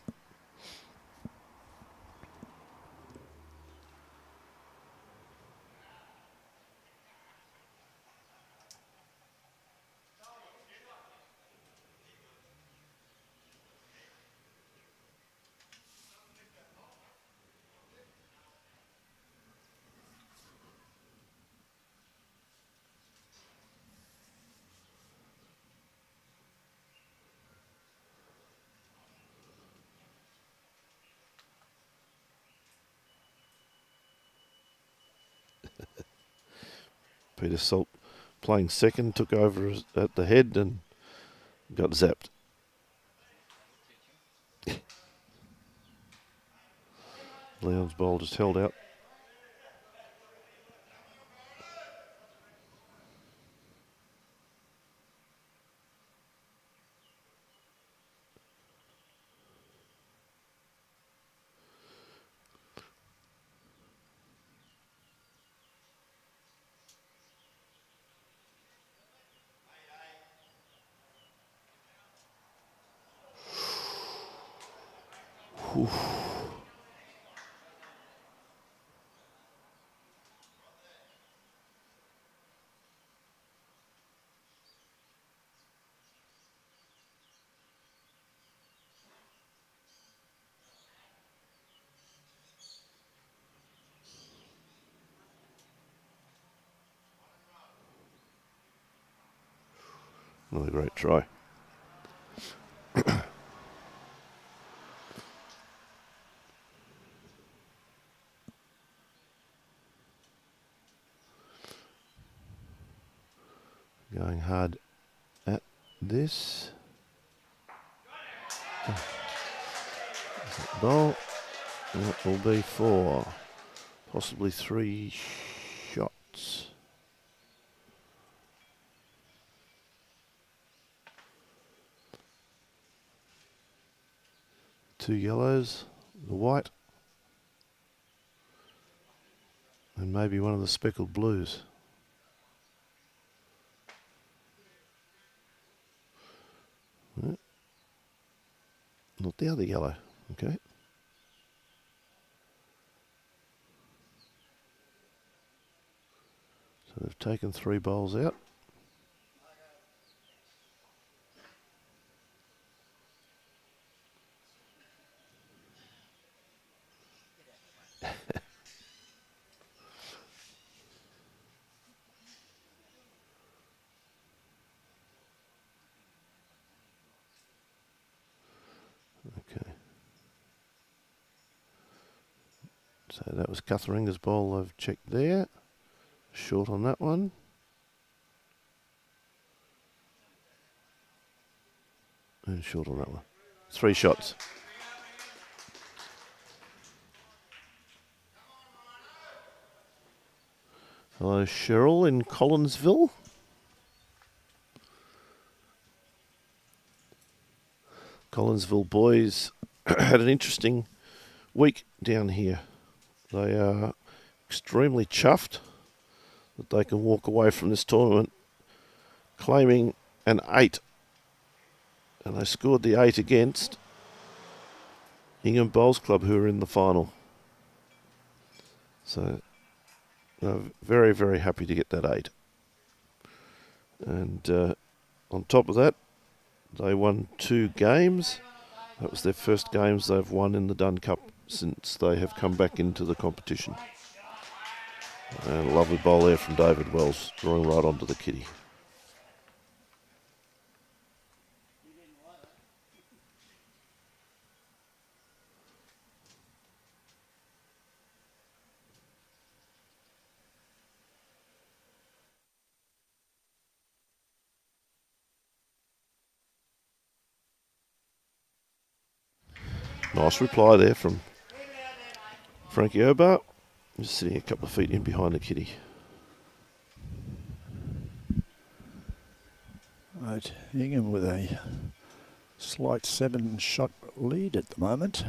Peter Salt playing second, took over at the head and got zapped. Leon's bowl just held out. Another great try. Going hard at this. Ball. That will be 4, possibly 3 shots. Two yellows, the white, and maybe one of the speckled blues. Not the other yellow, okay. So they've taken 3 bowls out. Okay. So that was CUTHERINGA's bowl I've checked there. Short on that one. And short on that one. 3 shots. Hello, Cheryl in Collinsville. Collinsville boys had an interesting week down here. They are extremely chuffed that they can walk away from this tournament claiming an 8. And they scored the 8 against Ingham Bowls Club, who are in the final. So they're very, very happy to get that 8. And on top of that, they won 2 games. That was their first games they've won in the Dunn Cup since they have come back into the competition. And a lovely bowl there from David Wells, drawing right onto the kitty. Nice reply there from Frankie Obah. Just sitting a couple of feet in behind the kitty. Right, Ingham with a slight 7-shot lead at the moment.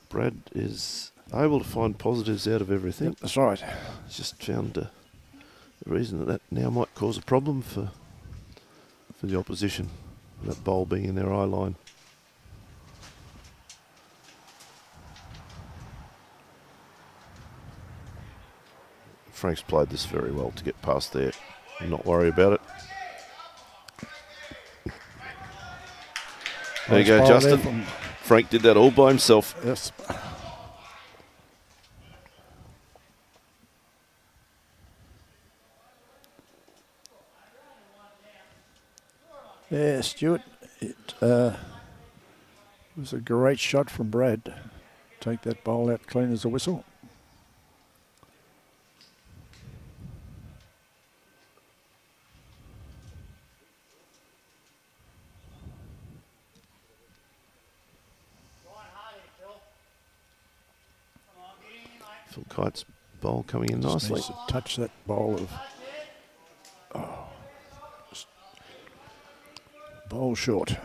Brad is able to find positives out of everything. Yep, that's right. He's just found a reason that now might cause a problem for the opposition, that bowl being in their eye line. Frank's played this very well to get past there and not worry about it. There you go, Nice bowl Justin. there from- Frank did that all by himself. Yes. Yeah, Stuart, it was a great shot from Brad. Take that bowl out clean as a whistle. Phil Kite's bowl coming in Just nicely. needs to touch that bowl of... just bowl short.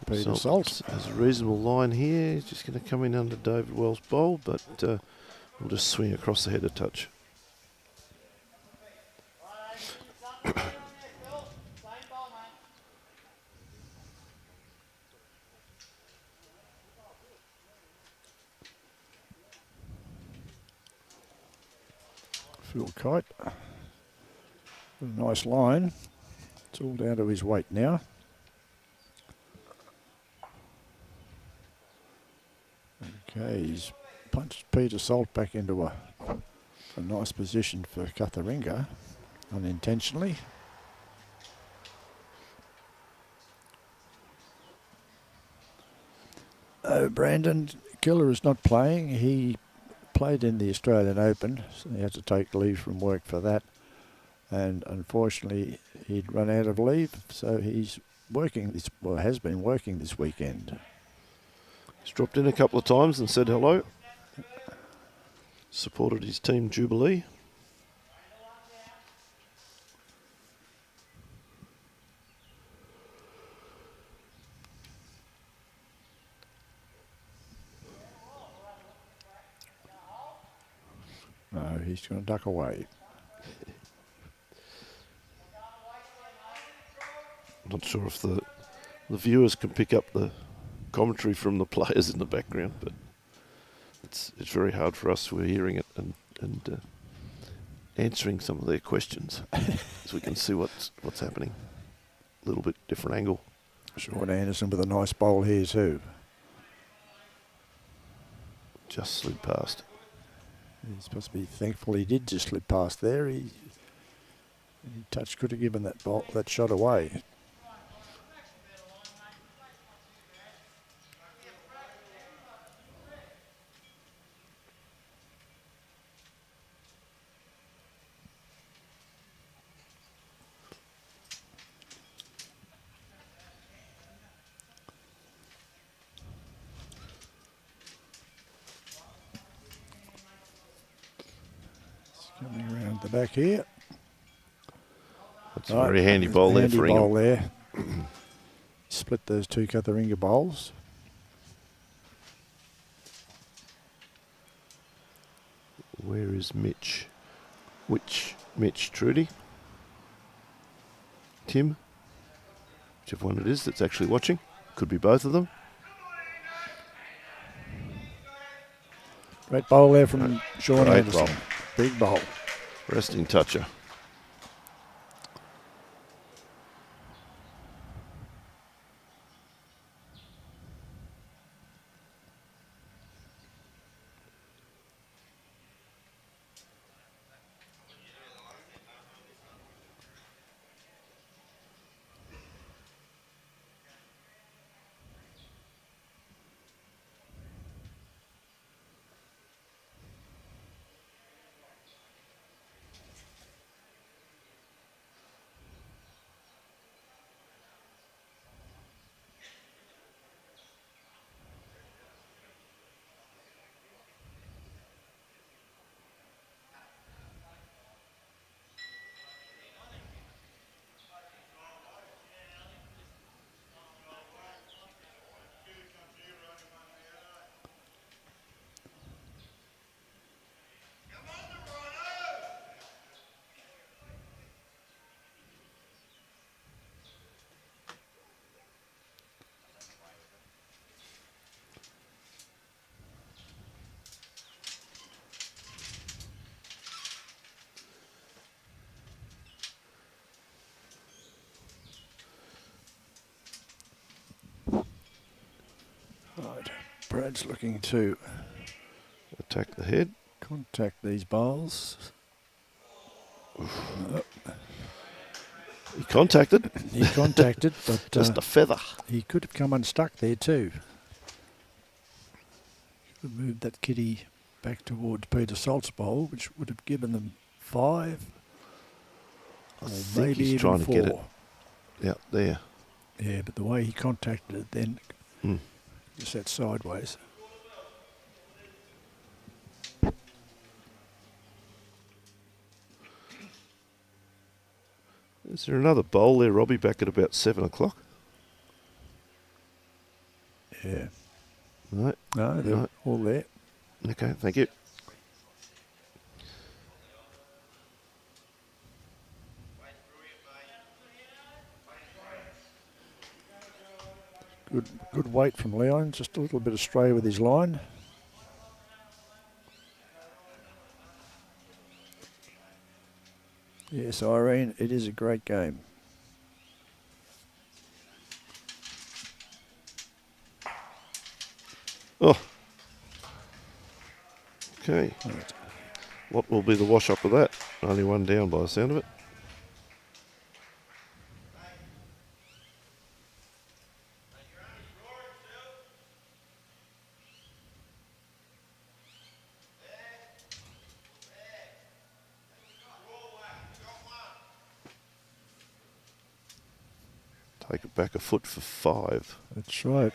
Peter Salt. Has a reasonable line here. He's just going to come in under David Wells' bowl, but we'll just swing across the head a touch. Phil Kite. A nice line. It's all down to his weight now. Okay, he's punched Peter Salt back into a nice position for CUTHERINGA, unintentionally. Brandon Killer is not playing. He played in the Australian Open, so he had to take leave from work for that. And unfortunately, he'd run out of leave, so he's working this, well, has been working this weekend. He's dropped in a couple of times and said hello. Supported his team Jubilee. No, he's going to duck away. Not sure if the viewers can pick up the commentary from the players in the background, but it's very hard for us. We're hearing it and answering some of their questions, so we can see what's happening. A little bit different angle. Shaun Anderson with a nice bowl here too. Just slid past. He's supposed to be thankful he did just slip past there. He touch could have given that shot away. Coming around the back here. That's a very handy bowl there handy for bowl Ingham. there. Split those two CUTHERINGA bowls. Where is Mitch? Which Mitch? Trudy? Tim? Whichever one it is that's actually watching. Could be both of them. Great bowl there from Shaun Great Anderson. bowl. Big bowl. Resting toucher. Brad's looking to Attack the head. contact these bowls. He contacted. He contacted, but Just a feather. he could have come unstuck there too. Could have moved that kitty back towards Peter Salt's bowl, which would have given them 5. I Or think maybe he's even trying to 4. get it out there. Yeah, but the way he contacted it then, just that sideways. Is there another bowl there, Robbie, back at about 7 o'clock? Yeah. No. No, they're No. all there. Okay, thank you. Good weight from Leon, just a little bit astray with his line. Yes, Irene, it is a great game. Oh. Okay. What will be the wash up of that? Only one down by the sound of it. Take it back a foot for 5. That's right.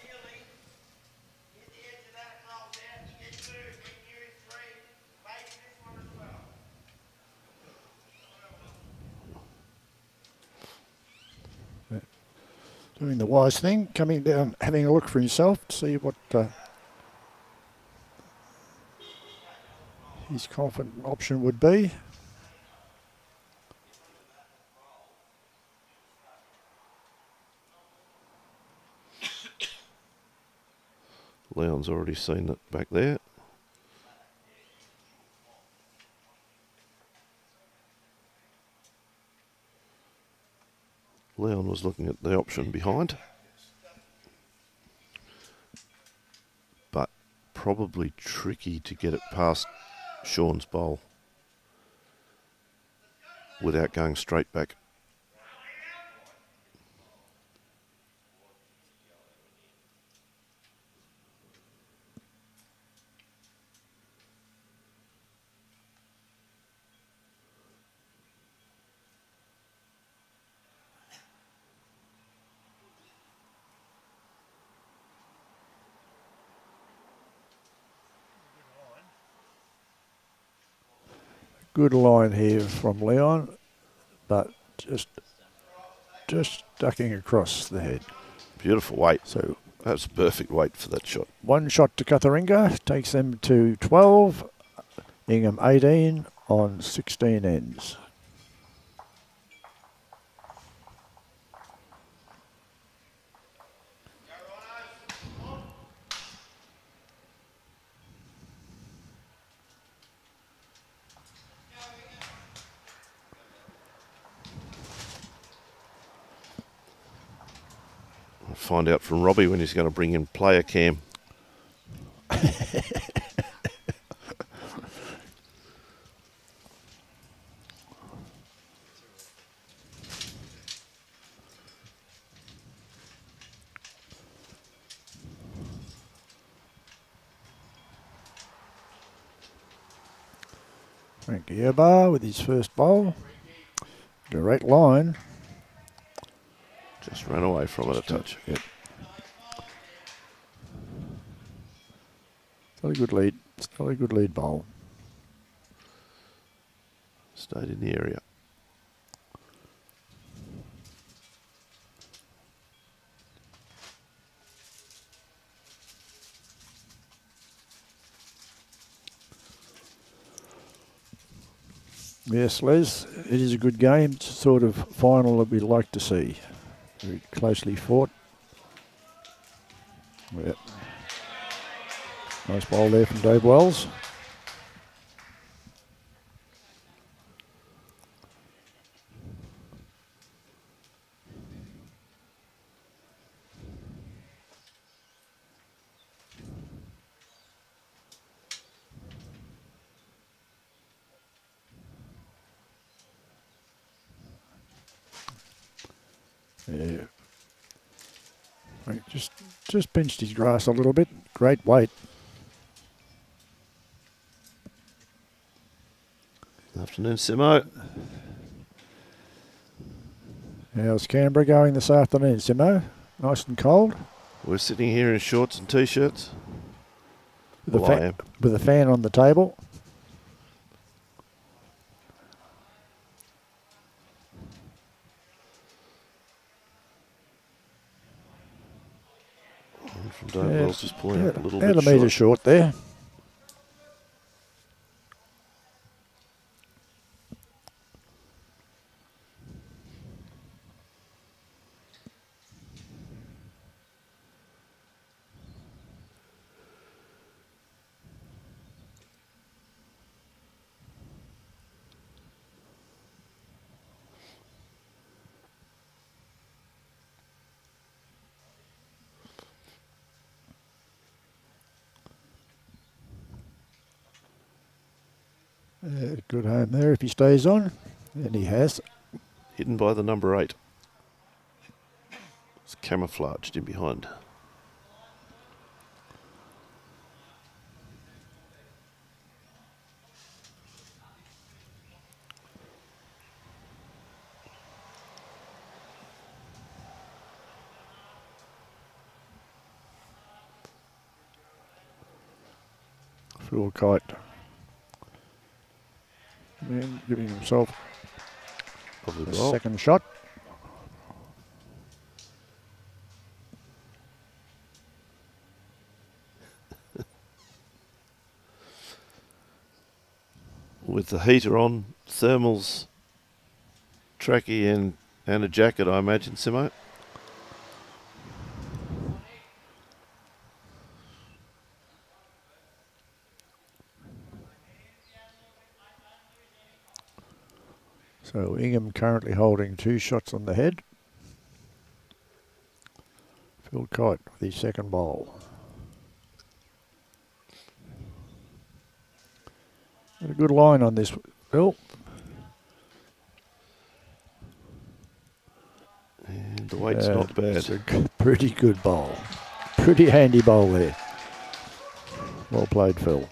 Doing the wise thing, coming down, having a look for himself to see what his confident option would be. Leon's already seen it back there. Leon was looking at the option behind. But probably tricky to get it past Shaun's bowl without going straight back. Good line here from Leon, but just ducking across the head. Beautiful weight. So That's perfect weight for that shot. one shot to CUTHERINGA takes them to 12. INGHAM 18 on 16 ends. I'll find out from Robbie when he's going to bring in player cam. Obah with his first bowl. Direct line. Just ran away from it a touch. Yep. Still a good lead. Still a good lead bowl. Stayed in the area. Yes, Les, it is a good game. It's the sort of final that we'd like to see. Very closely fought. Yep. Nice bowl there from Dave Wells. Yeah. Right, just pinched his grass a little bit. Great weight. Afternoon, Simo. How's Canberra going this afternoon, Simo? Nice and cold? We're sitting here in shorts and t-shirts. With, Well, I am. with a fan on the table. From Dartwell's just pulling up a little about bit a metre short. short there. Good home there if he stays on. And he has. Hidden by the number 8. It's camouflaged in behind. Full Kite. And giving himself Lovely a ball. second shot. With the heater on, thermals, trackie and a jacket, I imagine, Simo. So Ingham currently holding 2 shots on the head. Phil Kite with his second bowl. Got a good line on this, Phil. And the weight's not bad. It's a pretty good bowl. Pretty handy bowl there. Well played, Phil.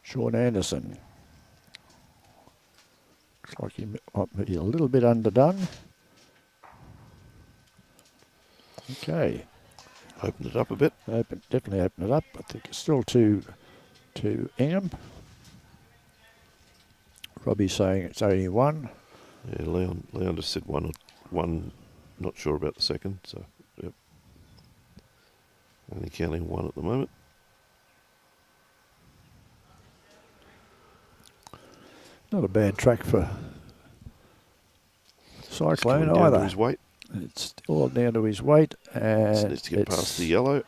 Shaun Anderson. Looks like he might be a little bit underdone. Okay. Open it up a bit. Definitely open it up. I think it's still to Ingham. Robbie's saying it's only 1. Yeah, Leon just said one, not sure about the second, so yep. Only counting 1 at the moment. Not a bad track for Cyclone It's coming down either. to his weight. It's still down to his weight, and Just needs to get past the yellow.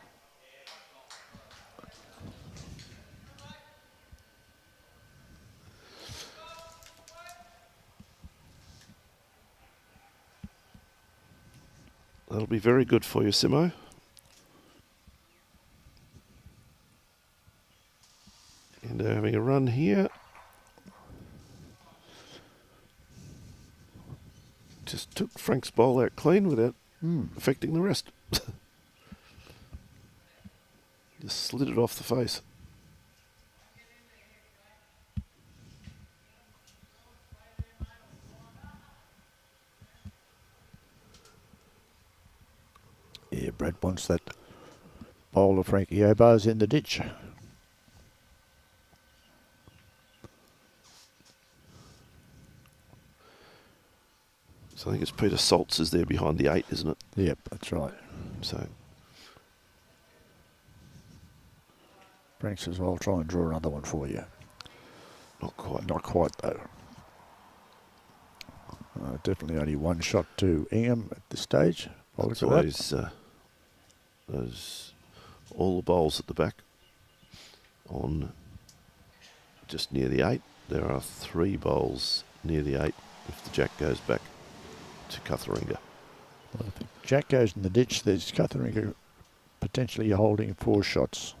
That'll be very good for you, Simo. And they're having a run here. Just took Frank's bowl out clean without affecting the rest. Just slid it off the face. Yeah, Brad wants that bowl of Frankie Obah's in the ditch. So I think it's Peter Saltz is there behind the 8, isn't it? Yep, that's right. So Frank says, I'll try and draw another one for you. not quite. Not quite, though. Definitely only 1 shot to Ingham at this stage. I'll That's look at always those all the bowls at the back on just near the 8. There are 3 bowls near the 8 if the jack goes back to CUTHERINGA. Well, if Jack goes in the ditch, there's CUTHERINGA potentially holding 4 shots.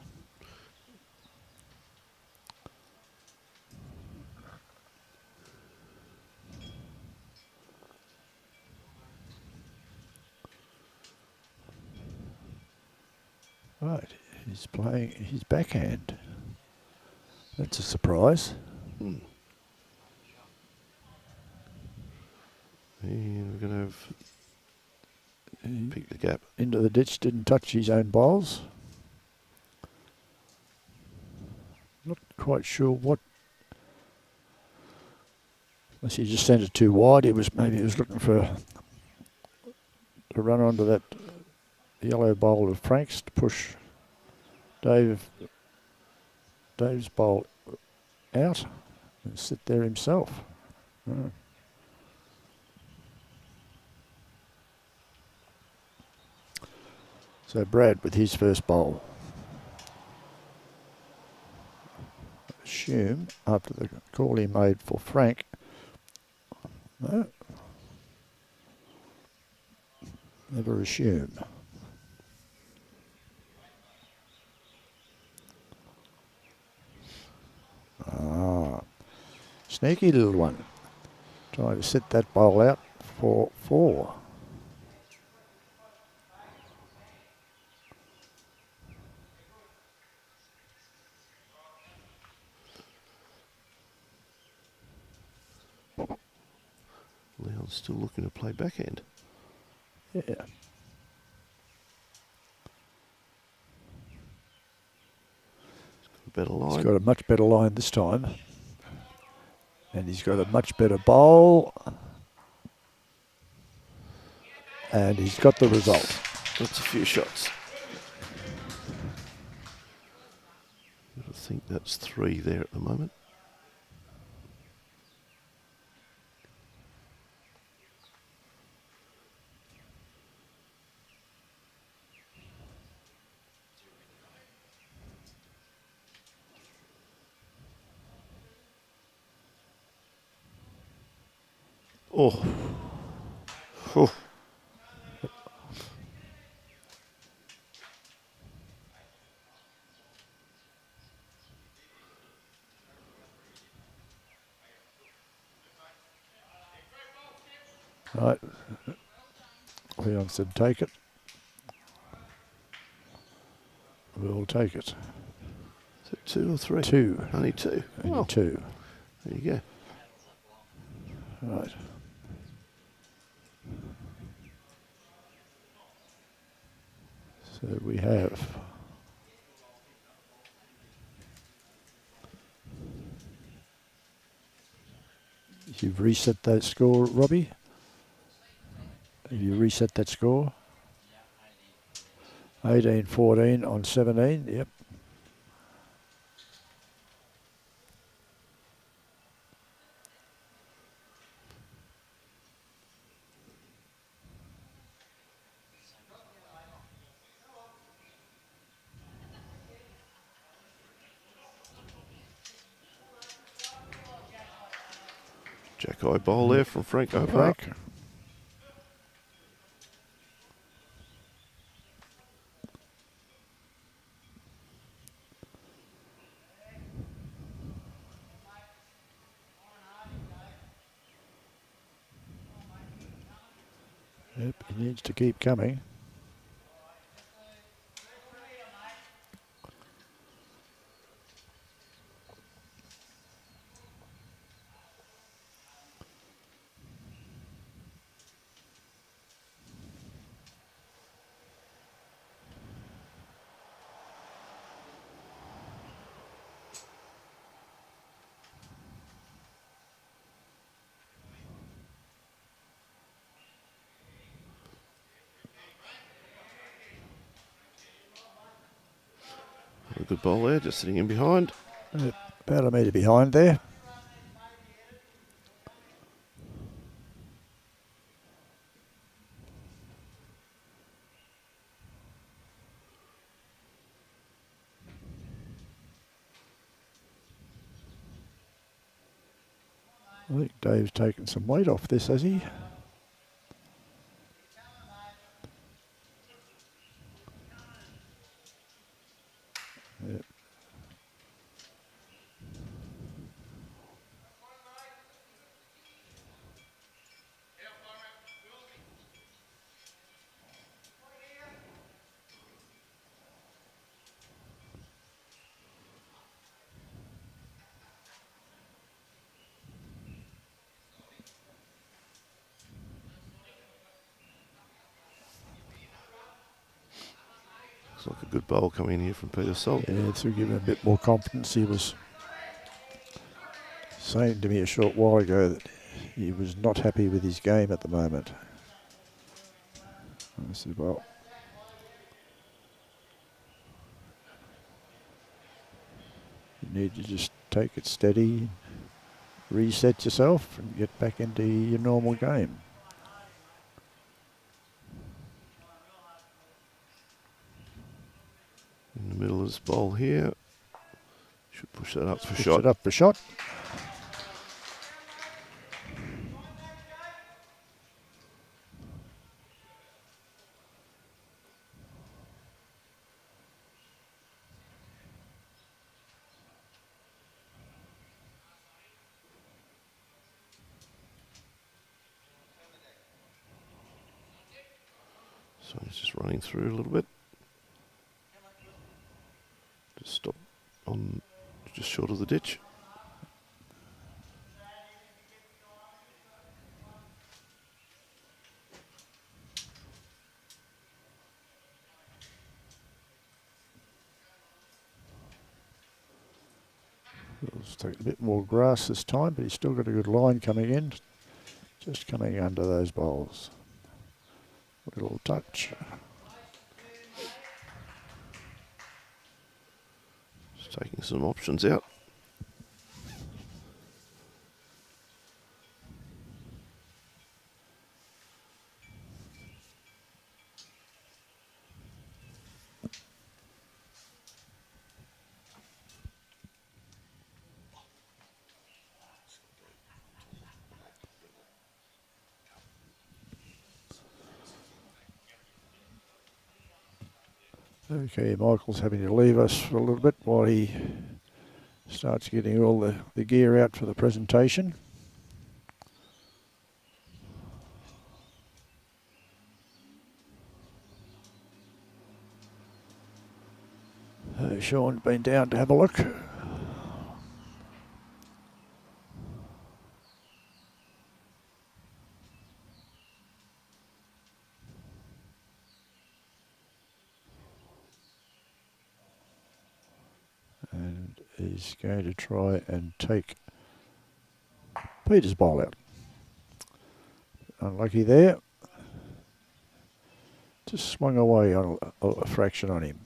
Right, he's playing his backhand. That's a surprise. And we're going to have pick the gap. Into the ditch, didn't touch his own bowls. Not quite sure what. Unless he just sent it too wide, maybe he was looking for to run onto that yellow bowl of Frank's to push Dave's bowl out and sit there himself. Oh. So Brad with his first bowl. Assume after the call he made for Frank. No. Never assume. Sneaky little one. Trying to set that bowl out for 4. Leon's still looking to play backhand. Yeah. Better line. He's got a much better line this time. And he's got a much better bowl. And he's got the result. That's a few shots. I think that's 3 there at the moment. Oh. Oh. Right. Leon said take it. We'll take it. Is it 2 or 3? 2. Only 2. Only Oh, 2. there you go. Right. So we have you've reset that score, Robbie? Have you reset that score? 18-14 on 17, yep. Jack-eye bowl there from Frank Obah. Frank. Yep, he needs to keep coming. A good bowl there, just sitting in behind. About a metre behind there. I think Dave's taken some weight off this, has he? Yep. Looks like a good bowl coming in here from Peter Salt. Yeah, to give him a bit more confidence. He was saying to me a short while ago that he was not happy with his game at the moment. I said, well, you need to just take it steady, reset yourself and get back into your normal game. In the middle of this bowl here. Should push that up for Push shot. it up for shot. So he's just running through a little bit. Just stop on just short of the ditch. Let's take a bit more grass this time, but he's still got a good line coming in. Just coming under those bowls. Little touch. Just taking some options out. Okay, Michael's having to leave us for a little bit while he starts getting all the gear out for the presentation. Shaun's been down to have a look. And he's going to try and take Peter's bowl out. Unlucky there. Just swung away on a fraction on him.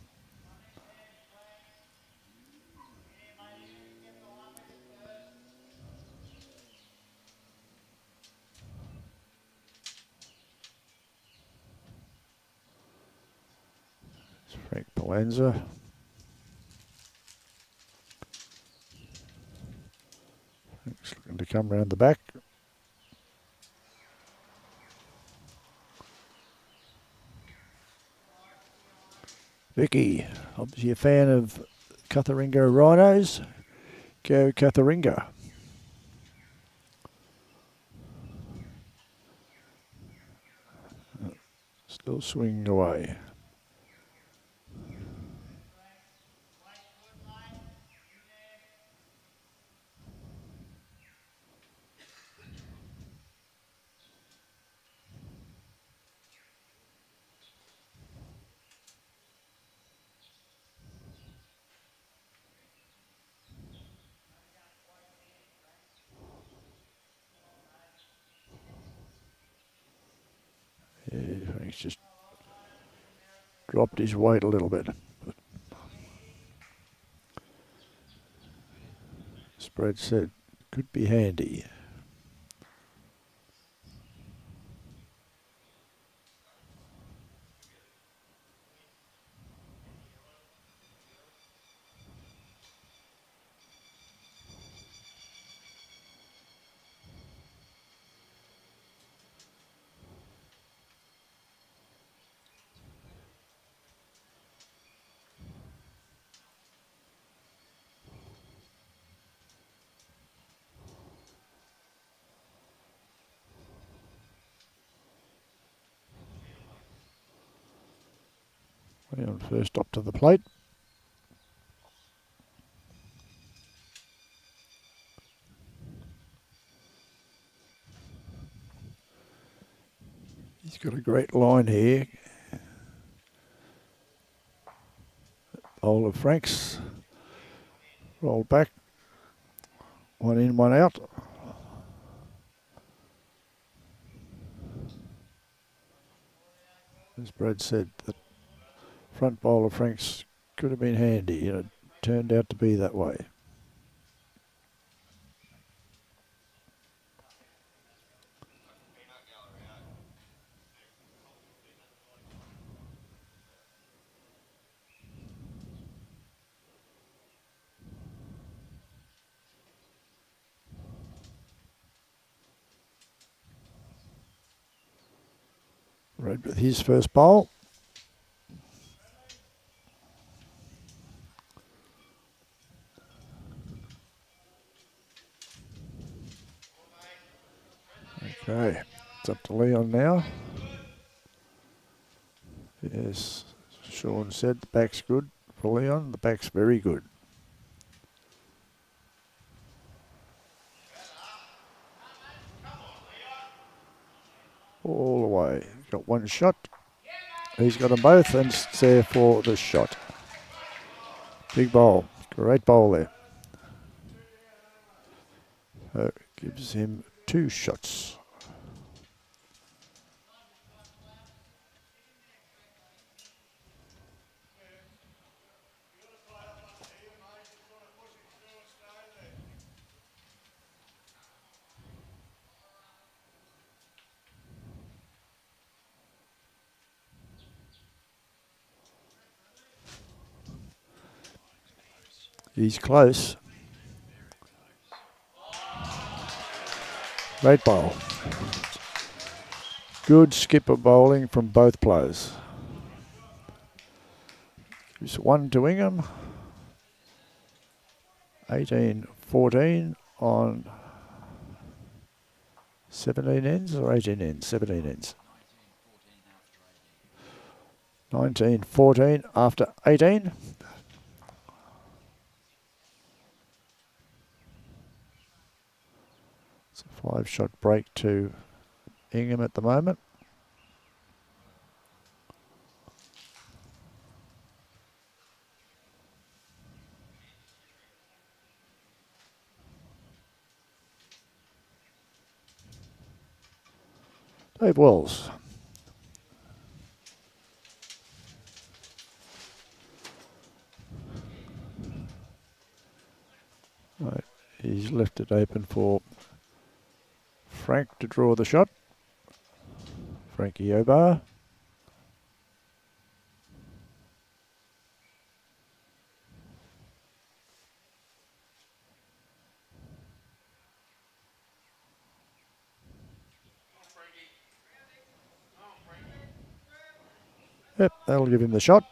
It's Frank Pallanza. He's looking to come round the back. Vicky, obviously a fan of CUTHERINGA Rhinos. Go CUTHERINGA. Still swinging away. Yeah, he's just dropped his weight a little bit. Spread said, could be handy. And first up to the plate. He's got a great line here. bowl of Franks. Rolled back. One in, one out. As Brad said, the front bowl of Franks could have been handy, and it turned out to be that way. Red with his first bowl. Okay, it's up to Leon now. Yes, Shaun said the back's good for Leon. The back's very good. All the way. Got one shot. He's got them both, and it's there for the shot. Big bowl. Great bowl there. So gives him 2 shots. He's close. Great bowl. Good skipper bowling from both players. Gives 1 to INGHAM. 18-14 on 17 ends or 18 ends? 17 ends. 19-14 after 18. It's a 5-shot break to INGHAM at the moment. Dave Wells. Right, he's left it open for Frank to draw the shot. Frankie Obah. Yep, that'll give him the shot.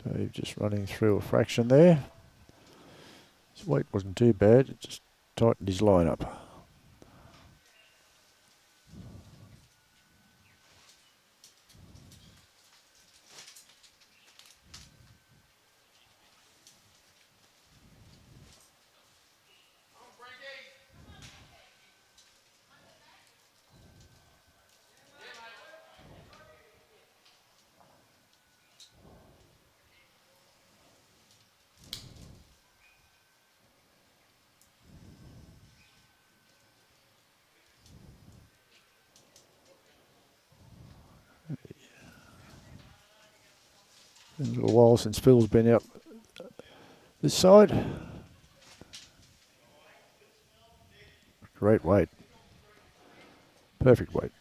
Dave just running through a fraction there. His weight wasn't too bad, it just tightened his line up. Been a little while since Phil's been out this side. Great weight. Perfect weight.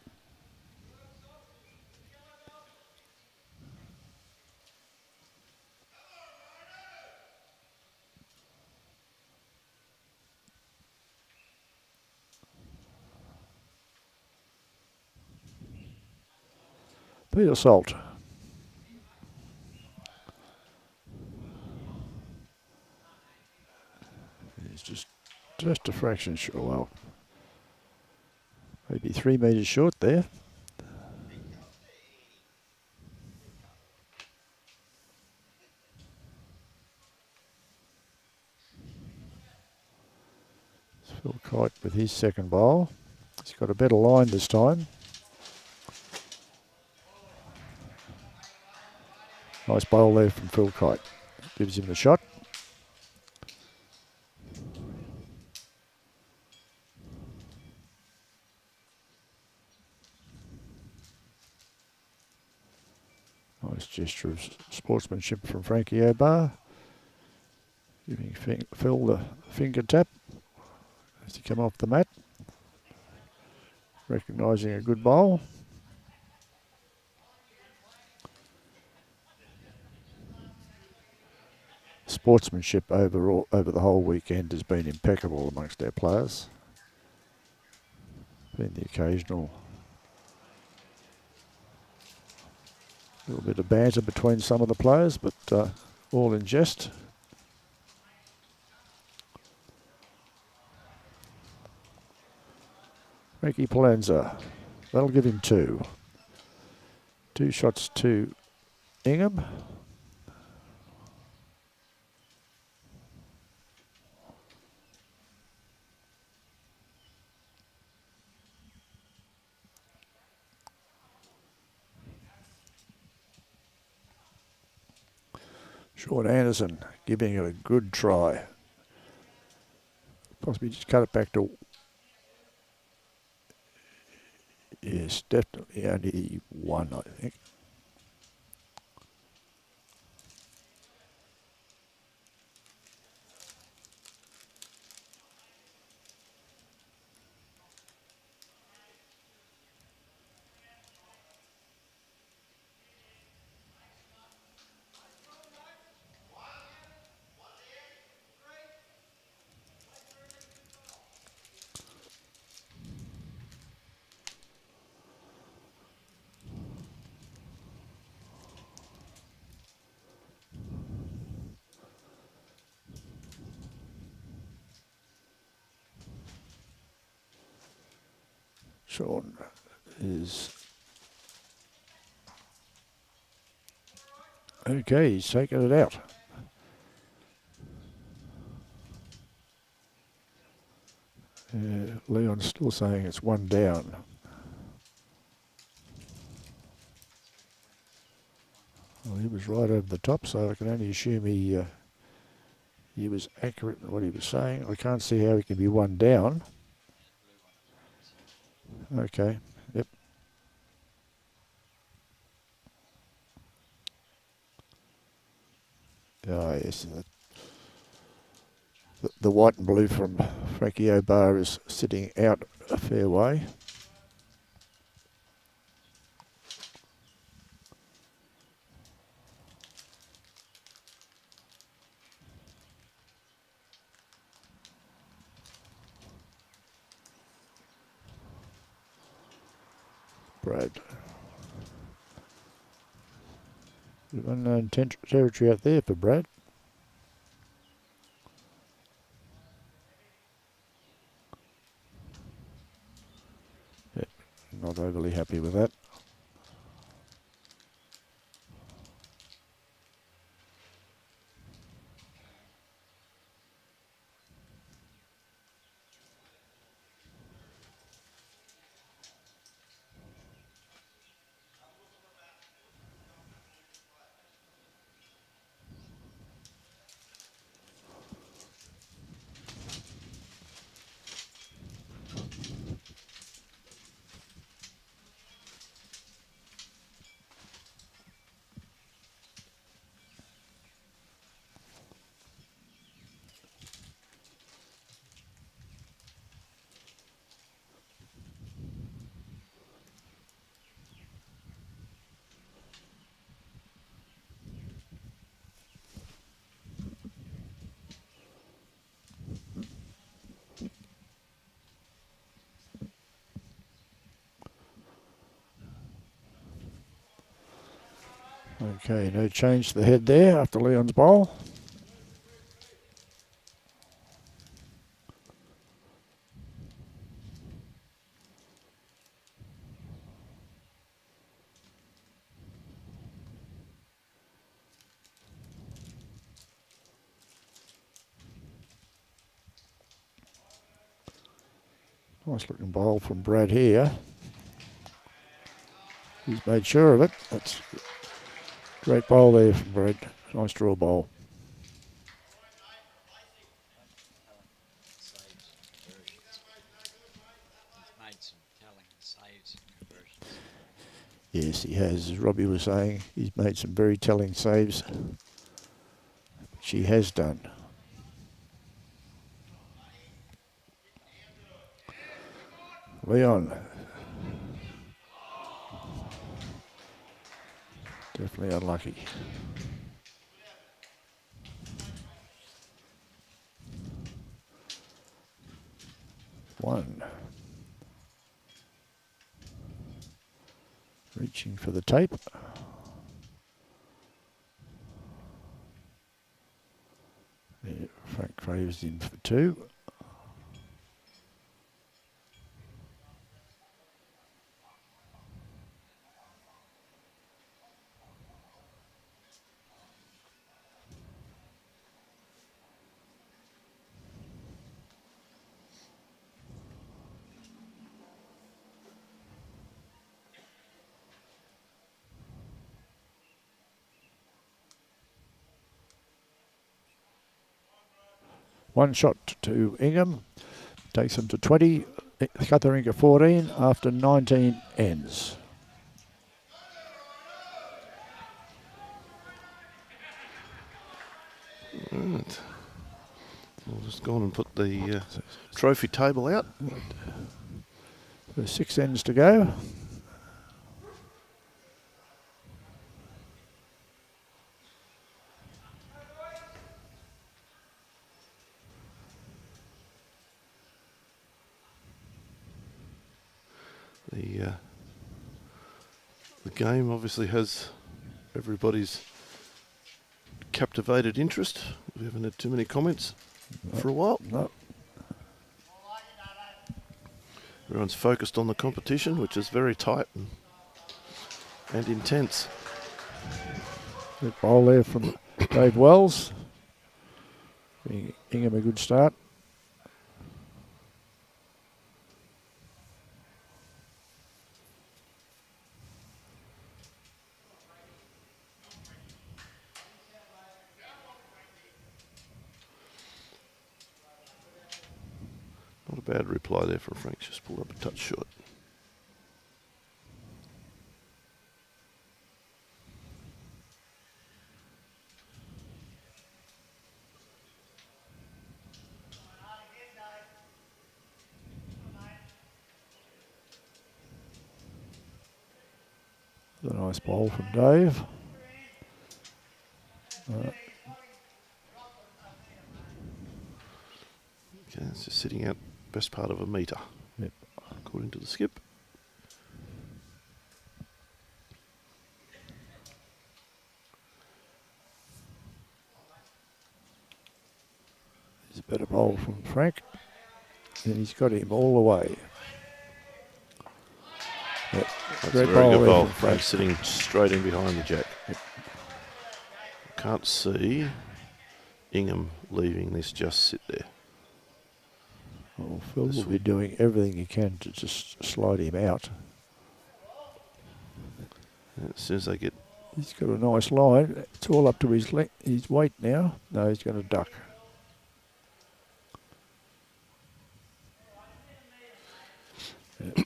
Peter Salt. He's just a fraction short. Well, maybe 3 metres short there. Phil Kite with his second bowl. He's got a better line this time. Nice bowl there from Phil Kite. Gives him the shot. Nice gesture of sportsmanship from Frankie Obah. Giving Phil the finger tap as he come off the mat. Recognising a good bowl. Sportsmanship overall over the whole weekend has been impeccable amongst our players. Been the occasional little bit of banter between some of the players, but all in jest. Ricky Pallanza, that'll give him 2. 2 shots to INGHAM. Shaun Anderson giving it a good try. Possibly just cut it back to... Yes, definitely only 1, I think. Shaun is... Okay, he's taken it out. Leon's still saying it's 1 down. Well, he was right over the top, so I can only assume he was accurate in what he was saying. I can't see how he can be 1 down. Okay, yep. Oh, yes. The white and blue from Frankie Obah is sitting out a fair way. Brad. Unknown territory out there for Brad. Yep, not overly happy with that. Okay, no change to the head there after Leon's bowl. Nice looking bowl from Brad here. He's made sure of it. That's a great bowl there from Brad. Nice draw bowl. Saves and conversions. He's made some telling saves and conversions. Yes, he has. As Robbie was saying, he's made some very telling saves, which he has done. Leon. Definitely unlucky. One. Reaching for the tape. Yeah, Frank Craves in for 2. One shot to Ingham. Takes them to 20. CUTHERINGA 14 after 19 ends. Right. We'll just go on and put the trophy table out. There's 6 ends to go. The game obviously has everybody's captivated interest. We haven't had too many comments for a while. No. Everyone's focused on the competition, which is very tight and intense. Good bowl there from Dave Wells. Giving Ingham a good start. Not a bad reply there from Frank, just pulled up a touch short. A nice bowl from Dave. Okay, it's just sitting out best part of a metre, Yep. according to the skip. There's a better bowl from Frank. And he's got him all the way. Yep. That's Great a very good there bowl. from Frank. Frank's sitting straight in behind the jack. Yep. Can't see Ingham leaving this just sit there. Well, Phil will be doing everything he can to just slide him out. And as soon as they get... He's got a nice line. It's all up to his weight now. No, he's going to duck. Yeah.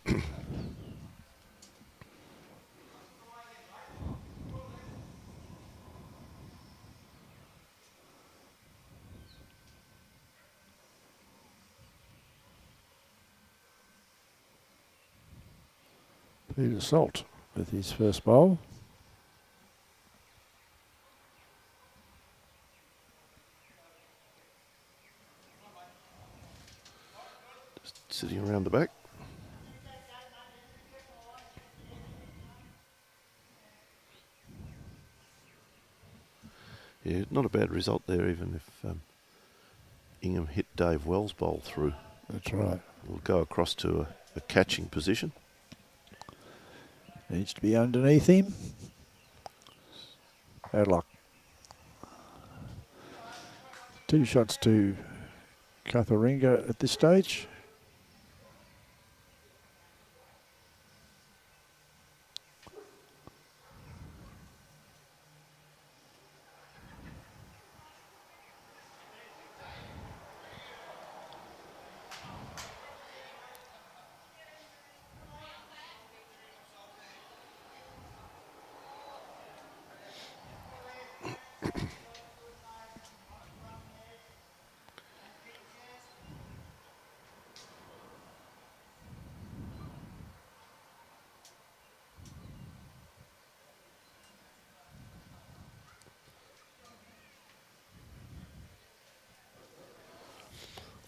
Peter Salt with his first bowl. Just sitting around the back. Yeah, not a bad result there, even if Ingham hit Dave Wells' bowl through. That's right. We'll go across to a catching position. Needs to be underneath him. Bad luck. 2 shots to CUTHERINGA at this stage.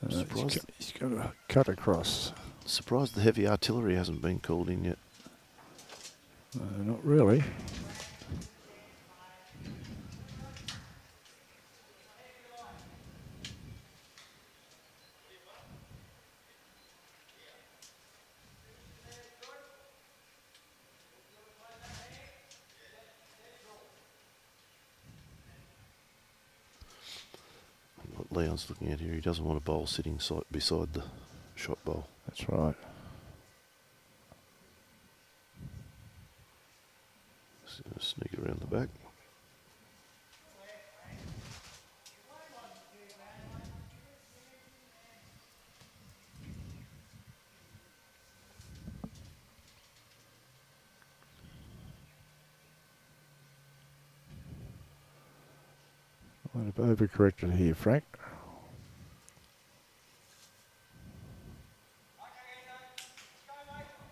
Surprised, He's got a cut across. surprised the heavy artillery hasn't been called in yet. Not really. What Leon's looking at here, he doesn't want a bowl sitting beside the shot bowl. That's right. Just gonna sneak around the back. Might have overcorrected here, Frank.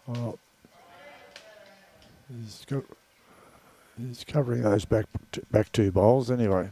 Well, he's covering those back two bowls anyway.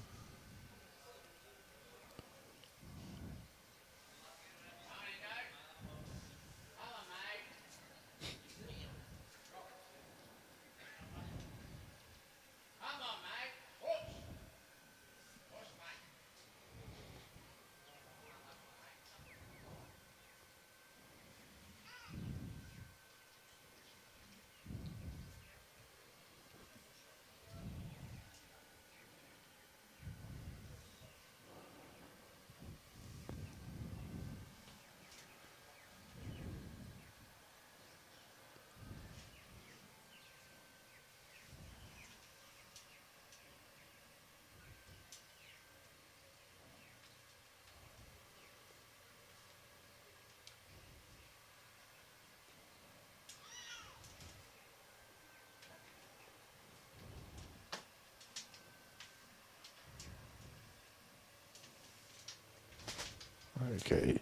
Okay.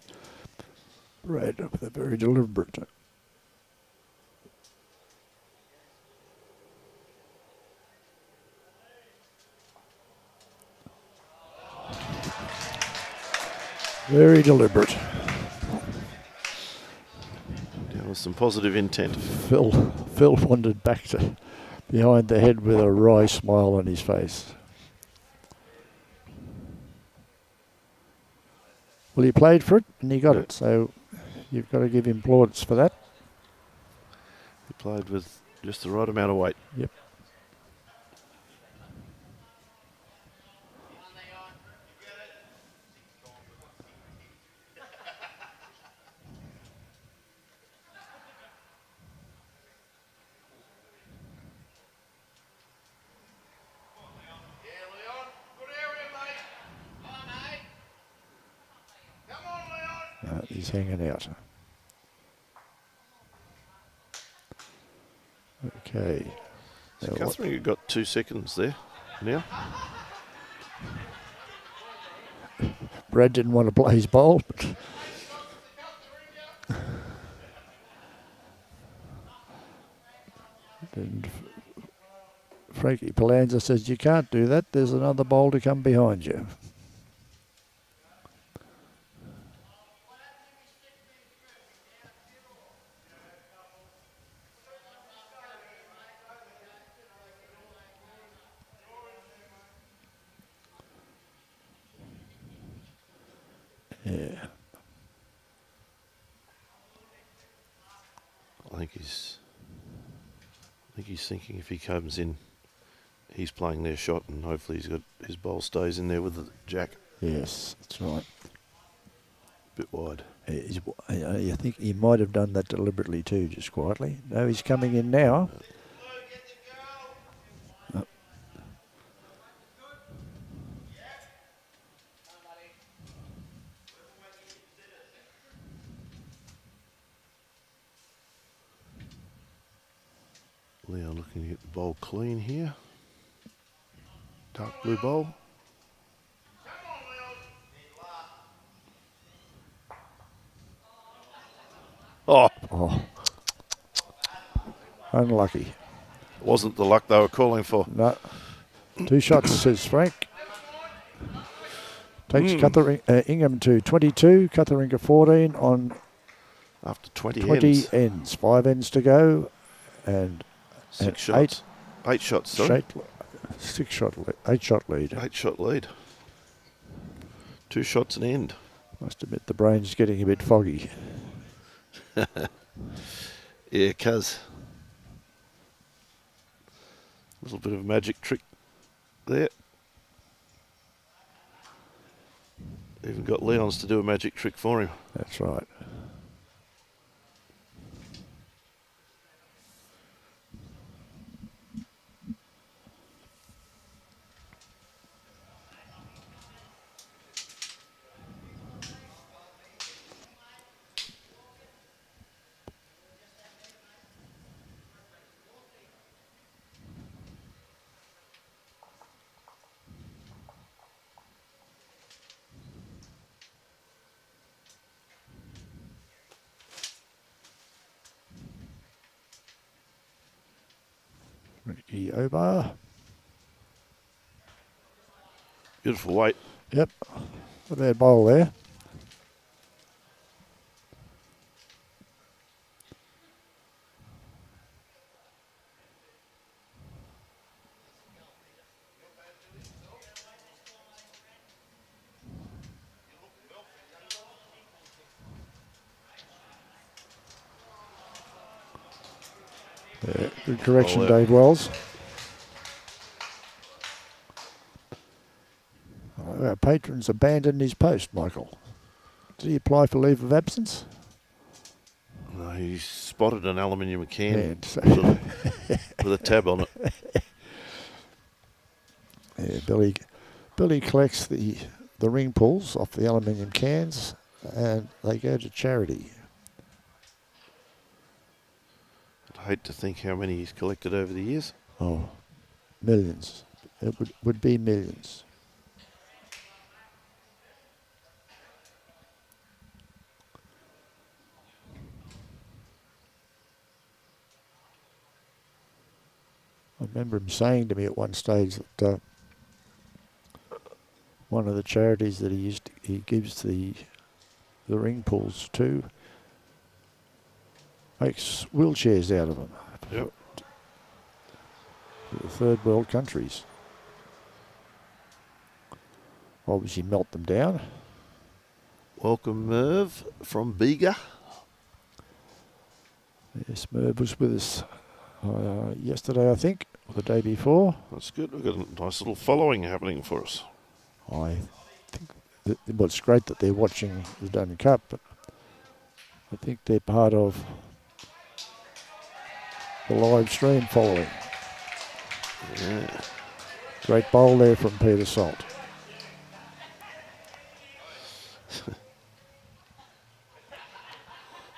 Right up there, very deliberate. Very deliberate. There was some positive intent. Phil wandered back to behind the head with a wry smile on his face. Well, he played for it and he got it, so you've got to give him plaudits for that. He played with just the right amount of weight. Yep. He's hanging out. Okay. So Now Cuthering, you've got 2 seconds there now. Brad didn't want to play his bowl, but and Frankie Pallanza says you can't do that. There's another bowl to come behind you. Yeah. I think he's thinking if he comes in, he's playing their shot, and hopefully his bowl stays in there with the jack. Yes, that's right. Bit wide. I think he might have done that deliberately too, just quietly. No, he's coming in now. Leon looking to get the bowl clean here. Dark blue bowl. Oh. Unlucky. Wasn't the luck they were calling for. No. 2 shots, says Frank. Takes Ingham to 22, Cutheringa 14 on After 20 20 ends. ends. 5 ends to go, and 6 shots. 8 shots, sorry. 8 shot lead. 8 shot lead. 2 shots an end. Must admit the brain's getting a bit foggy. Yeah, cuz. A little bit of a magic trick there. Even got Leon's to do a magic trick for him. That's right. Ricky Obah. Beautiful weight. Yep. A bad bowl there. Yeah, good correction, there. Dave Wells. Our patron's abandoned his post, Michael. Did he apply for leave of absence? No, he spotted an aluminium can And so with a tab on it. yeah, Billy collects the ring pulls off the aluminium cans, and they go to charity. I'd hate to think how many he's collected over the years. Oh, millions. It would be millions. I remember him saying to me at one stage that one of the charities that he gives the ring pulls to makes wheelchairs out of them. Yep. For the third world countries. Obviously melt them down. Welcome, Merv from Bega. Yes, Merv was with us yesterday, I think, or the day before. That's good. We've got a nice little following happening for us. I think well, it's great that they're watching the Dunn Cup, but I think they're part of the live stream following. Yeah. Great bowl there from Peter Salt.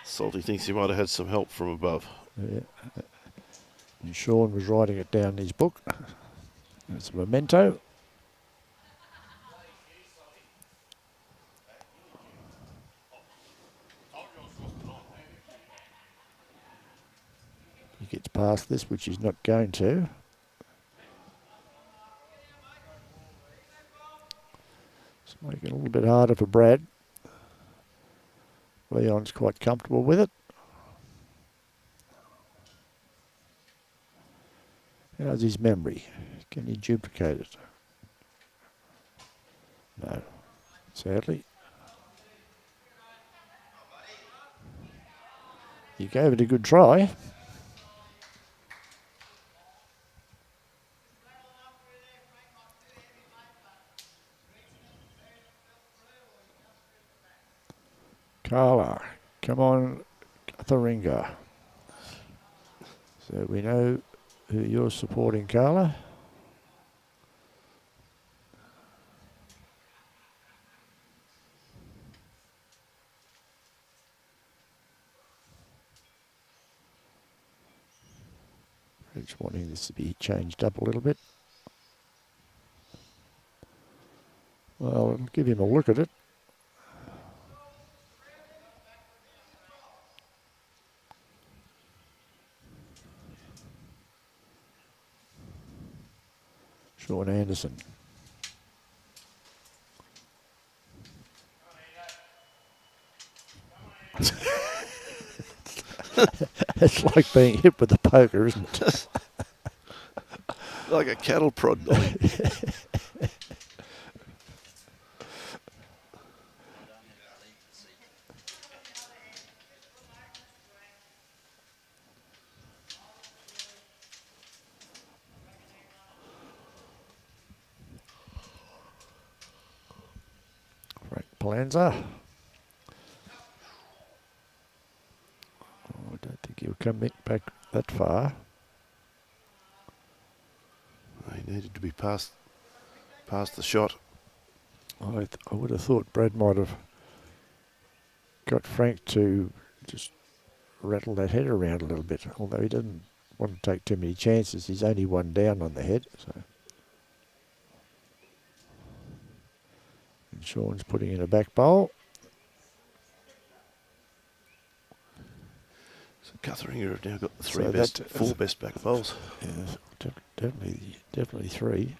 Salty thinks he might have had some help from above. Yeah. And Shaun was writing it down in his book. It's a memento. He gets past this, which he's not going to. It's making it a little bit harder for Brad. Leon's quite comfortable with it. How's his memory? Can he duplicate it? No, sadly. He gave it a good try. Carla, come on, CUTHERINGA. So we know who you're supporting, Carla. Just wanting this to be changed up a little bit. Well, I'll give him a look at it. Shaun Anderson. It's like being hit with a poker, isn't it? Like a cattle prod. Like. Frank Pallanza. Oh, I don't think he'll come back that far. He needed to be past the shot. I would have thought Brad might have got Frank to just rattle that head around a little bit, although he doesn't want to take too many chances. He's only one down on the head. So. And Shaun's putting in a back bowl. So Cutheringa have now got the four best back bowls. Yeah, definitely three.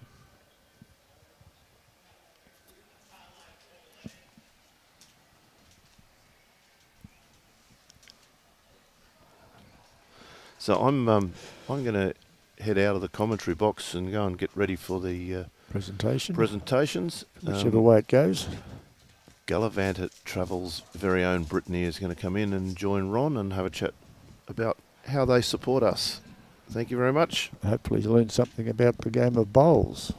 So I'm going to head out of the commentary box and go and get ready for the presentations. Whichever way it goes. Gallivant Travel's very own Brittany is going to come in and join Ron and have a chat about how they support us. Thank you very much. Hopefully you learn something about the game of bowls.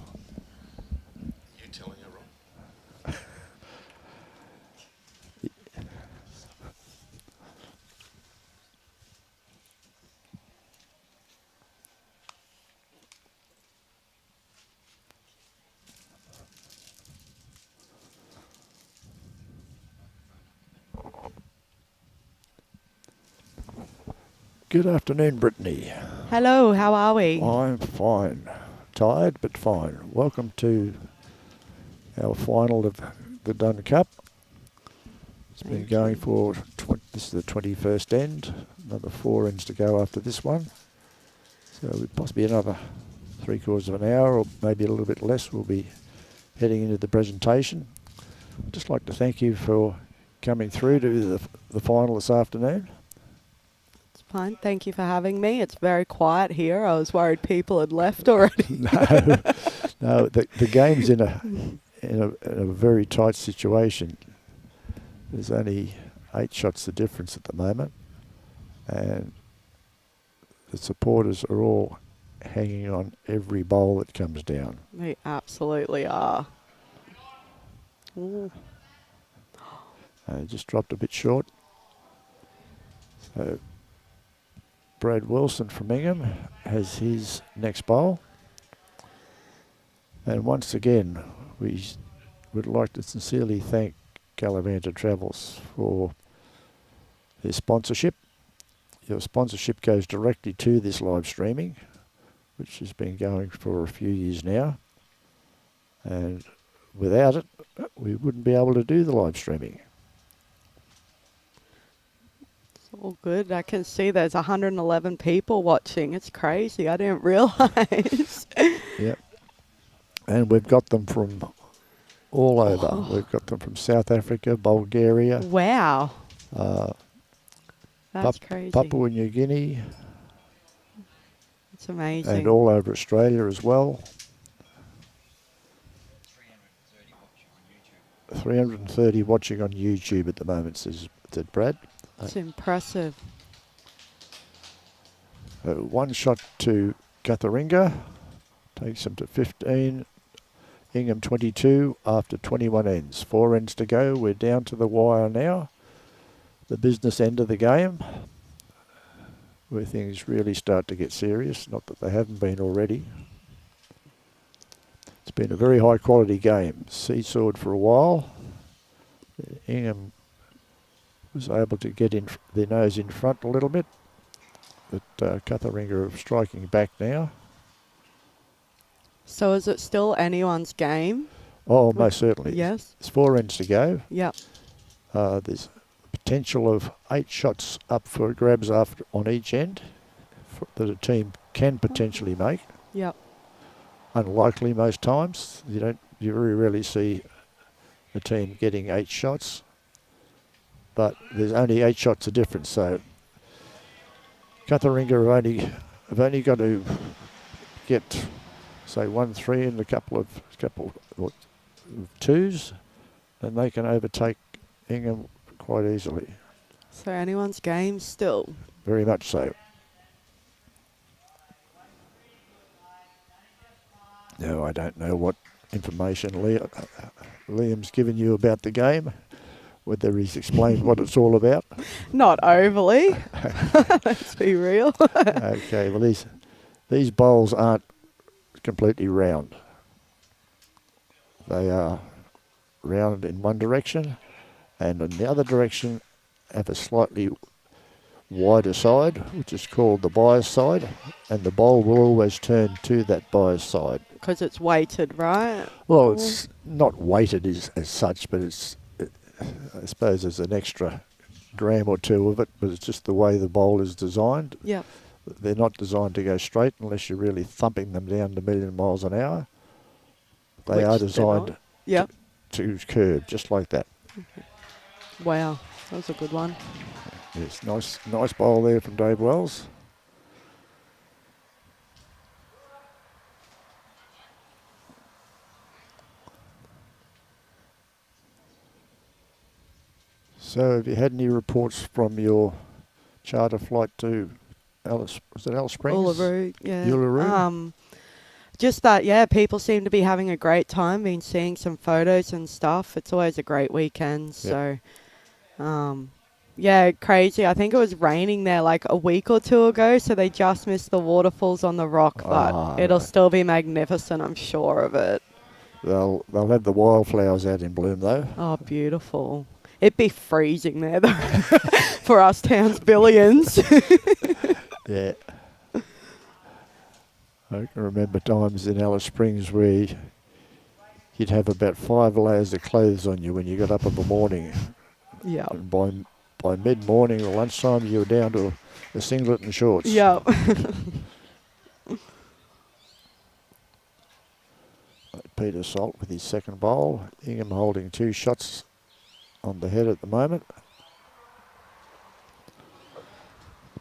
You telling her, Ron? Good afternoon, Brittany. Hello, how are we? I'm fine. Tired, but fine. Welcome to our final of the Dunn Cup. It's been going for, this is the 21st end. Another 4 ends to go after this one. So possibly another 3/4 of an hour, or maybe a little bit less, we'll be heading into the presentation. I'd just like to thank you for coming through to the final this afternoon. Fine, thank you for having me. It's very quiet here. I was worried people had left already. No, the game's in a very tight situation. There's only 8 shots the difference at the moment, and the supporters are all hanging on every bowl that comes down. They absolutely are. Ooh. Just dropped a bit short. So Brad Wilson from INGHAM has his next bowl. And once again, we would like to sincerely thank Gallivant Travels for their sponsorship. Your sponsorship goes directly to this live streaming, which has been going for a few years now. And without it, we wouldn't be able to do the live streaming. All good. I can see there's 111 people watching. It's crazy. I didn't realise. Yep. And we've got them from all over. Oh. We've got them from South Africa, Bulgaria. Wow. That's crazy. Papua New Guinea. It's amazing. And all over Australia as well. 330 watching on YouTube at the moment, said Brad. It's impressive. 1 shot to CUTHERINGA. Takes them to 15. INGHAM 22 after 21 ends. 4 ends to go. We're down to the wire now. The business end of the game, where things really start to get serious. Not that they haven't been already. It's been a very high quality game. Seesawed for a while. INGHAM was able to get their nose in front a little bit, but CUTHERINGA are striking back now. So is it still anyone's game? Oh, most certainly. Yes. There's 4 ends to go. Yep. There's potential of 8 shots up for grabs on each end that a team can potentially make. Yep. Unlikely most times. You very rarely see a team getting 8 shots. But there's only 8 shots of difference, so CUTHERINGA have only got to get, say, 1-3 and a couple of twos, and they can overtake INGHAM quite easily. So anyone's game still. Very much so. Now, I don't know what information Liam's given you about the game, whether he's explained what it's all about. Not overly. Let's be real. Okay, well, these bowls aren't completely round. They are round in one direction, and in the other direction have a slightly wider side, which is called the bias side, and the bowl will always turn to that bias side. Because it's weighted, right? Well, it's not weighted as such, but I suppose there's an extra gram or two of it, but it's just the way the bowl is designed. Yep. They're not designed to go straight unless you're really thumping them down to a million miles an hour. They are designed Yep. to curve, just like that. Wow, that was a good one. Yes, nice bowl there from Dave Wells. So, have you had any reports from your charter flight to Alice Springs? Uluru, yeah. Uluru? Just that, yeah, people seem to be having a great time. Been seeing some photos and stuff. It's always a great weekend. Yep. So, yeah, crazy. I think it was raining there like a week or two ago, so they just missed the waterfalls on the rock, but it'll still be magnificent, I'm sure of it. They'll have the wildflowers out in bloom though. Oh, beautiful. It'd be freezing there though for us Townsbillions. Yeah. I can remember times in Alice Springs where you'd have about 5 layers of clothes on you when you got up in the morning. Yeah. And by mid-morning or lunchtime, you were down to a singlet and shorts. Yeah. Peter Salt with his second bowl. INGHAM holding 2 shots on the head at the moment.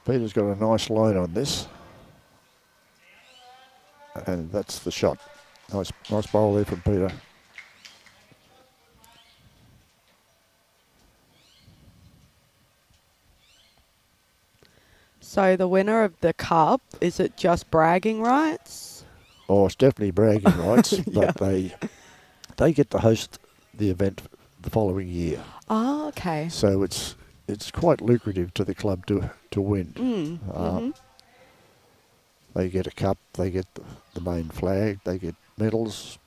Peter's got a nice line on this. And that's the shot. Nice bowl there from Peter. So the winner of the cup, is it just bragging rights? Oh, it's definitely bragging rights, Yeah. but they get to host the event the following year. Oh, okay. So it's quite lucrative to the club to win. They get a cup, they get the main flag, they get medals,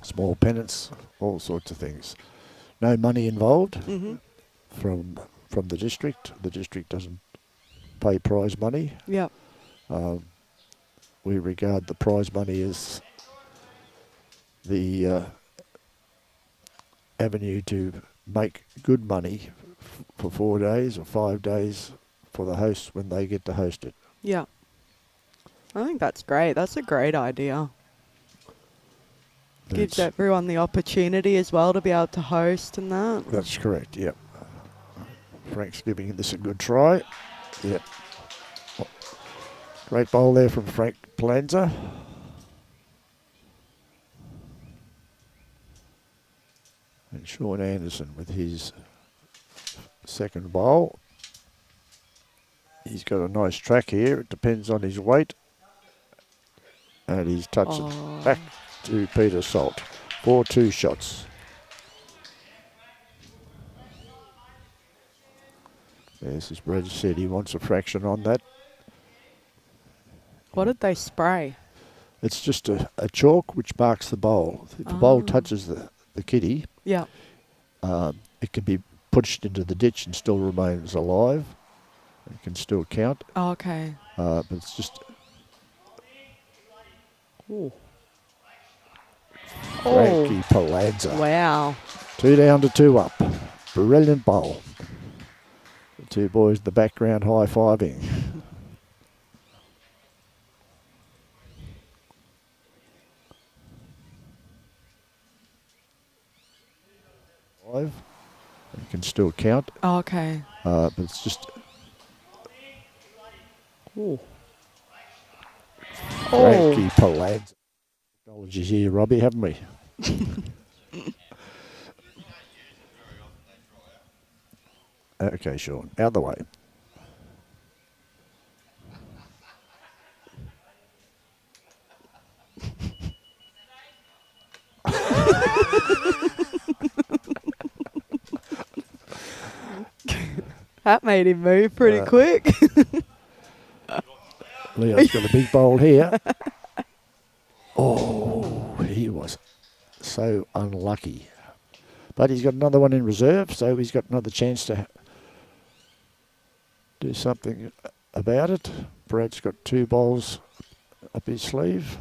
small pennants, all sorts of things. No money involved from the district. The district doesn't pay prize money. Yep. We regard the prize money as the avenue to make good money for 4 days or 5 days for the hosts when they get to host it. Yeah. I think that's great. That's a great idea. Gives everyone the opportunity as well to be able to host and that. That's correct, yep. Frank's giving this a good try. Yep. Great bowl there from Frank Pallanza. And Shaun Anderson with his second bowl. He's got a nice track here. It depends on his weight. And he's touched it back to Peter Salt for 2 shots. Yes, as Brad said, he wants a fraction on that. What did they spray? It's just a chalk which marks the bowl. If the bowl touches the kitty, Yeah. it can be pushed into the ditch and still remains alive. It can still count. Oh, okay. But it's just Ooh. Frankie Pallanza. Wow. 2 down to 2 up. Brilliant bowl. The 2 boys in the background high-fiving. You can still count, Oh, okay. but it's just Oh. Frankie Pallanza. Technologies here, Robbie, haven't we? Okay, Shaun, out the way. That made him move pretty quick. Leo's got a big bowl here. Oh, he was so unlucky. But he's got another one in reserve, so he's got another chance to do something about it. Brad's got 2 bowls up his sleeve.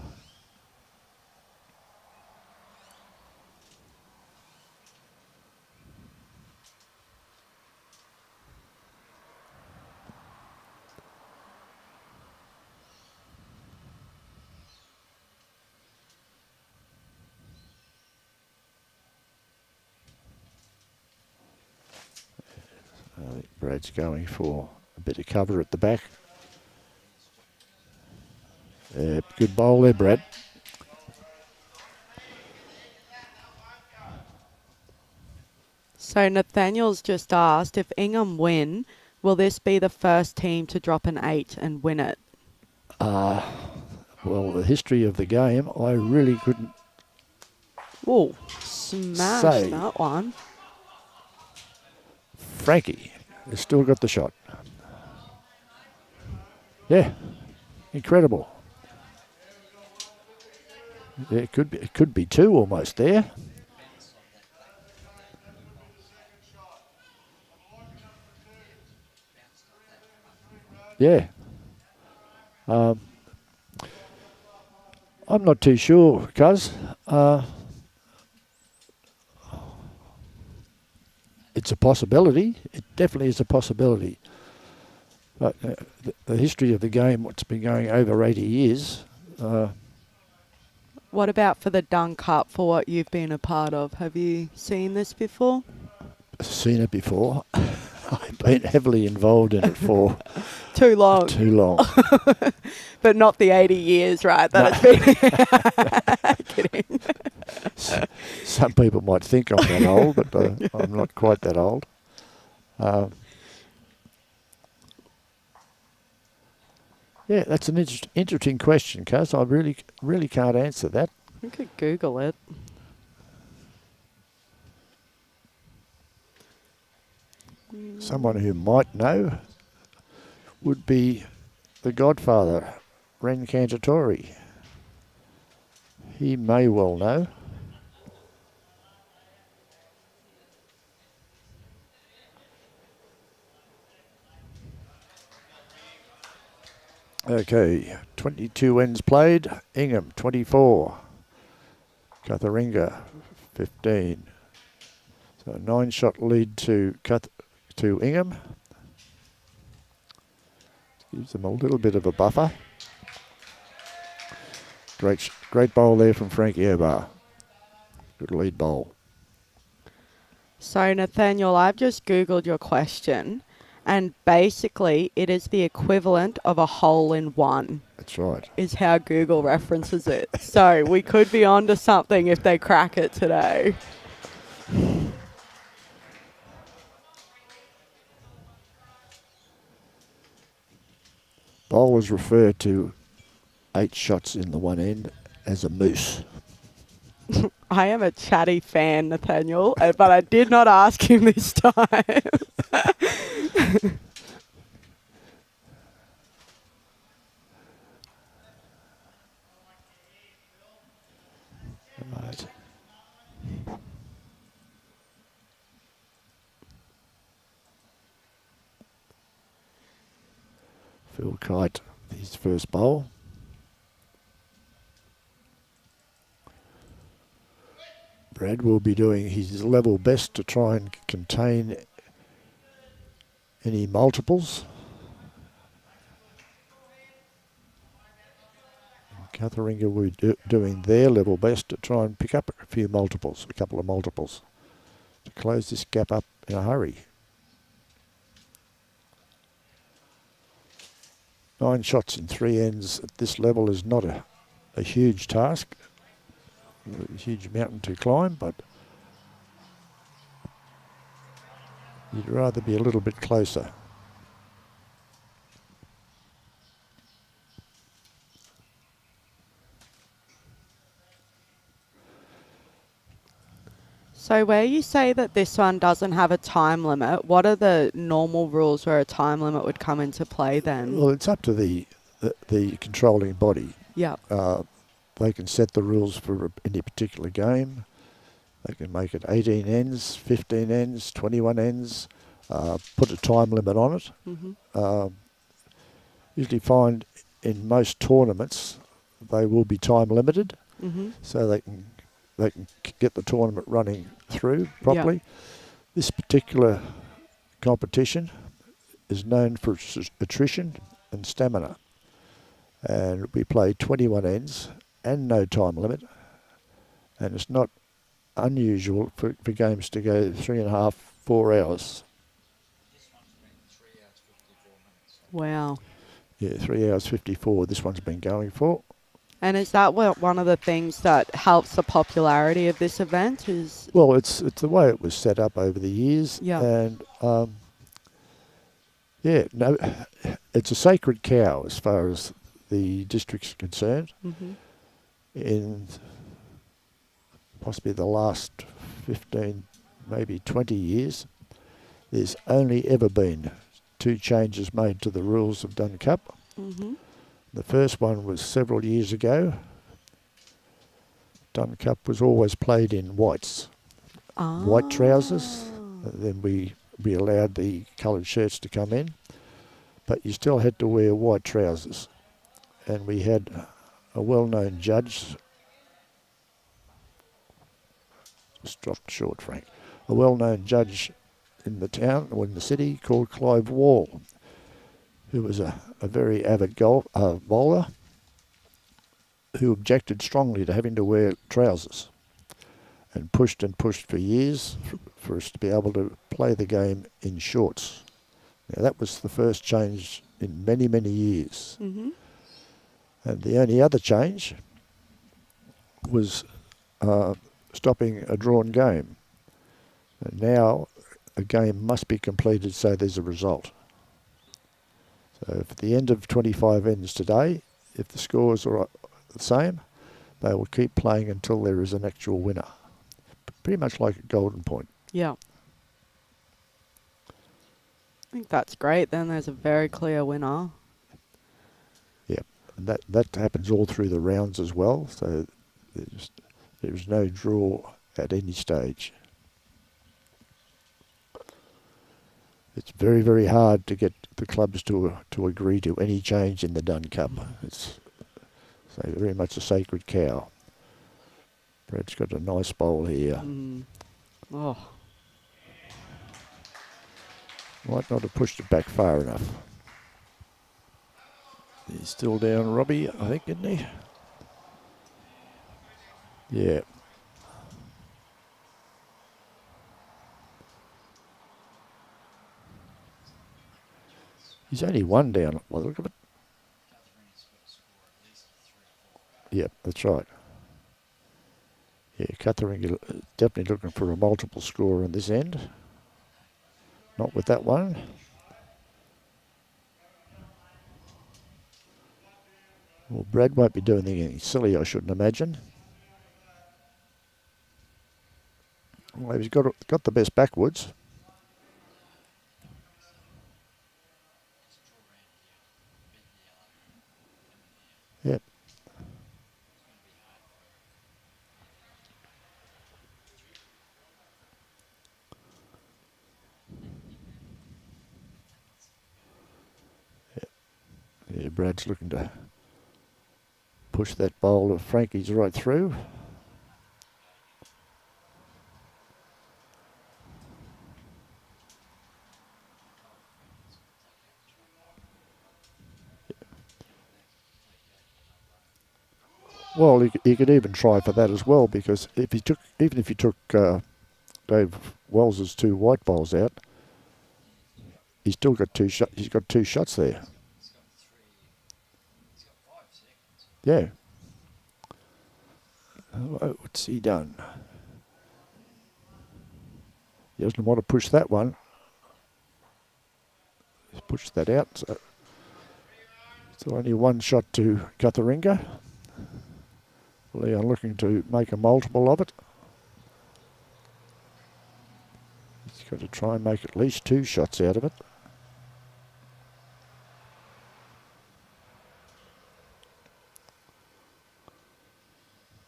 I think Brad's going for a bit of cover at the back. Good bowl there, Brad. So Nathaniel's just asked, if INGHAM win, will this be the first team to drop an 8 and win it? Well, the history of the game, I really couldn't. Oh, smashed Say. that one. Frankie has still got the shot. Yeah, incredible. Yeah, it could be 2 almost there. Yeah. I'm not too sure, cuz. It's a possibility. It definitely is a possibility. But the history of the game, what's been going over 80 years. What about for the Dunn Cup, for what you've been a part of? Have you seen this before? Seen it before. I've been heavily involved in it for Too long. too long. But not the 80 years, right? That it's been. Kidding. Some people might think I'm that old, but I'm not quite that old. Yeah, that's an interesting question, cuz I really can't answer that. You could Google it. Someone who might know would be the Godfather, Ren Cantatori. He may well know. Okay, 22 ends played. INGHAM 24. CUTHERINGA 15. So a 9-shot lead to INGHAM. Gives them a little bit of a buffer. Great bowl there from Frankie Obah. Good lead bowl. So, Nathaniel, I've just Googled your question, and basically it is the equivalent of a hole in one, That's right. is how Google references it. So we could be onto something if they crack it today. Bowlers refer to 8 shots in the one end as a moose. I am a chatty fan, Nathaniel, but I did not ask him this time. Right. Phil Kite, his first bowl. Brad will be doing his level best to try and contain any multiples. CUTHERINGA will be doing their level best to try and pick up a couple of multiples, to close this gap up in a hurry. 9 shots in 3 ends at this level is not a huge task, a huge mountain to climb, but you'd rather be a little bit closer. So where you say that this one doesn't have a time limit, what are the normal rules where a time limit would come into play then? Well, it's up to the controlling body. Yeah. They can set the rules for any particular game. They can make it 18 ends, 15 ends, 21 ends, put a time limit on it. Mm-hmm. Usually find in most tournaments they will be time limited, Mm-hmm. so they can get the tournament running through properly. This particular competition is known for attrition and stamina, and we play 21 ends and no time limit, and it's not unusual for games to go 3.5, 4 hours. This one's been 3 hours 54 minutes. Wow. Yeah, 3 hours 54 this one's been going for. And is that one of the things that helps the popularity of this event is? Well, it's the way it was set up over the years. Yeah. And it's a sacred cow as far as the district's concerned. Mm-hmm. In possibly the last 15, maybe 20 years, there's only ever been 2 changes made to the rules of Dunn Cup. Mm-hmm. The first one was several years ago. Dunn Cup was always played in whites, white trousers. Then we allowed the coloured shirts to come in, but you still had to wear white trousers. And we had a well-known judge, just dropped short, Frank, a well-known judge in the town or in the city called Clive Wall, who was a very avid bowler who objected strongly to having to wear trousers, and pushed for years for us to be able to play the game in shorts. Now that was the first change in many, many years. Mm-hmm. And the only other change was stopping a drawn game. And now a game must be completed so there's a result. So if at the end of 25 ends today, if the scores are the same, they will keep playing until there is an actual winner. Pretty much like a golden point. Yeah. I think that's great. Then there's a very clear winner. Yeah, and that happens all through the rounds as well. So there's no draw at any stage. It's very, very hard to get the clubs to agree to any change in the Dunn Cup. It's so very much a sacred cow. Brad's got a nice bowl here. Mm. Oh. Might not have pushed it back far enough. He's still down, Robbie, I think, isn't he? Yeah. He's only 1 down. Well, look at it. Cutheringa's got to score at least 3 or 4. Yep, that's right. Yeah, Cutheringa definitely looking for a multiple score on this end. Not with that one. Well, Brad won't be doing anything silly, I shouldn't imagine. Well, he's got the best backwards. Yep. Yeah, Brad's looking to push that bowl of Frankie's right through. Well, he could even try for that as well, because even if he took Dave Wells's 2 white bowls out, he's still got 2 shots. He's got 2 shots there. Yeah. Oh, what's he done? He doesn't want to push that one. He's pushed that out. So it's only one shot to CUTHERINGA. Leon looking to make a multiple of it. He's got to try and make at least 2 shots out of it.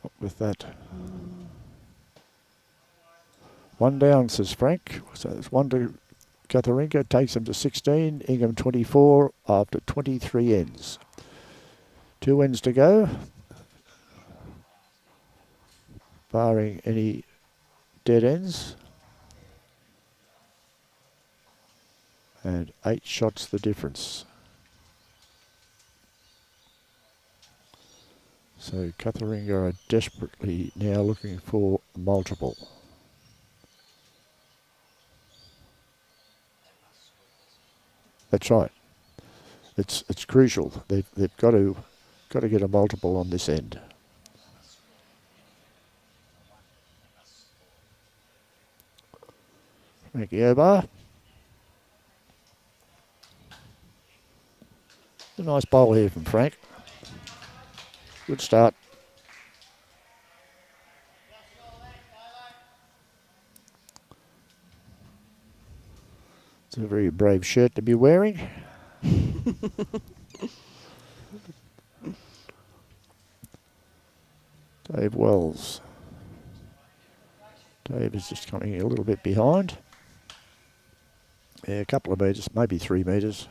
What with that? 1 down, says Frank. So there's 1 to CUTHERINGA, takes him to 16. INGHAM 24 after 23 ends. 2 ends to go, barring any dead ends. And 8 shots the difference. So CUTHERINGA are desperately now looking for a multiple. That's right. It's crucial. They've got to get a multiple on this end. Thank you, Obah. A nice bowl here from Frank. Good start. It's a very brave shirt to be wearing. Dave Wells. Dave is just coming a little bit behind. Yeah, a couple of metres, maybe 3 metres.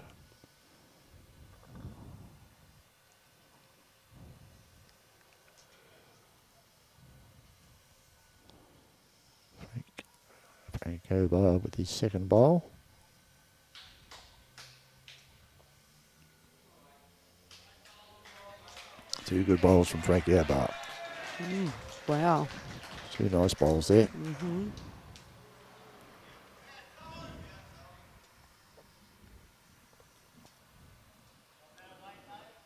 Frank Obah with his second bowl. Two good bowls from Frank Obah. Wow. 2 nice bowls there.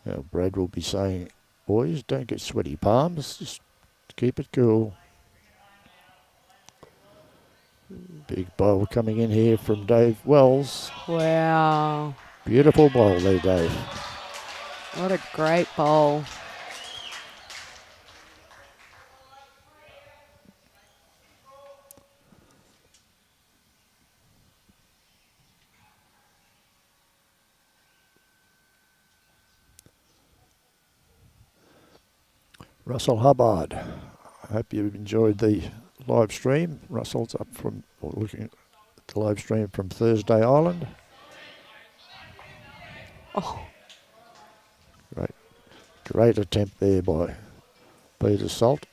Now Brad will be saying, boys, don't get sweaty palms, just keep it cool. Big bowl coming in here from Dave Wells. Wow. Beautiful bowl there, Dave. What a great bowl. Russell Hubbard. I hope you've enjoyed the live stream. Russell's up from, or looking at the live stream from Thursday Island. Oh. Great attempt there by Peter Salt.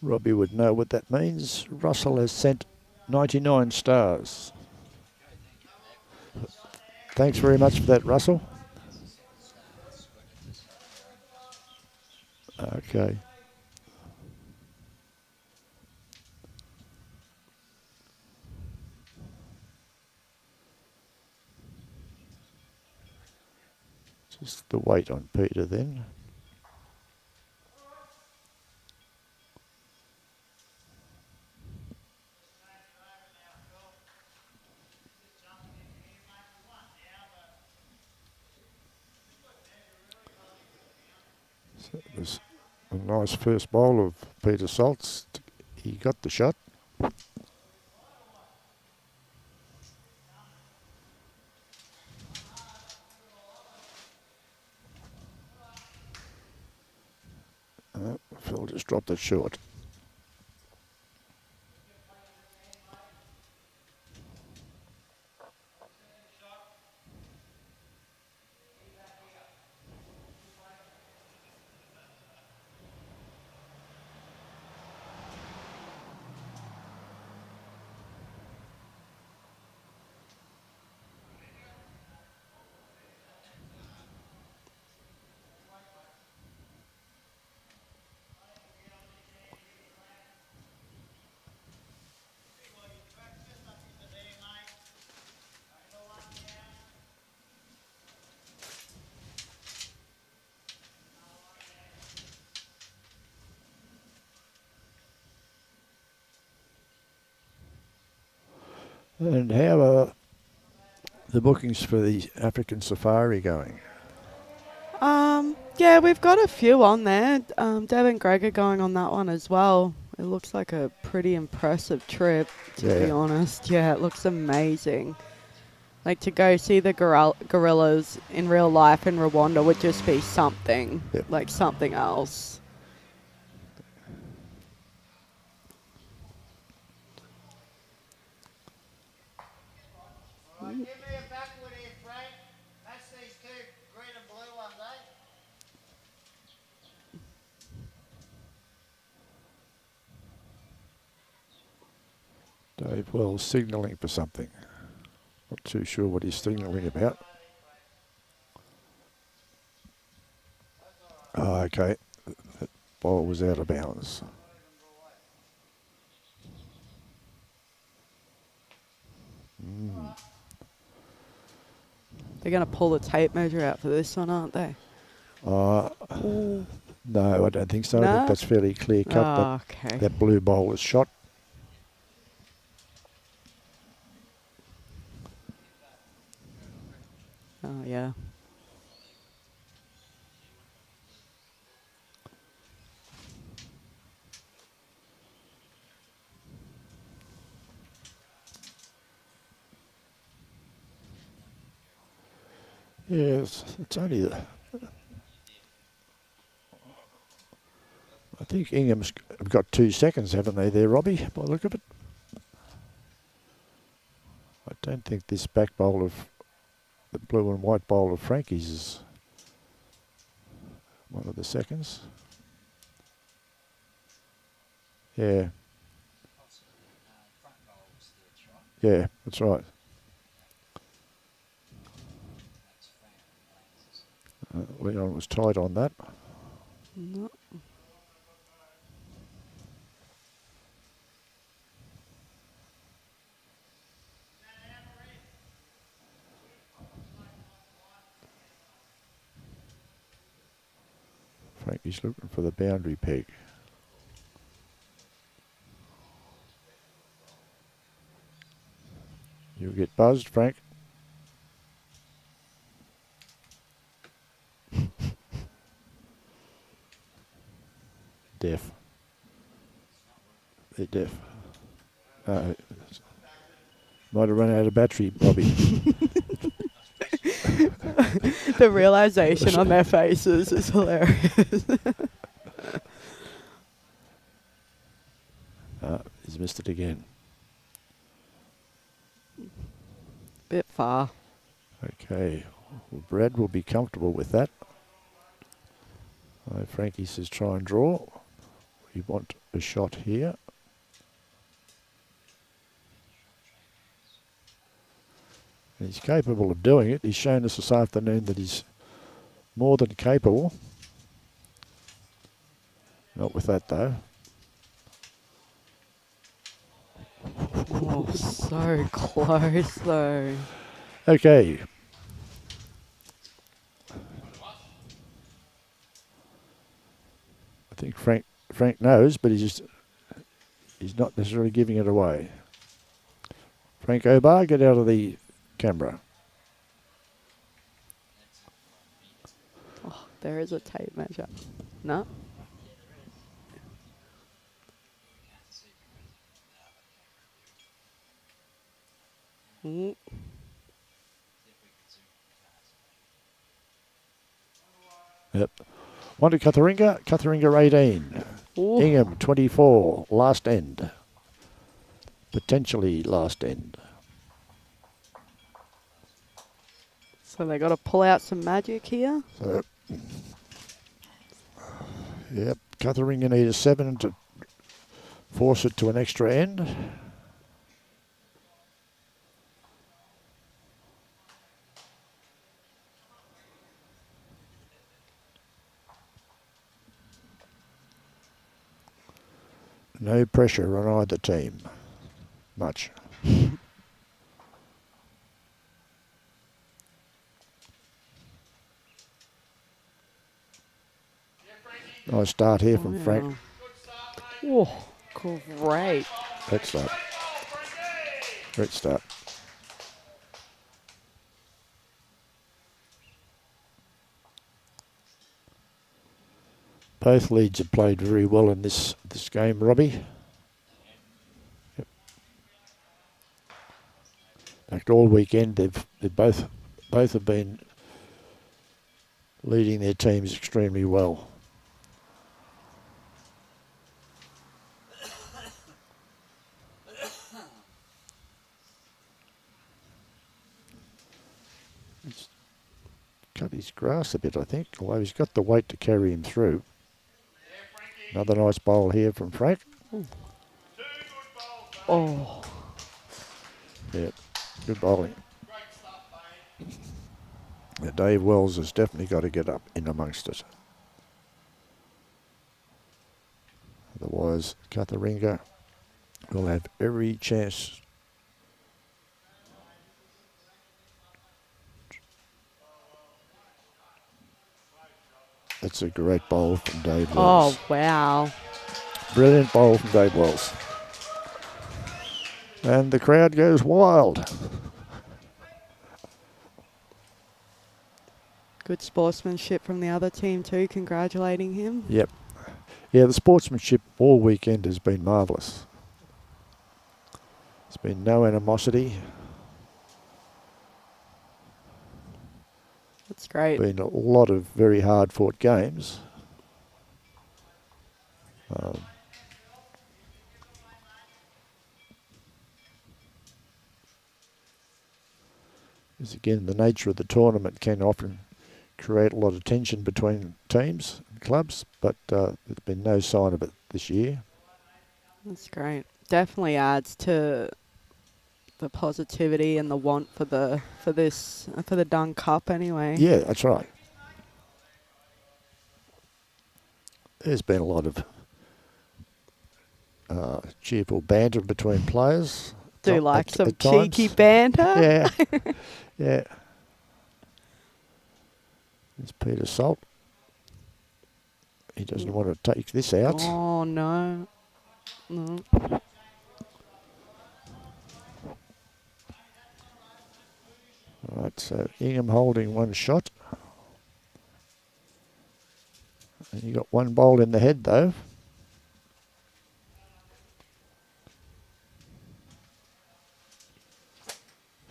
Robbie would know what that means. Russell has sent 99 stars. Thanks very much for that, Russell. Okay. Just the weight on Peter then. So it was a nice first bowl of Peter Salt's. He got the shot. Phil just dropped it short. And how are the bookings for the African Safari going? Yeah, we've got a few on there. Deb and Greg are going on that one as well. It looks like a pretty impressive trip, to be Yeah. honest. Yeah, it looks amazing. Like, to go see the gorillas in real life in Rwanda would just be something, Yep. like something else. Give me a backward here, Frank. That's these two green and blue ones, eh? Dave Wells signalling for something. Not too sure what he's signalling about. Oh, okay. That ball was out of bounds. They're going to pull the tape measure out for this one, aren't they? No, I don't think so. I No? think that's fairly clear cut. Oh, okay. That blue bowl was shot. Oh, yeah. Yes, it's only the. I think Ingham's have got 2 seconds, haven't they, there, Robbie, by the look of it? I don't think this back bowl of the blue and white bowl of Frankie's is one of the seconds. Yeah, Front goal was third shot. yeah, that's right. That's Frank Pallanza's. Leon was tight on that. No. Frankie's looking for the boundary peg. You'll get buzzed, Frank. Deaf. They're deaf. Might have run out of battery, Bobby. The realization on their faces is hilarious. He's missed it again. Bit far. Okay, well, Brad will be comfortable with that. Frankie says try and draw. We want a shot here. And he's capable of doing it. He's shown us this afternoon that he's more than capable. Not with that though. Oh, so close though. Okay. I think Frank knows, but he's not necessarily giving it away. Frank Obah, get out of the camera. Oh, there is a tape measure. No? Mm. Yep. One to Cutheringa. Cutheringa 18. Ooh. Ingham 24. Last end. Potentially last end. So they got to pull out some magic here. So, yep. Cutheringa need a 7 to force it to an extra end. No pressure on either team. Much. Nice start here from Frank. Oh, great. That's that. Great start. Both leads have played very well in this game, Robbie. Yep. In fact, all weekend they've both have been leading their teams extremely well. He's cut his grass a bit, I think, although he's got the weight to carry him through. Another nice bowl here from Frank. Oh. Yeah, good bowling. Yeah, Dave Wells has definitely got to get up in amongst it. Otherwise, CUTHERINGA will have every chance. That's a great bowl from Dave Wells. Oh, wow. Brilliant bowl from Dave Wells. And the crowd goes wild. Good sportsmanship from the other team too, congratulating him. Yep. Yeah, the sportsmanship all weekend has been marvellous. There's been no animosity. That's great. Been a lot of very hard fought games. As again, the nature of the tournament can often create a lot of tension between teams and clubs, but there's been no sign of it this year. That's great. Definitely adds to the positivity and the want for the Dunn Cup anyway. Yeah, that's right. There's been a lot of cheerful banter between players. Do like some at times. cheeky banter. Yeah, yeah. There's Peter Salt. He doesn't want to take this out. Oh, no. No. Right, so Ingham holding one shot. And you got one bowl in the head though.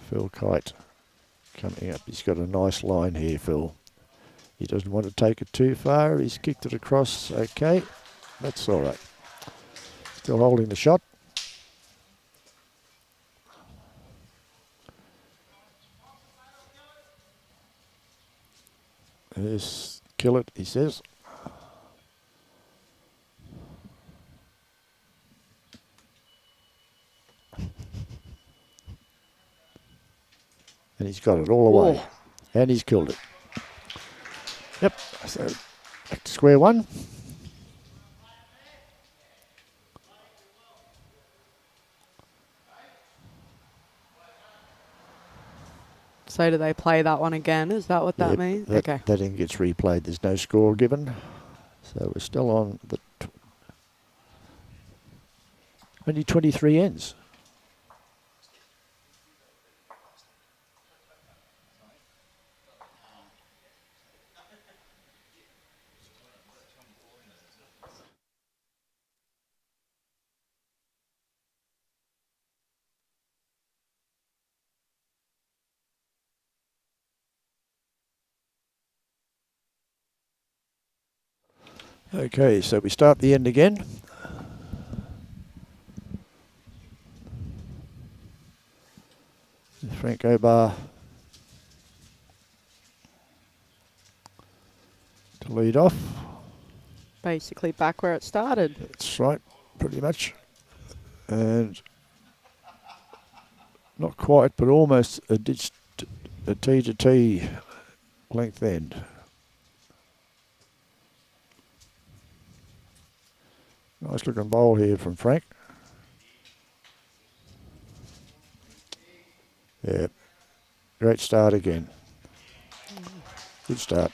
Phil Kite coming up. He's got a nice line here, Phil. He doesn't want to take it too far. He's kicked it across. Okay, that's all right. Still holding the shot. Yes, kill it, he says. And he's got it all the way. And he's killed it. Yep, so back to square one. So do they play that one again? Is that what that Yep, means? That, Okay. that then gets replayed. There's no score given. So we're still on the only 23 ends. Okay, so we start the end again. Frank Obah to lead off. Basically back where it started. That's right, pretty much. And not quite, but almost a T to T length end. Nice looking bowl here from Frank. Yeah, great start again. Good start.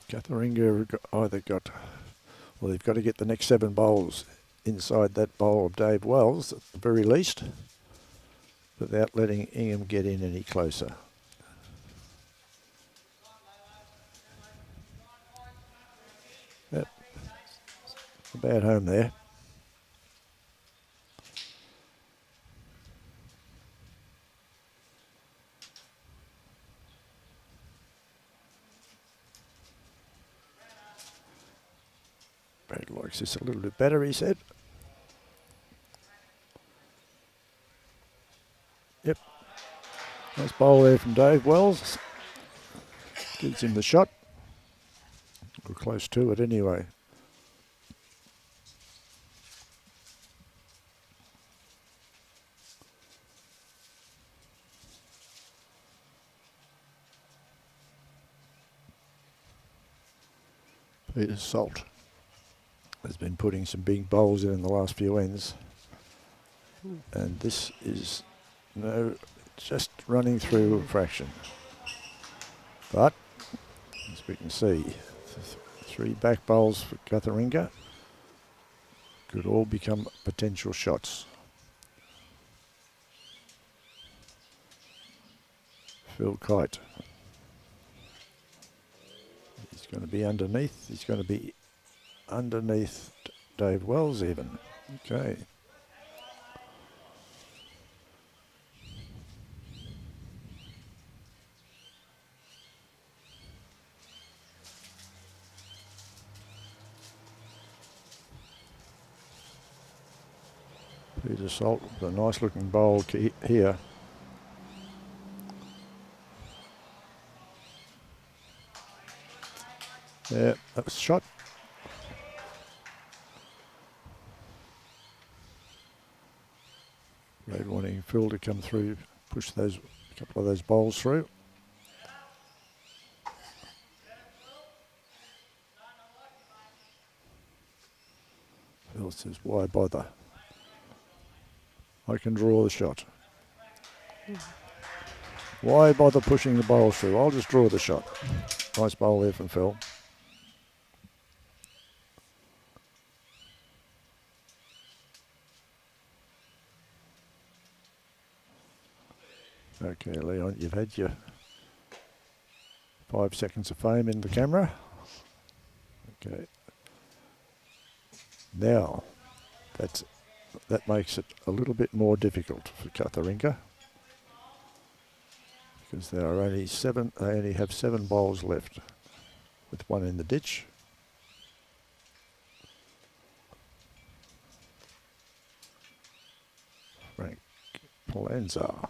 CUTHERINGA either got, well, they've got to get the next 7 bowls inside that bowl of Dave Wells at the very least, without letting Ingham get in any closer. Yep. About home there. Brad likes this a little bit better, he said. Yep. Nice bowl there from Dave Wells. Gives him the shot. We're close to it anyway. Peter Salt has been putting some big bowls in the last few ends. And this is just running through a fraction. But, as we can see, 3 back bowls for CUTHERINGA could all become potential shots. Phil Kite. He's going to be underneath. He's going to be underneath Dave Wells even. Okay. Peter Salt with a nice looking bowl here. Yeah, that was a shot. Red wanting Phil to come through, push a couple of those bowls through. Phil says, why bother? I can draw the shot. Why bother pushing the bowl through? I'll just draw the shot. Nice bowl there from Phil. Okay, Leon, you've had your 5 seconds of fame in the camera. Okay. Now, that makes it a little bit more difficult for CUTHERINGA, because there are only 7. They only have 7 bowls left, with 1 in the ditch. Frank Pallanza.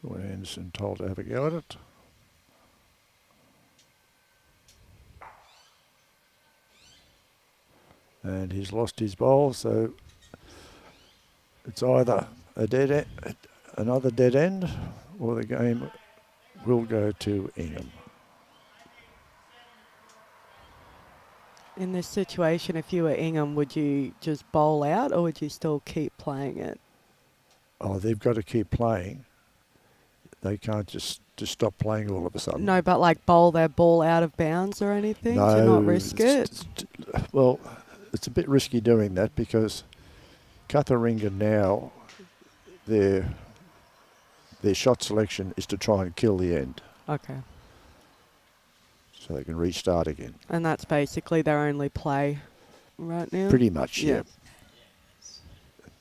Shaun Anderson told to have a go at it. And he's lost his bowl, so it's either another dead end, or the game will go to Ingham. In this situation, if you were Ingham, would you just bowl out or would you still keep playing it? Oh, they've got to keep playing. They can't just stop playing all of a sudden. No, but like bowl their ball out of bounds or anything to not risk it? Well, it's a bit risky doing that, because CUTHERINGA now, their shot selection is to try and kill the end. Okay. So they can restart again. And that's basically their only play right now? Pretty much, yeah. Yeah.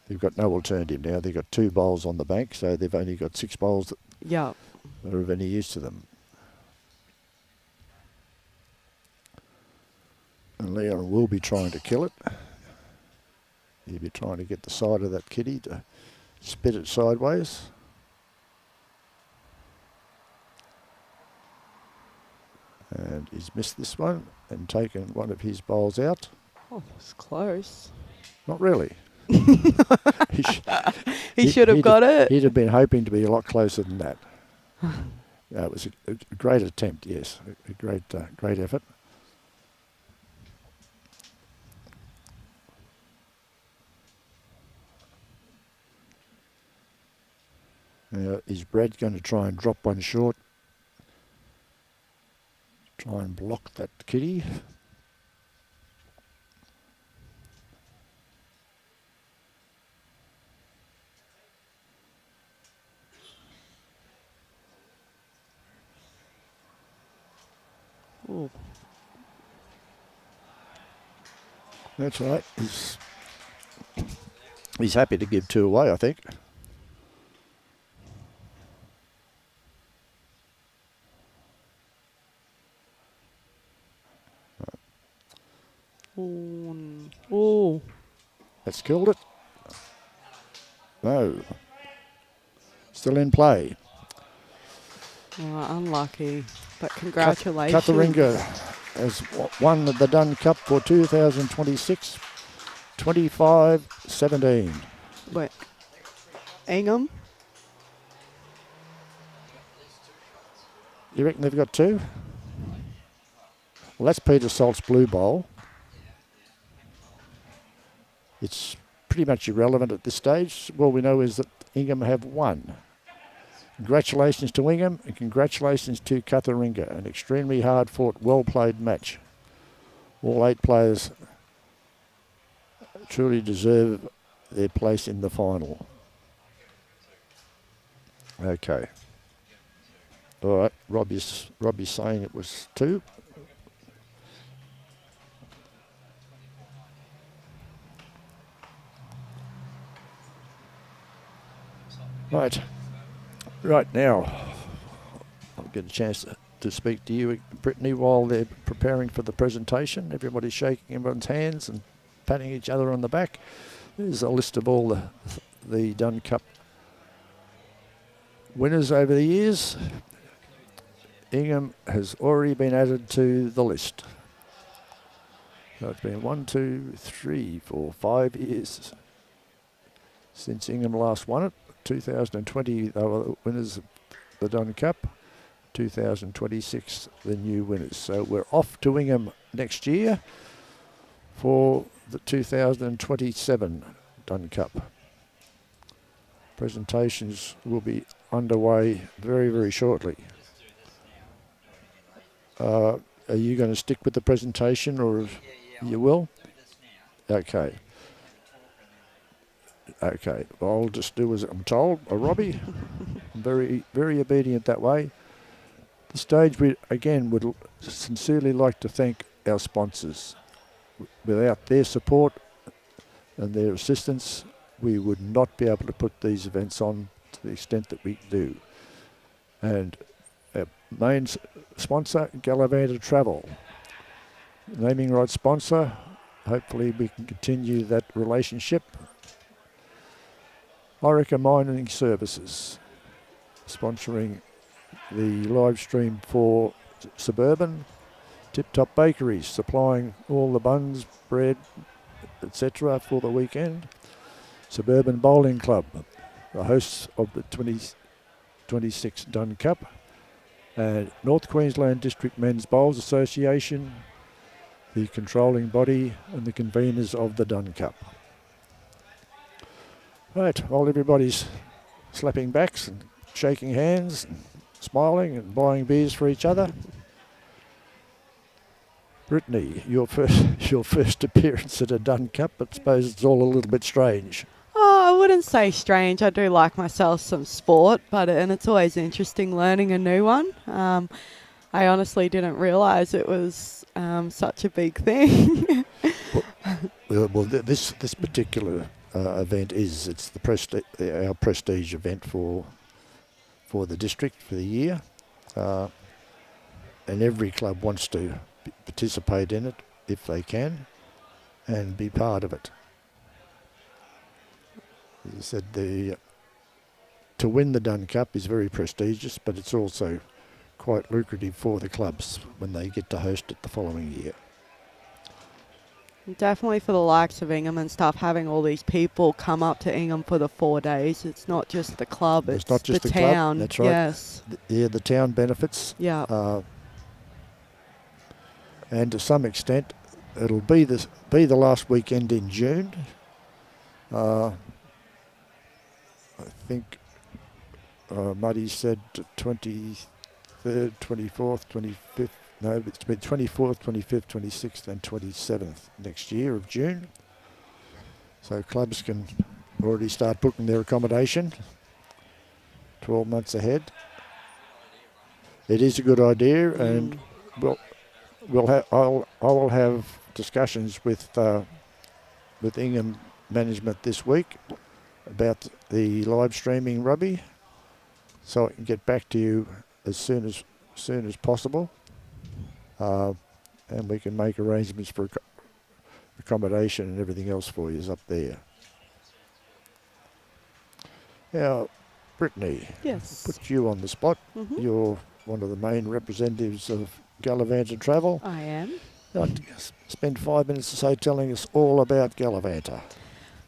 They've got no alternative now. They've got 2 bowls on the bank, so they've only got 6 bowls that are of any use to them. And Leon will be trying to kill it. He'll be trying to get the side of that kitty to spit it sideways. And he's missed this one and taken one of his bowls out. Oh, it's close. Not really. He should have got it. He'd have been hoping to be a lot closer than that. It was a great attempt, yes, a great effort. Is Brad going to try and drop one short? Try and block that kitty. Ooh. That's right. He's happy to give 2 away, I think. Ooh. That's killed it. No. Still in play. Oh, unlucky, but congratulations. CUTHERINGA has won the Dunn Cup for 2026, 25-17. Wait, INGHAM? You reckon they've got 2? Well, that's Peter Salt's Blue Bowl. It's pretty much irrelevant at this stage. All we know is that INGHAM have won. Congratulations to INGHAM and congratulations to CUTHERINGA. An extremely hard-fought, well-played match. All 8 players truly deserve their place in the final. Okay. All right, Robbie's saying it was 2. Right now, I'll get a chance to speak to you, Brittany, while they're preparing for the presentation. Everybody's shaking everyone's hands and patting each other on the back. There's a list of all the Dunn Cup winners over the years. INGHAM has already been added to the list. So it's been 1, 2, 3, 4, 5 years since INGHAM last won it. 2020, they were the winners of the Dunn Cup. 2026, the new winners. So we're off to INGHAM next year for the 2027 Dunn Cup. Presentations will be underway very, very shortly. Are you going to stick with the presentation, or you will? Okay. Okay, I'll just do as I'm told. Robbie, I'm very, very obedient that way. At this stage, we again would sincerely like to thank our sponsors. Without their support and their assistance, we would not be able to put these events on to the extent that we do. And our main sponsor, Gallivant Travel. Naming rights sponsor, hopefully we can continue that relationship. Orica Mining Services, sponsoring the live stream for Suburban. Tip Top Bakeries, supplying all the buns, bread, etc. for the weekend. Suburban Bowling Club, the hosts of the 2026 Dunn Cup. And North Queensland District Men's Bowls Association, the controlling body and the conveners of the Dunn Cup. Right, while everybody's slapping backs and shaking hands and smiling and buying beers for each other. Brittany, your first appearance at a Dunn Cup, I suppose it's all a little bit strange. Oh, I wouldn't say strange. I do like myself some sport, and it's always interesting learning a new one. I honestly didn't realise it was such a big thing. This particular event it's our prestige event for the district for the year, and every club wants to participate in it if they can and be part of it. He said to win the Dunn Cup is very prestigious, but it's also quite lucrative for the clubs when they get to host it the following year. Definitely for the likes of Ingham and stuff, having all these people come up to Ingham for the 4 days. It's not just the club, It's not just the the club, town. that's right. Yes. The town benefits. Yeah. And to some extent, it'll be the last weekend in June. I think Muddy said 23rd, 24th, 25th. No, it's been 24th, 25th, 26th, and 27th next year of June. So clubs can already start booking their accommodation 12 months ahead. It is a good idea, and I will have discussions with Ingham management this week about the live streaming rugby, so I can get back to you as soon as possible, and we can make arrangements for accommodation and everything else for you up there. Now, Brittany, Yes. put you on the spot. Mhm. You're one of the main representatives of Gallivanta Travel. I am. I'd like to spend 5 minutes or so telling us all about Gallivanta.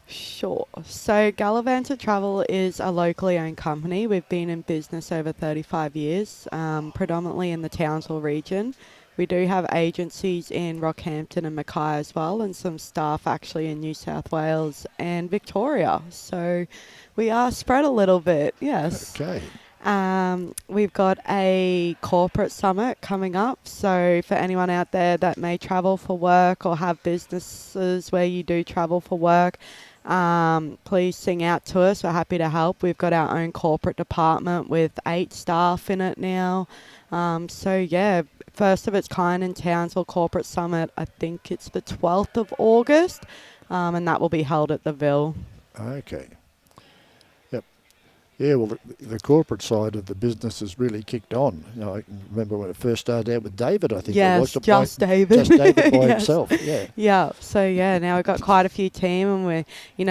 Sure. So Gallivanta Travel is a locally owned company. We've been in business over 35 years, predominantly in the Townsville region. We do have agencies in Rockhampton and Mackay as well, and some staff actually in New South Wales and Victoria. So we are spread a little bit, yes. Okay. We've got a corporate summit coming up. So for anyone out there that may travel for work or have businesses where you do travel for work, please sing out to us. We're happy to help. We've got our own corporate department with 8 staff in it now. So yeah, first of its kind in Townsville Corporate Summit. I think it's the 12th of August, and that will be held at the Ville. Okay. Yep. Yeah, well, the corporate side of the business has really kicked on. You know, I can remember when it first started out with David, I think it was. Yes, just David. Just David by Yes. himself, yeah. Yeah, so yeah, now we've got quite a few team, and we're,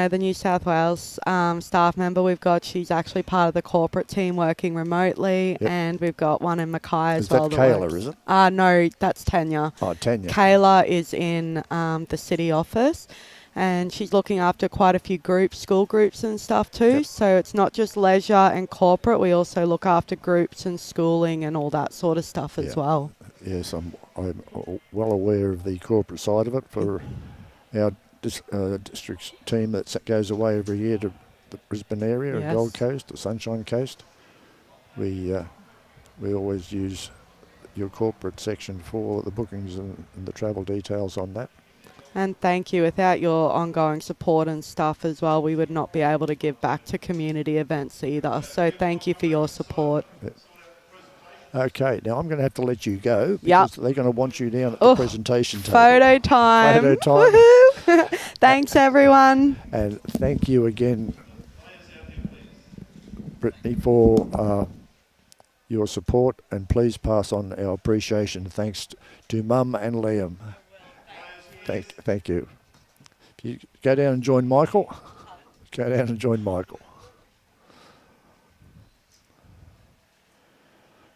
the New South Wales staff member we've got, she's actually part of the corporate team working remotely, Yep. and we've got one in Mackay as Is well. that Kayla, works. is it? No, that's Tanya. Oh, Tanya. Kayla is in the city office, and she's looking after quite a few groups, school groups and stuff too. Yep. So it's not just leisure and corporate. We also look after groups and schooling and all that sort of stuff as Yeah. well. Yes, I'm well aware of the corporate side of it for our district's team that goes away every year to the Brisbane area, Yes. Gold Coast, the Sunshine Coast. We always use your corporate section for the bookings and the travel details on that. And thank you. Without your ongoing support and stuff as well, we would not be able to give back to community events either. So thank you for your support. Okay, now I'm going to have to let you go because they're going to want you down at the Oh, presentation table. Photo time. Photo time. Woohoo. Thanks, everyone. And thank you again, Brittany, for your support, and please pass on our appreciation and thanks to Mum and Liam. Thank you. If you go down and join Michael, go down and join Michael.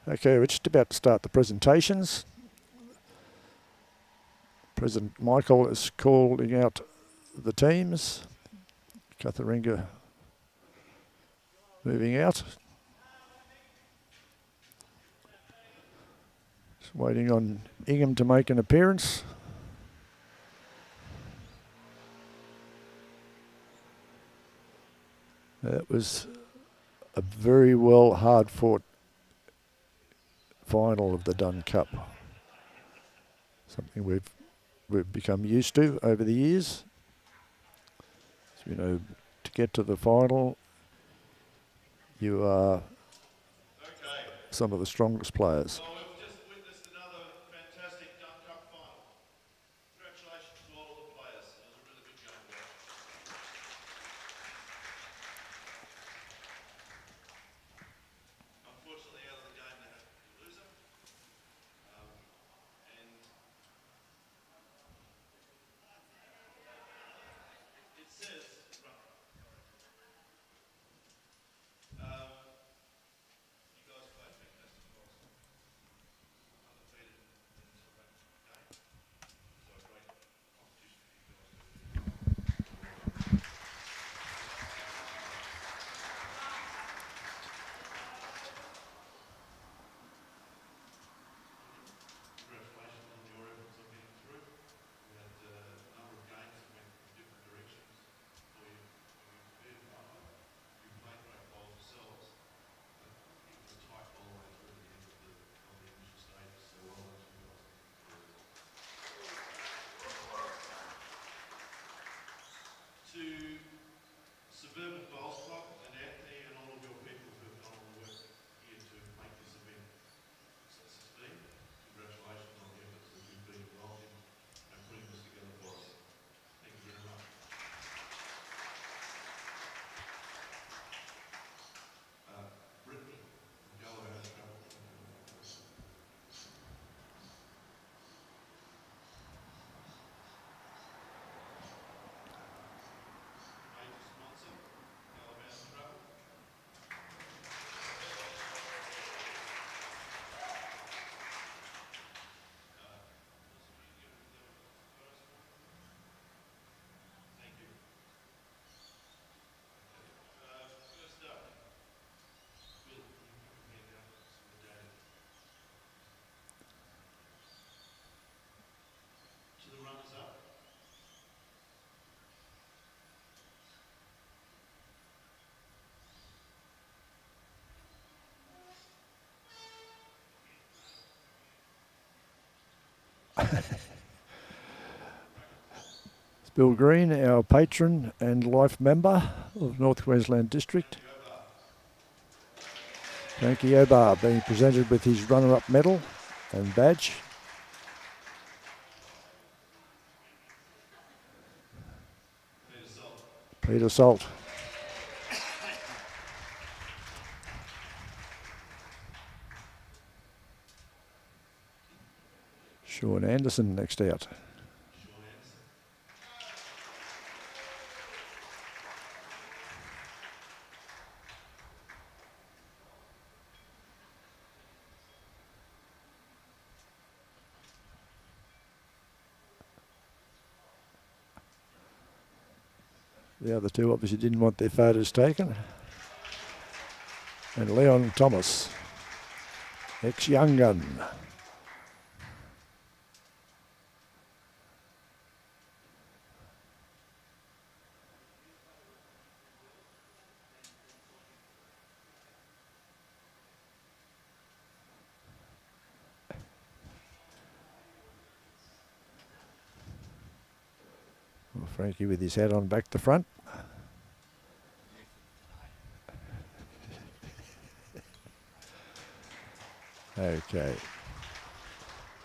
Okay, we're just about to start the presentations. President Michael is calling out the teams. CUTHERINGA moving out. Just waiting on Ingham to make an appearance. That was a very well hard-fought final of the Dunn Cup. Something we've become used to over the years. So, to get to the final, you are some of the strongest players. Well, we've just witnessed another fantastic Dunn Cup final. Congratulations to all of the players. It was a really good game, guys. Unfortunately, out of the game, they had a loser. And it says, you guys played fantastic balls. It's Bill Green, our patron and life member of North Queensland District. Frankie Obah being presented with his runner-up medal and badge. Peter Salt. Shaun Anderson next out. The other two obviously didn't want their photos taken. And Leon Thomas, ex-Young Gun. Well, Frankie with his hat on back to front. Okay.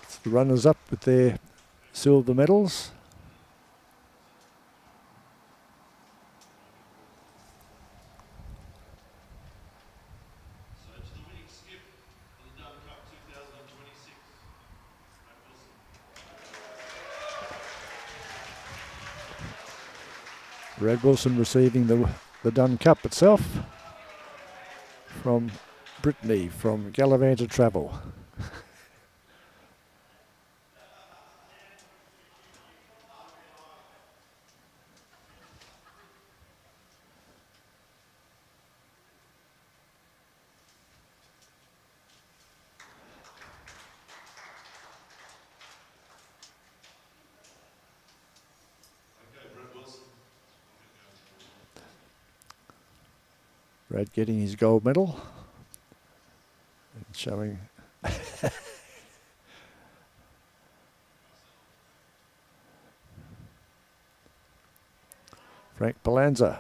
It's the runners up with their silver medals. So to the winning skip for the Dunn Cup 2026. Brad Wilson receiving the Dunn Cup itself from Brittany from Gallavanta Travel. Brad getting his gold medal and showing Frank Pallanza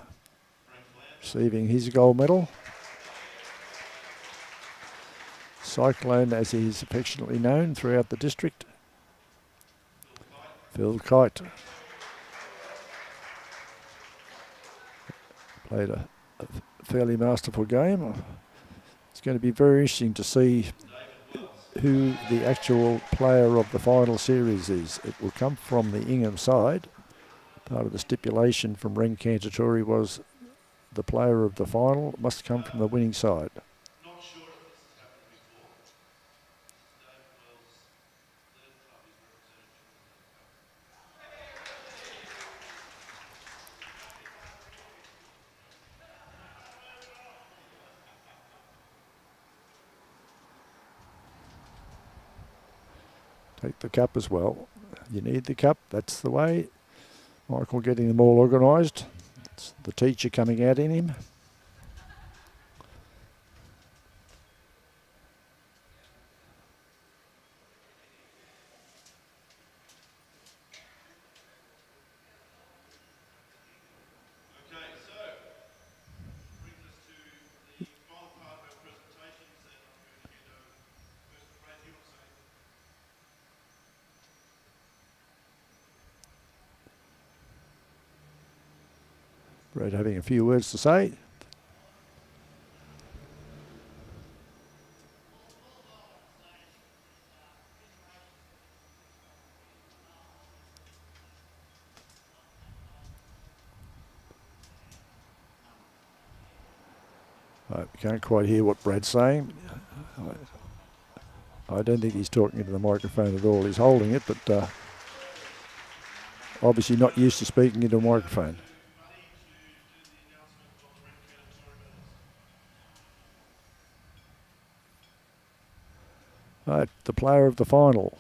receiving his gold medal. Cyclone, as he is affectionately known throughout the district. Phil Kite played a fairly masterful game. It's going to be very interesting to see who the actual player of the final series is. It will come from the INGHAM side. Part of the stipulation from Ren Cantatori was the player of the final must come from the winning side. Not sure if this has happened before. Dave Wells' third club is represented Take the cup as well. You need the cup, that's the way. Michael getting them all organised. It's the teacher coming out in him. Okay, so brings us to the final part of our presentations, and I'm going to hand over first to Brad. You want to say? Brad having a few words to say. I can't quite hear what Brad's saying. I don't think he's talking into the microphone at all. He's holding it, but obviously not used to speaking into a microphone. Right, the player of the final.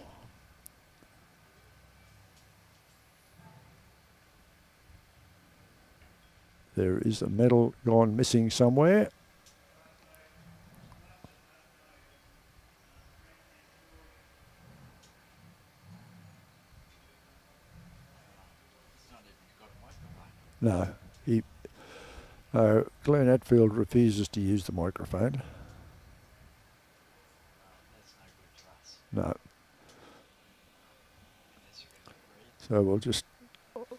There is a medal gone missing somewhere. No, he. Glenn Atfield refuses to use the microphone. That's no good to us. No. Unless you're going to breathe. So we'll just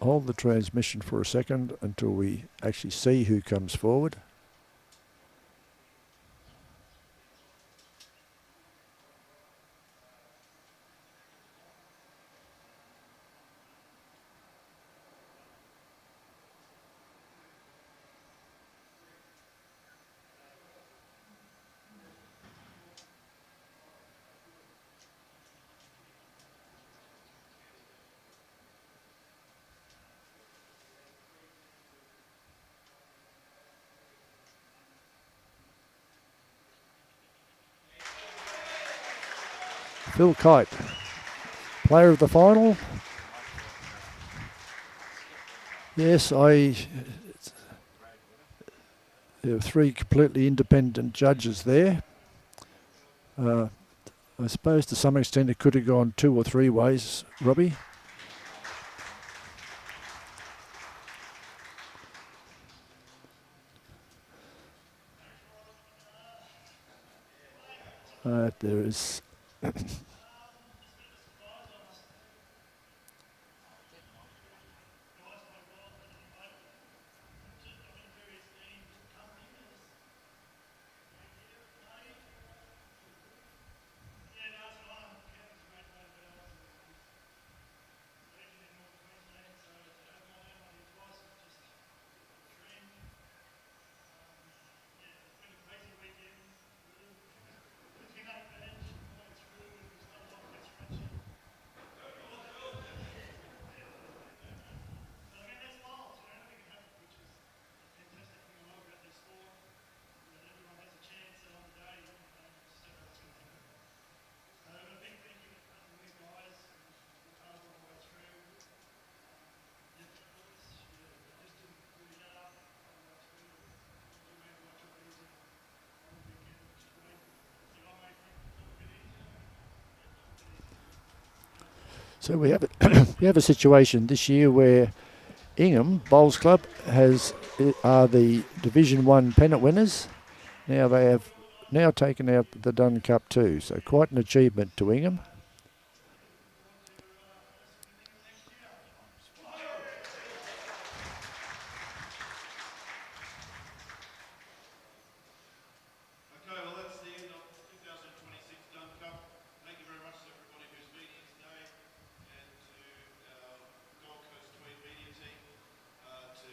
hold the transmission for a second until we actually see who comes forward. Phil Kite, player of the final. Yes, there were 3 completely independent judges there. I suppose to some extent it could have gone 2 or 3 ways, Robbie. There is So we have we have a situation this year where INGHAM Bowls Club are the Division 1 pennant winners. Now they have taken out the Dunn Cup too, so quite an achievement to INGHAM. Okay, well that's the end of the 2026 Dunn Cup. Thank you very much to everybody who's been here today, and to our Gold Coast-Tweed media team, to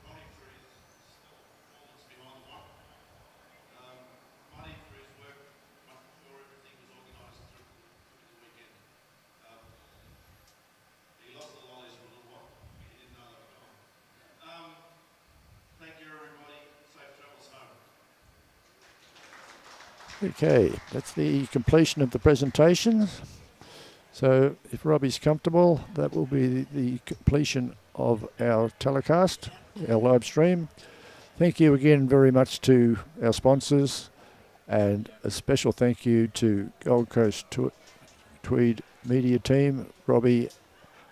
Ronnie for his stellar performance behind the one, Marty for his work much before everything was organised through the weekend. He lost the lollies for a little while. He didn't know they were gone. Thank you everybody. Safe travels home. Okay, that's the completion of the presentations. So if Robbie's comfortable, that will be the completion of our telecast, our live stream. Thank you again very much to our sponsors, and a special thank you to Gold Coast Tweed media team, Robbie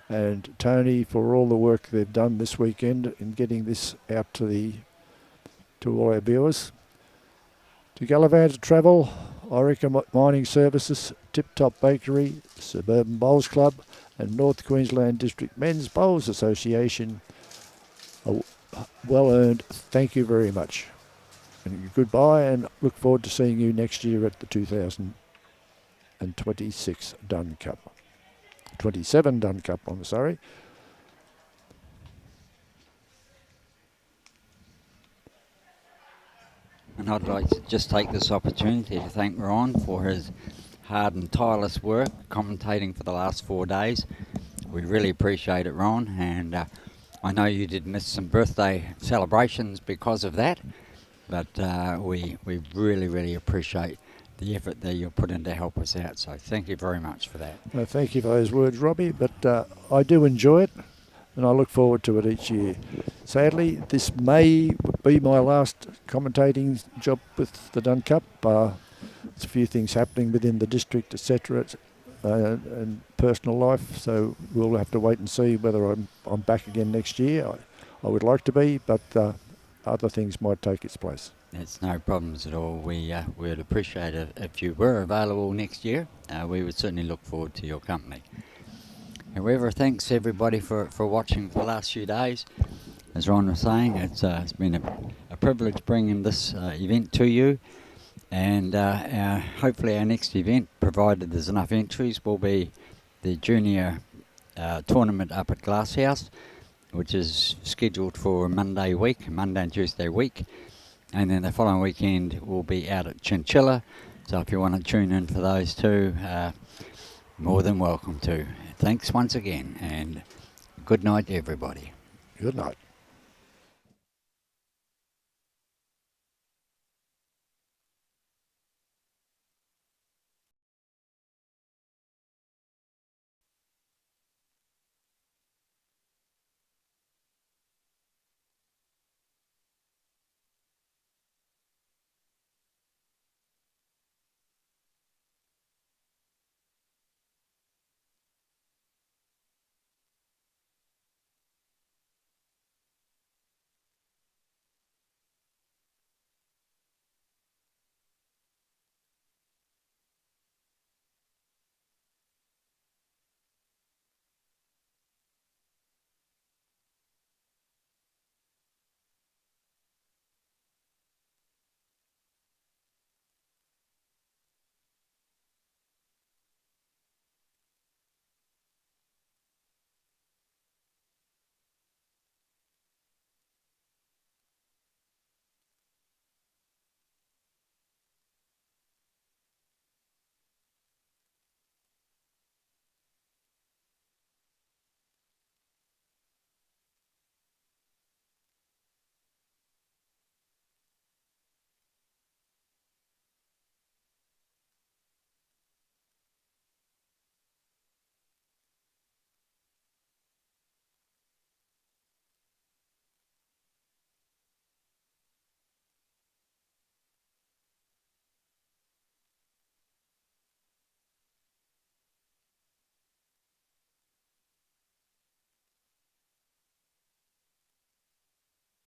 and Tony, for all the work they've done this weekend in getting this out to all our viewers. To Gallivant Travel, Orica Mining Services, Tip Top Bakery, Suburban Bowls Club and North Queensland District Men's Bowls Association, a well earned thank you very much. And goodbye, and look forward to seeing you next year at the 2026 Dunn Cup. 27 Dunn Cup, I'm sorry. And I'd like to just take this opportunity to thank Ron for his hard and tireless work commentating for the last 4 days. We really appreciate it, Ron, and I know you did miss some birthday celebrations because of that, but we really, really appreciate the effort that you put in to help us out. So thank you very much for that. Thank you for those words, Robbie, but I do enjoy it, and I look forward to it each year. Sadly, this may be my last commentating job with the Dunn Cup. There's a few things happening within the district, etc., and personal life, so we'll have to wait and see whether I'm back again next year. I would like to be, but other things might take its place. It's no problems at all. We would appreciate it if you were available next year. We would certainly look forward to your company. However, thanks everybody for watching for the last few days. As Ron was saying, it's been a privilege bringing this event to you. And hopefully our next event, provided there's enough entries, will be the junior tournament up at Glasshouse, which is scheduled for Monday and Tuesday week. And then the following weekend will be out at Chinchilla. So if you want to tune in for those two, more than welcome to. Thanks once again, and good night everybody. Good night.